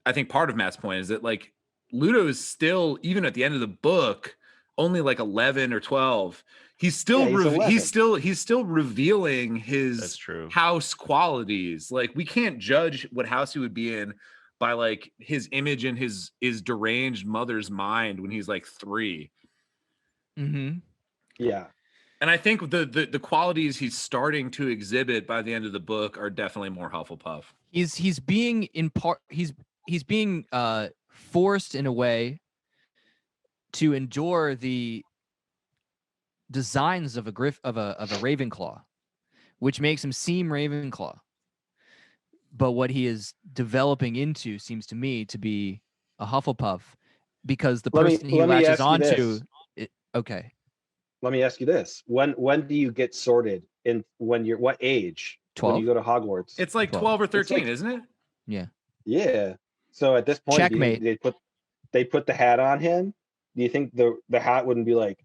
I think part of Matt's point is that like Ludo is still, even at the end of the book, only like 11 or 12. He's still he's still revealing his house qualities. Like we can't judge what house he would be in by like his image in his deranged mother's mind when he's like 3. Mm-hmm. Yeah. And I think the qualities he's starting to exhibit by the end of the book are definitely more Hufflepuff. He's being forced in a way to endure the designs of a Ravenclaw, which makes him seem Ravenclaw. But what he is developing into seems to me to be a Hufflepuff, because the person he latches onto. Okay. Let me ask you this: When do you get sorted? What age? 12. When you go to Hogwarts? It's like 12 or 13, isn't it? Yeah. Yeah. So at this point, checkmate. They put the hat on him. Do you think the hat wouldn't be like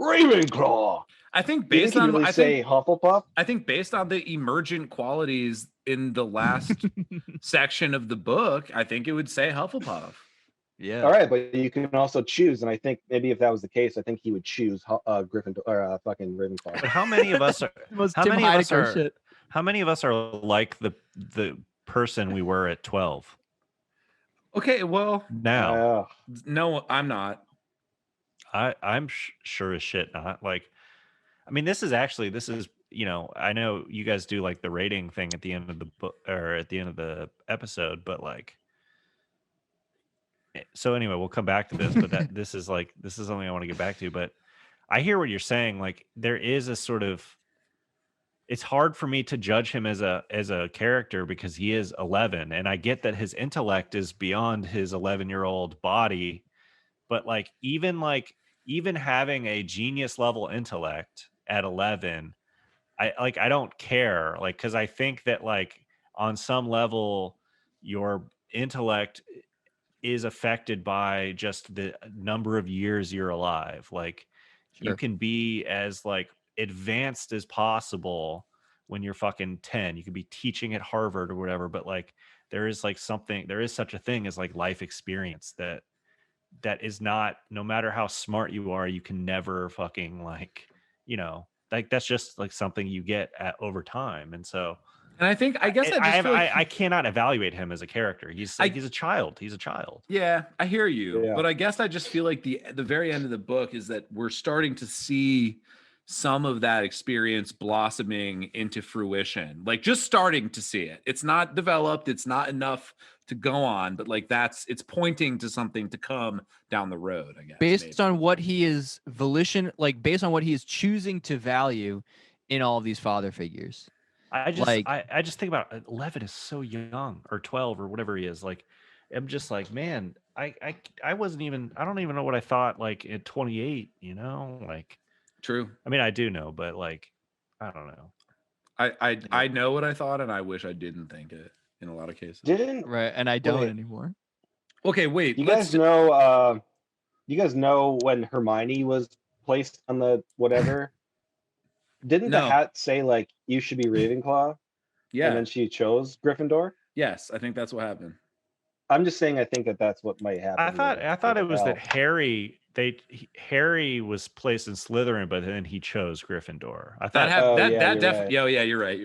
Ravenclaw? I think based on Hufflepuff. I think based on the emergent qualities in the last section of the book, I think it would say Hufflepuff. Yeah. All right, but you can also choose, and I think maybe if that was the case, I think he would choose Gryffindor or fucking Ravenclaw. But how many of us are? How many of us are like the person we were at 12? Okay, well, now, no, I'm not. I'm sure as shit not. Like, I mean, this is I know you guys do like the rating thing at the end of the book or at the end of the episode, but like, so anyway, we'll come back to this, but this is something I want to get back to. But I hear what you're saying. Like, there is a sort of, it's hard for me to judge him as a character because he is 11, and I get that his intellect is beyond his 11-year-old body, but even having a genius level intellect at 11, I don't care, like, because I think that like on some level your intellect is affected by just the number of years you're alive. Like, you can be as like advanced as possible when you're fucking 10. You could be teaching at Harvard or whatever, but like there is such a thing as like life experience that is not, no matter how smart you are, you can never fucking like, like that's just like something you get over time. And so, and I guess I cannot evaluate him as a character. He's a child. He's a child. Yeah, I hear you. Yeah. But I guess I just feel like the very end of the book is that we're starting to see some of that experience blossoming into fruition. Like, just starting to see it. It's not developed. It's not enough to go on, but like it's pointing to something to come down the road, I guess. Based on what he is based on what he is choosing to value in all of these father figures. I just think about 11 is so young, or 12 or whatever he is. Like, I'm just like, man, I don't even know what I thought like at 28, like. True. I mean, I do know, but like, I don't know. I know what I thought, and I wish I didn't think it in a lot of cases. Right, and I don't anymore. Okay, wait. You guys know when Hermione was placed on the whatever? Didn't the hat say like you should be Ravenclaw? Yeah. And then she chose Gryffindor? Yes, I think that's what happened. I'm just saying I think that's what might happen. I thought it was that Harry was placed in Slytherin, but then he chose Gryffindor. I thought you're right.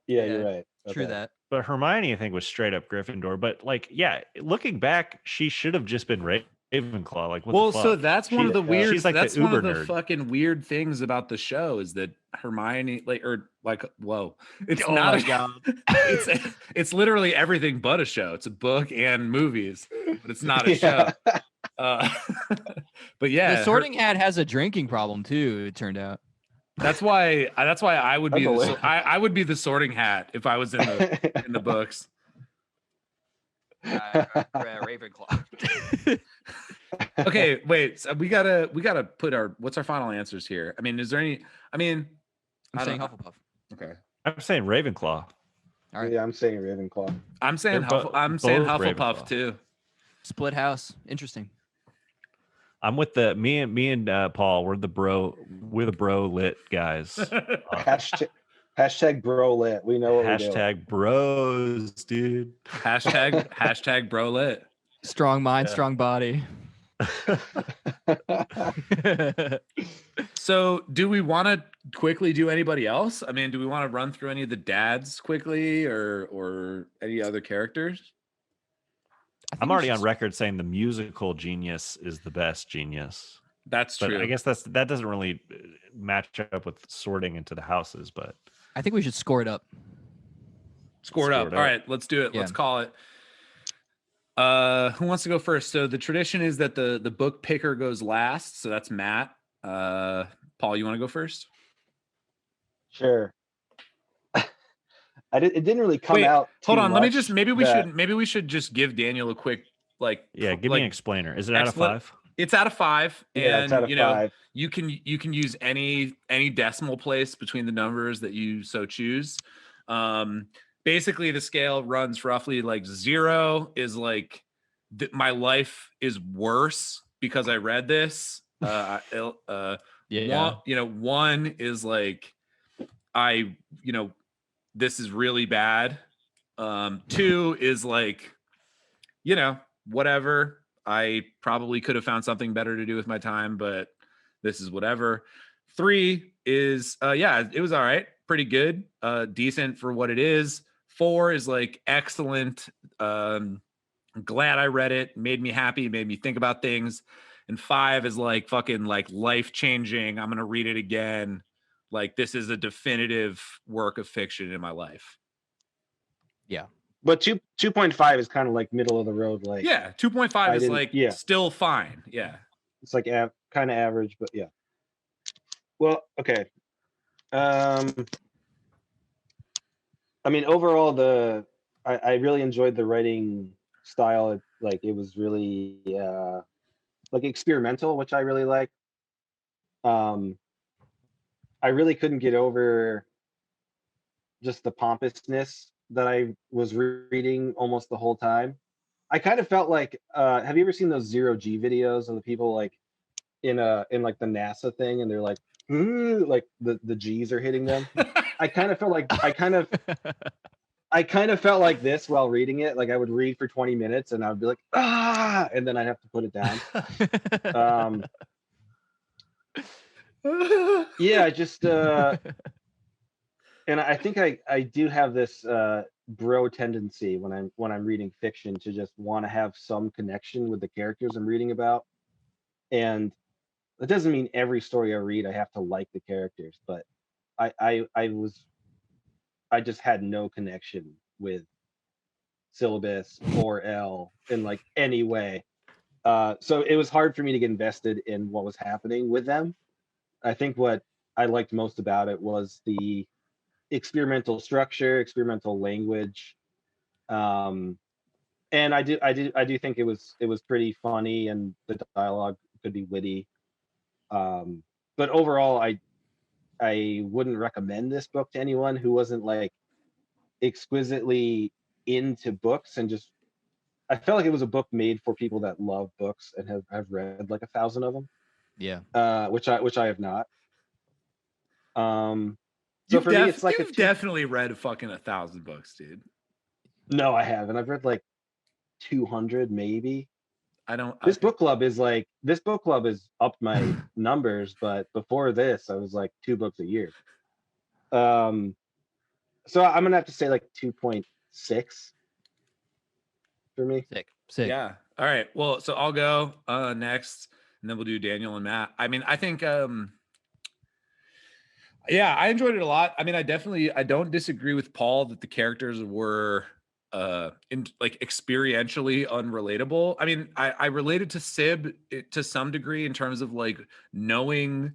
Yeah, you're right. True that. But Hermione, I think, was straight up Gryffindor. But like, yeah, looking back, she should have just been Ravenclaw. Like, what the fuck? So that's one of the weird. She's like that's the one uber of the nerd. fucking weird things about the show is that Hermione, whoa, it's oh not my God. It's literally everything but a show. It's a book and movies, but it's not a show. But yeah, the Sorting Hat has a drinking problem too. It turned out. That's why I would be I would be the Sorting Hat if I was in the books. Ravenclaw. Okay, wait. So we gotta put what's our final answers here? I mean, is there any? I mean, I'm saying Hufflepuff. Okay. I'm saying Ravenclaw. All right. Yeah, I'm saying Ravenclaw. I'm saying I'm saying Hufflepuff too. Split house. Interesting. I'm with me and Paul. We're the bro lit guys. Hashtag bro lit. We know what hashtag bros, dude. Hashtag bro lit. Strong mind, strong body. So do we want to quickly do anybody else? I mean, do we want to run through any of the dads quickly or any other characters? I'm already on record saying the musical genius is the best genius. That's but true. I guess that doesn't really match up with sorting into the houses, but I think we should score it up. Score it up. All right, let's do it. Yeah. Let's call it. Who wants to go first? So the tradition is that the book picker goes last. So that's Matt. Paul, you want to go first? Sure. It didn't really come out. Hold on. Let me just maybe we should just give Daniel a quick give me an explainer. Is it out of 5? It's out of 5, and it's out of 5. You can use any decimal place between the numbers that you so choose. Basically, the scale runs roughly 0 is my life is worse because I read this. 1 is this is really bad. 2 is whatever. I probably could have found something better to do with my time, but this is whatever. 3 is it was all right, pretty good, decent for what it is. 4 is excellent. Glad I read it, made me happy, made me think about things. And 5 is fucking life-changing. I'm gonna read it again. This is a definitive work of fiction in my life. Yeah. But 2.5 is kind of middle of the road. 2.5 is still fine. Yeah. It's kind of average, but yeah. Well, okay. I mean, overall, I really enjoyed the writing style. It was really experimental, which I really like. I really couldn't get over just the pompousness that I was reading almost the whole time. I kind of felt have you ever seen those 0G videos of the people in the NASA thing, and they're the G's are hitting them? I kind of felt like this while reading it. I would read for 20 minutes and I would be and then I'd have to put it down. Yeah, just and I think I do have this bro tendency when I'm reading fiction to just want to have some connection with the characters I'm reading about. And that doesn't mean every story I read I have to like the characters, but I just had no connection with Syllabus or L in any way. So it was hard for me to get invested in what was happening with them. I think what I liked most about it was the experimental structure, experimental language, and I do think it was pretty funny, and the dialogue could be witty. But overall, I wouldn't recommend this book to anyone who wasn't exquisitely into books, and just I felt like it was a book made for people that love books and have read 1,000 of them. Yeah. Which I have not. So for me, it's you've definitely read fucking 1,000 books, dude. No, I haven't. I've read 200 maybe. This book club is upped my numbers, but before this I was 2 books a year. So I'm gonna have to say 2.6 for me. Sick. Yeah. All right. Well, so I'll go next, and then we'll do Daniel and Matt. I mean, I think I enjoyed it a lot. I mean, I don't disagree with Paul that the characters were experientially unrelatable. I mean, I related to Sib to some degree in terms of knowing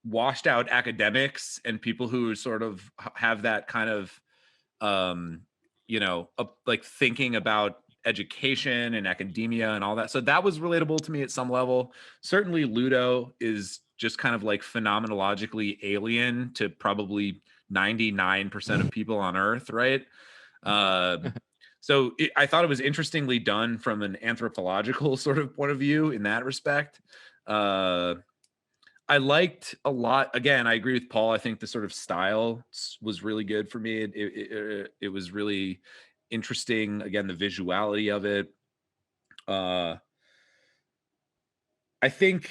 washed out academics and people who sort of have that kind of like thinking about education and academia and all that. So that was relatable to me at some level. Certainly Ludo is just kind of like phenomenologically alien to probably 99% of people on Earth, right? So I thought it was interestingly done from an anthropological sort of point of view in that respect. I liked a lot. Again, I agree with Paul. I think the sort of style was really good for me. It was really interesting. Again, the visuality of it. I think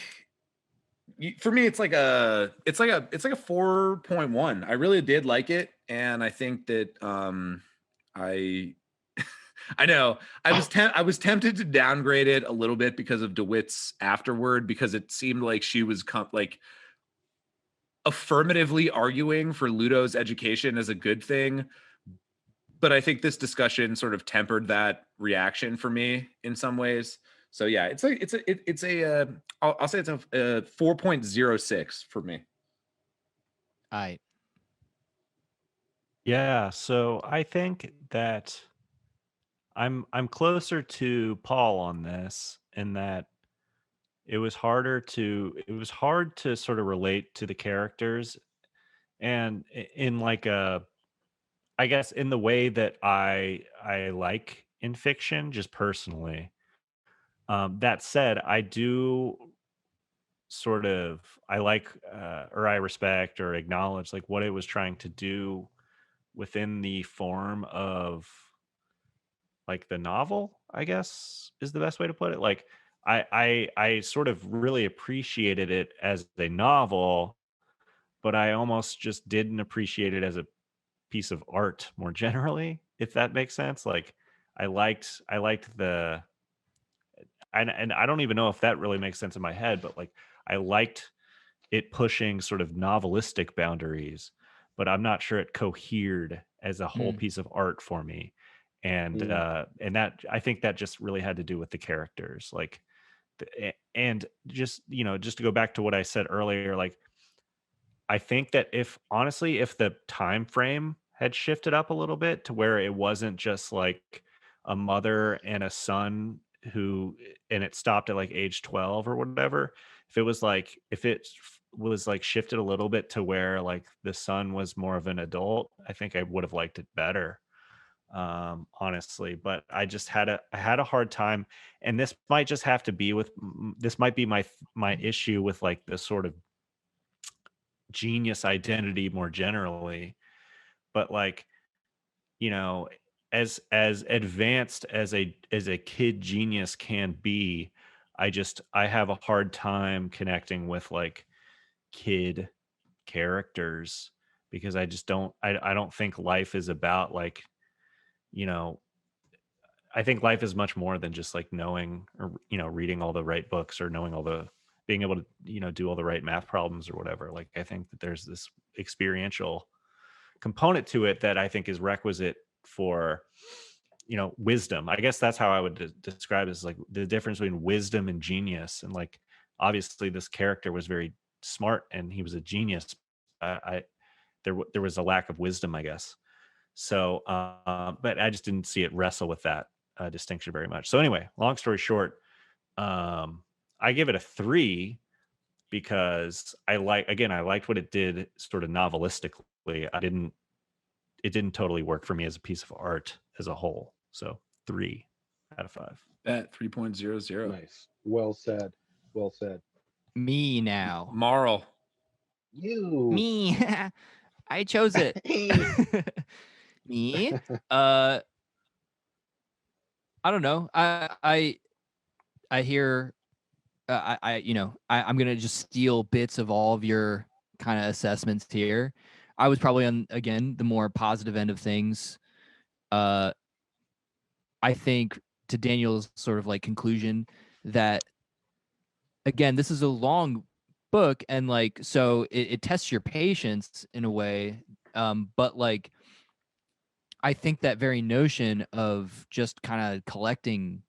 for me, it's like a 4.1. I really did like it, and I think that I know I was tempted to downgrade it a little bit because of DeWitt's afterword, because it seemed like she was like affirmatively arguing for Ludo's education as a good thing. But I think this discussion sort of tempered that reaction for me in some ways. So yeah, I'll say it's a 4.06 for me. All right. Yeah, so I think that I'm closer to Paul on this, in that it was hard to sort of relate to the characters, and in like I guess in the way that I like in fiction, just personally. That said, I do sort of I like or I respect or acknowledge like what it was trying to do within the form of like the novel, I guess is the best way to put it. Like I sort of really appreciated it as a novel, but I almost just didn't appreciate it as a piece of art more generally, if that makes sense. Like I liked the and I don't even know if that really makes sense in my head, but like I liked it pushing sort of novelistic boundaries, but I'm not sure it cohered as a whole piece of art for me. And that I think that just really had to do with the characters, like, and just just to go back to what I said earlier, like I think that if honestly, if the time frame had shifted up a little bit to where it wasn't just like a mother and a son who, and it stopped at like age 12 or whatever, if it was like shifted a little bit to where like the son was more of an adult, I think I would have liked it better, honestly. But I had a hard time, and this might just have to be with this might be my issue with like the sort of genius identity more generally, but like you know as advanced as a kid genius can be, I have a hard time connecting with like kid characters, because I don't think life is about like you know I think life is much more than just like knowing or reading all the right books or knowing all the being able to do all the right math problems or whatever. Like I think that there's this experiential component to it that I think is requisite for wisdom. I guess that's how I would describe it, is like the difference between wisdom and genius. And like obviously this character was very smart and he was a genius. There was a lack of wisdom, I guess. So but I just didn't see it wrestle with that distinction very much. So anyway, long story short, I give it a 3 because I liked what it did sort of novelistically. It didn't totally work for me as a piece of art as a whole. So 3 out of 5. At 3.00. Nice. Well said. Well said. Me now. Marl. You. Me. I chose it. Me. I don't know. I hear. I'm gonna just steal bits of all of your kind of assessments here. I was probably on, again, the more positive end of things. I think to Daniel's sort of like conclusion that, again, this is a long book, and like so it tests your patience in a way, but like I think that very notion of just kind of collecting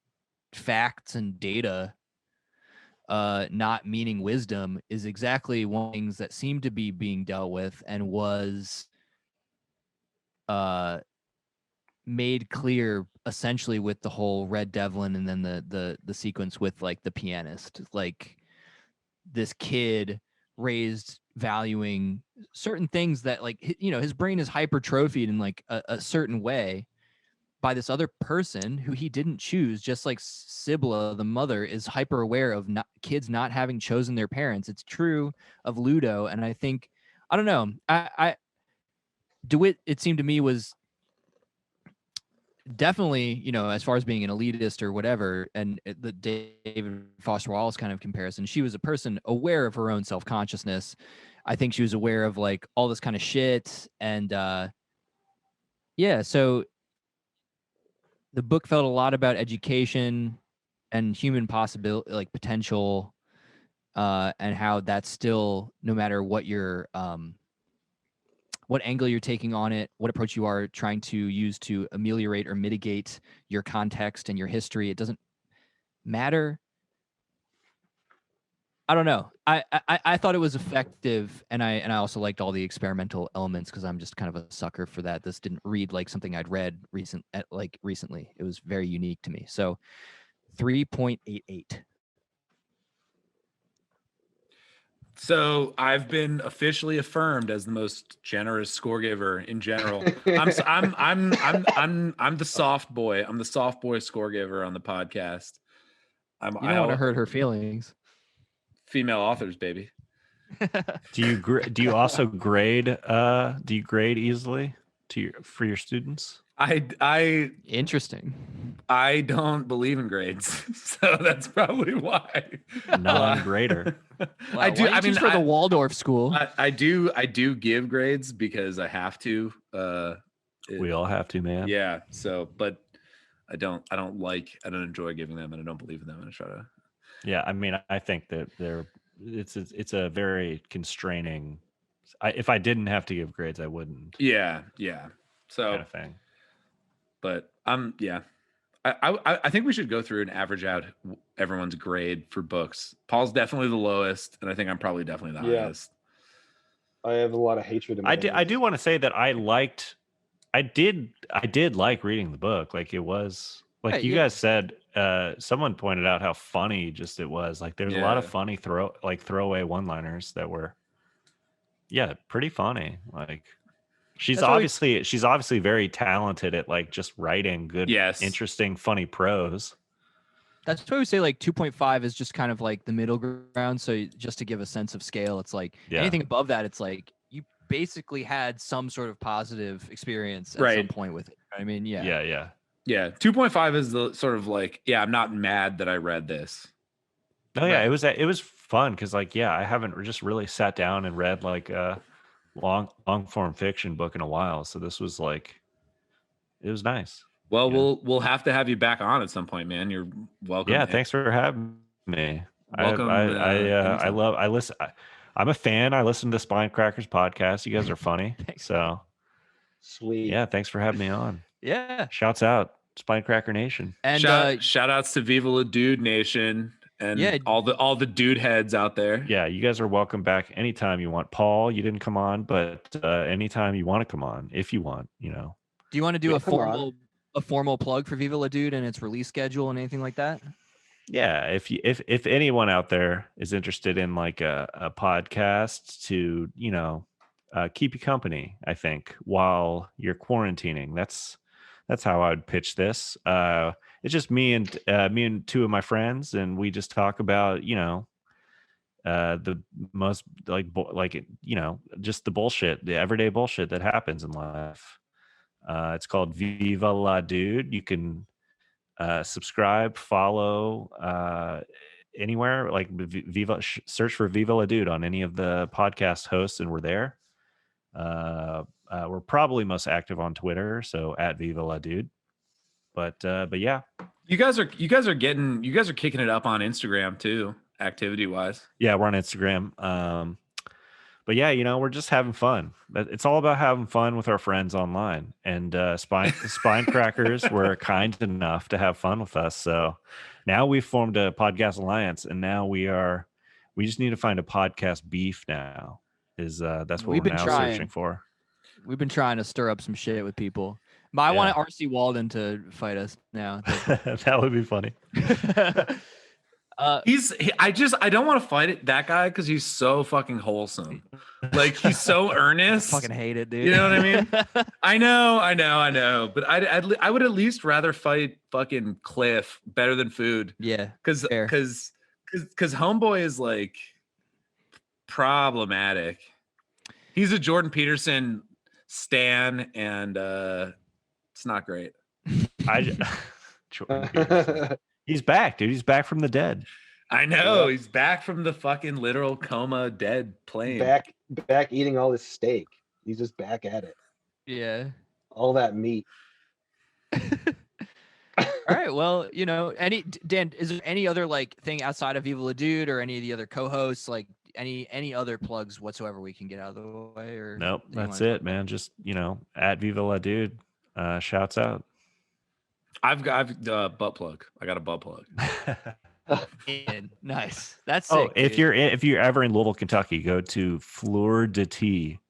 facts and data, not meaning wisdom, is exactly one of the things that seemed to be being dealt with and was made clear essentially with the whole Red Devlin and then the sequence with like the pianist. Like this kid raised valuing certain things that like his brain is hypertrophied in like a certain way by this other person who he didn't choose, just like Sibla, the mother, is hyper aware of kids not having chosen their parents. It's true of Ludo. And I think, I don't know, I DeWitt, it seemed to me, was definitely, as far as being an elitist or whatever, and the David Foster Wallace kind of comparison, she was a person aware of her own self-consciousness. I think she was aware of like all this kind of shit. And so the book felt a lot about education and human possibility, like potential, and how that's still, no matter what your what angle you're taking on it, what approach you are trying to use to ameliorate or mitigate your context and your history, it doesn't matter. I don't know. I thought it was effective, and I also liked all the experimental elements because I'm just kind of a sucker for that. This didn't read like something I'd read recently. It was very unique to me. So 3.88. So I've been officially affirmed as the most generous score giver in general. I'm the soft boy. I'm the soft boy score giver on the podcast. You don't want to hurt her feelings. Female authors, baby. Do you also grade? Do you grade easily for your students? Interesting. I don't believe in grades, so that's probably why. Non-grader. I do. I mean, for the Waldorf school, I do give grades because I have to. We all have to, man. Yeah. So, but I don't enjoy giving them, and I don't believe in them, and I try to. Yeah, I mean, I think that it's a very constraining. If I didn't have to give grades, I wouldn't. Yeah. So kind of thing. But I think we should go through and average out everyone's grade for books. Paul's definitely the lowest, and I think I'm probably definitely the highest. I have a lot of hatred in my I do want to say that I did like reading the book. Like, it was like you guys said, someone pointed out how funny just it was. Like, there's a lot of funny throwaway one-liners that were pretty funny. Like, she's obviously very talented at like just writing good, interesting, funny prose. That's why we say like 2.5 is just kind of like the middle ground. So just to give a sense of scale, it's like anything above that, it's like you basically had some sort of positive experience at some point with it. I mean, yeah. 2.5 is the sort of like, I'm not mad that I read this. Oh yeah, it was fun because like I haven't just really sat down and read like a long form fiction book in a while. So this was like, it was nice. Well, we'll have to have you back on at some point, man. You're welcome. Yeah, thanks for having me. Welcome. I listen. I'm a fan. I listen to the Spine Crackers podcast. You guys are funny. So sweet. Yeah, thanks for having me on. Yeah. Shouts out, Spine Cracker Nation. And shout outs to Viva La Dude Nation and all the dude heads out there. Yeah, you guys are welcome back anytime you want. Paul, you didn't come on, but anytime you want to come on, if you want, Do you want to do a formal plug for Viva La Dude and its release schedule and anything like that? Yeah, if anyone out there is interested in like a podcast to keep you company, I think, while you're quarantining, that's how I would pitch this. It's just me and two of my friends, and we just talk about the most just the bullshit, the everyday bullshit that happens in life. It's called Viva La Dude. You can subscribe, follow anywhere, like search for Viva La Dude on any of the podcast hosts, and we're there. We're probably most active on Twitter, so at Viva La Dude. But yeah, you guys are kicking it up on Instagram too, activity wise. Yeah, we're on Instagram. But yeah, we're just having fun. It's all about having fun with our friends online. And Spine Crackers were kind enough to have fun with us. So now we've formed a podcast alliance, and now we just need to find a podcast beef now. That's what we're now searching for. We've been trying to stir up some shit with people. But I want RC Walden to fight us now. That would be funny. I don't want to fight it, that guy, because he's so fucking wholesome. Like, he's so earnest. I fucking hate it, dude. You know what I mean? I know. But I would at least rather fight fucking Cliff better than Food. Yeah. Because Homeboy is like problematic. He's a Jordan Peterson stan, and it's not great. Jordan Peterson. He's back, dude. He's back from the dead. I know. He's back from the fucking literal coma, dead plane. Back eating all this steak. He's just back at it. Yeah. All that meat. All right. Well, Dan, is there any other like thing outside of Viva La Dude or any of the other co-hosts, like any other plugs whatsoever we can get out of the way? Or nope, that's it, man. Just at Viva La Dude, shouts out. I've got butt plug. I got a butt plug. Nice. That's sick, if you're ever in Louisville, Kentucky, go to Fleur de Tea.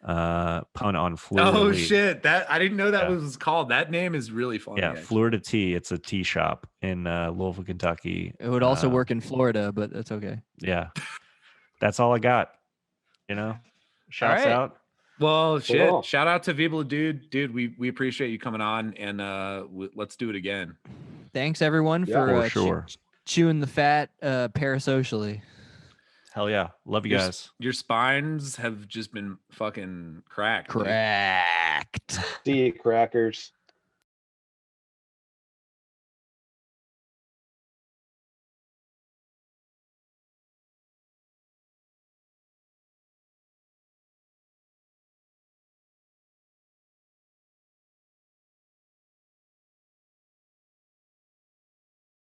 Pun on Fleur. Oh shit! That I didn't know that was called. That name is really funny. Yeah, Fleur de Tea. It's a tea shop in Louisville, Kentucky. It would also work in Florida, but that's okay. Yeah, that's all I got. Shouts out. Well, shit! Cool. Shout out to Viva La Dude, dude. We appreciate you coming on, and let's do it again. Thanks everyone for chewing the fat parasocially. Hell yeah, love you guys. Your spines have just been fucking cracked. Cracked. See you, crackers.